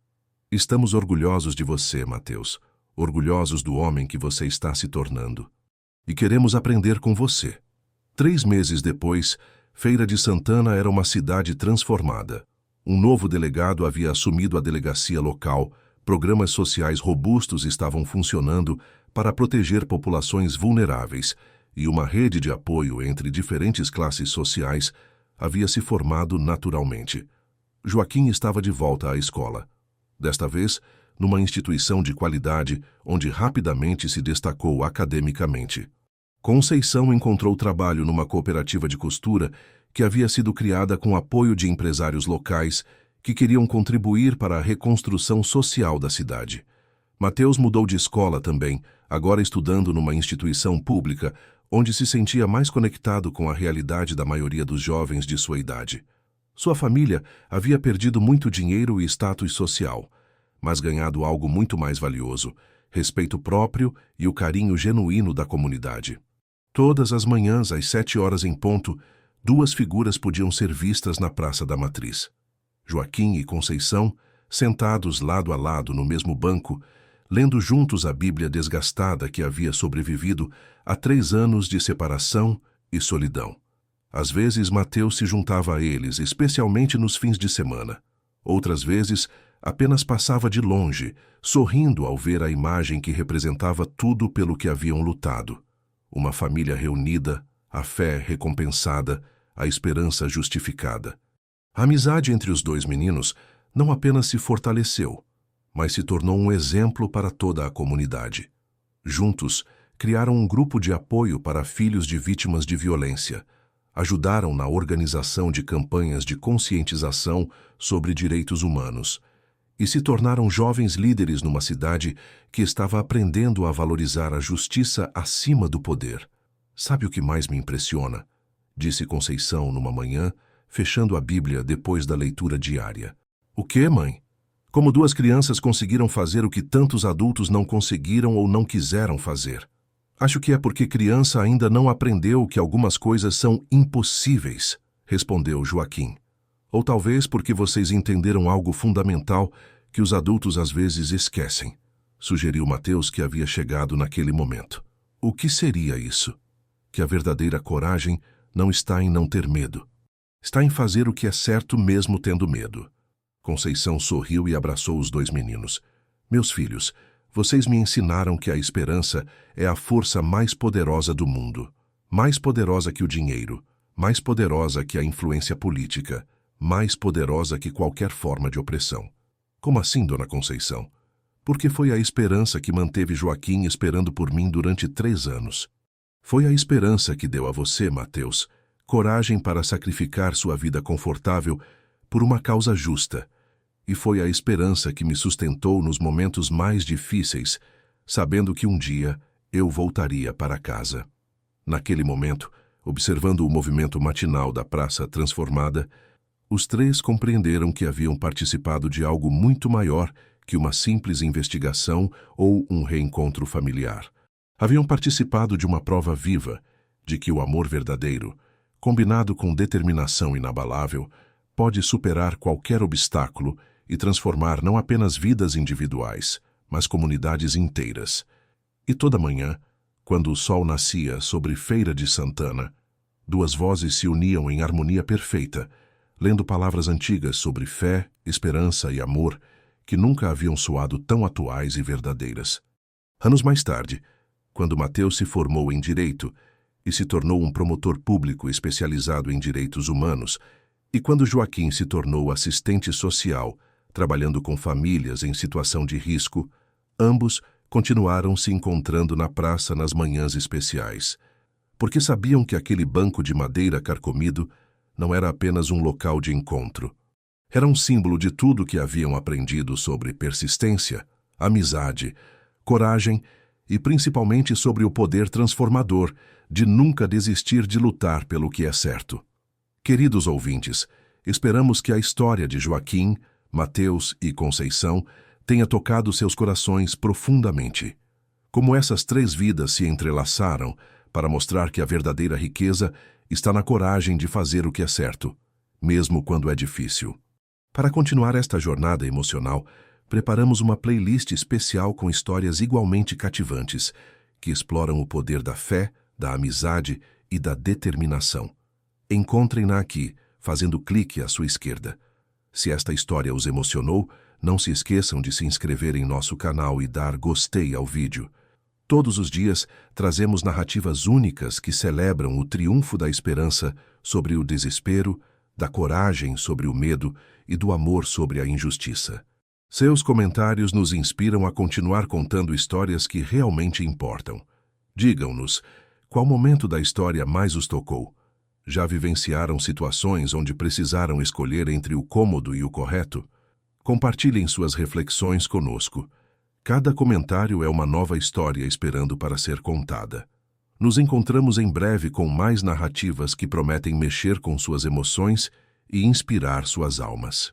Estamos orgulhosos de você, Mateus, orgulhosos do homem que você está se tornando. E queremos aprender com você. 3 meses depois, Feira de Santana era uma cidade transformada. Um novo delegado havia assumido a delegacia local, programas sociais robustos estavam funcionando para proteger populações vulneráveis e uma rede de apoio entre diferentes classes sociais havia se formado naturalmente. Joaquim estava de volta à escola. Desta vez, numa instituição de qualidade onde rapidamente se destacou academicamente. Conceição encontrou trabalho numa cooperativa de costura que havia sido criada com apoio de empresários locais que queriam contribuir para a reconstrução social da cidade. Mateus mudou de escola também, agora estudando numa instituição pública, onde se sentia mais conectado com a realidade da maioria dos jovens de sua idade. Sua família havia perdido muito dinheiro e status social, mas ganhado algo muito mais valioso, respeito próprio e o carinho genuíno da comunidade. Todas as manhãs, às 7 horas em ponto, 2 figuras podiam ser vistas na Praça da Matriz. Joaquim e Conceição, sentados lado a lado no mesmo banco, lendo juntos a Bíblia desgastada que havia sobrevivido a 3 anos de separação e solidão. Às vezes, Mateus se juntava a eles, especialmente nos fins de semana. Outras vezes, apenas passava de longe, sorrindo ao ver a imagem que representava tudo pelo que haviam lutado. Uma família reunida, a fé recompensada, a esperança justificada. A amizade entre os 2 meninos não apenas se fortaleceu, mas se tornou um exemplo para toda a comunidade. Juntos, criaram um grupo de apoio para filhos de vítimas de violência, ajudaram na organização de campanhas de conscientização sobre direitos humanos e se tornaram jovens líderes numa cidade que estava aprendendo a valorizar a justiça acima do poder. Sabe o que mais me impressiona? Disse Conceição numa manhã, fechando a Bíblia depois da leitura diária. O quê, mãe? Como duas crianças conseguiram fazer o que tantos adultos não conseguiram ou não quiseram fazer? Acho que é porque criança ainda não aprendeu que algumas coisas são impossíveis, respondeu Joaquim. Ou talvez porque vocês entenderam algo fundamental que os adultos às vezes esquecem, sugeriu Mateus, que havia chegado naquele momento. O que seria isso? Que a verdadeira coragem não está em não ter medo. Está em fazer o que é certo mesmo tendo medo. Conceição sorriu e abraçou os dois meninos. Meus filhos, vocês me ensinaram que a esperança é a força mais poderosa do mundo. Mais poderosa que o dinheiro, mais poderosa que a influência política, mais poderosa que qualquer forma de opressão. Como assim, dona Conceição? Porque foi a esperança que manteve Joaquim esperando por mim durante 3 anos. Foi a esperança que deu a você, Mateus, coragem para sacrificar sua vida confortável por uma causa justa. E foi a esperança que me sustentou nos momentos mais difíceis, sabendo que um dia eu voltaria para casa. Naquele momento, observando o movimento matinal da praça transformada, os 3 compreenderam que haviam participado de algo muito maior que uma simples investigação ou um reencontro familiar. Haviam participado de uma prova viva de que o amor verdadeiro, combinado com determinação inabalável, pode superar qualquer obstáculo e transformar não apenas vidas individuais, mas comunidades inteiras. E toda manhã, quando o sol nascia sobre Feira de Santana, 2 vozes se uniam em harmonia perfeita, lendo palavras antigas sobre fé, esperança e amor que nunca haviam soado tão atuais e verdadeiras. Anos mais tarde, quando Mateus se formou em Direito e se tornou um promotor público especializado em direitos humanos, e quando Joaquim se tornou assistente social, trabalhando com famílias em situação de risco, ambos continuaram se encontrando na praça nas manhãs especiais, porque sabiam que aquele banco de madeira carcomido não era apenas um local de encontro. Era um símbolo de tudo que haviam aprendido sobre persistência, amizade, coragem e principalmente sobre o poder transformador de nunca desistir de lutar pelo que é certo. Queridos ouvintes, esperamos que a história de Joaquim, Mateus e Conceição tenha tocado seus corações profundamente. Como essas 3 vidas se entrelaçaram para mostrar que a verdadeira riqueza está na coragem de fazer o que é certo, mesmo quando é difícil. Para continuar esta jornada emocional, preparamos uma playlist especial com histórias igualmente cativantes, que exploram o poder da fé, da amizade e da determinação. Encontrem-na aqui, fazendo clique à sua esquerda. Se esta história os emocionou, não se esqueçam de se inscrever em nosso canal e dar gostei ao vídeo. Todos os dias trazemos narrativas únicas que celebram o triunfo da esperança sobre o desespero, da coragem sobre o medo e do amor sobre a injustiça. Seus comentários nos inspiram a continuar contando histórias que realmente importam. Digam-nos, qual momento da história mais os tocou? Já vivenciaram situações onde precisaram escolher entre o cômodo e o correto? Compartilhem suas reflexões conosco. Cada comentário é uma nova história esperando para ser contada. Nos encontramos em breve com mais narrativas que prometem mexer com suas emoções e inspirar suas almas.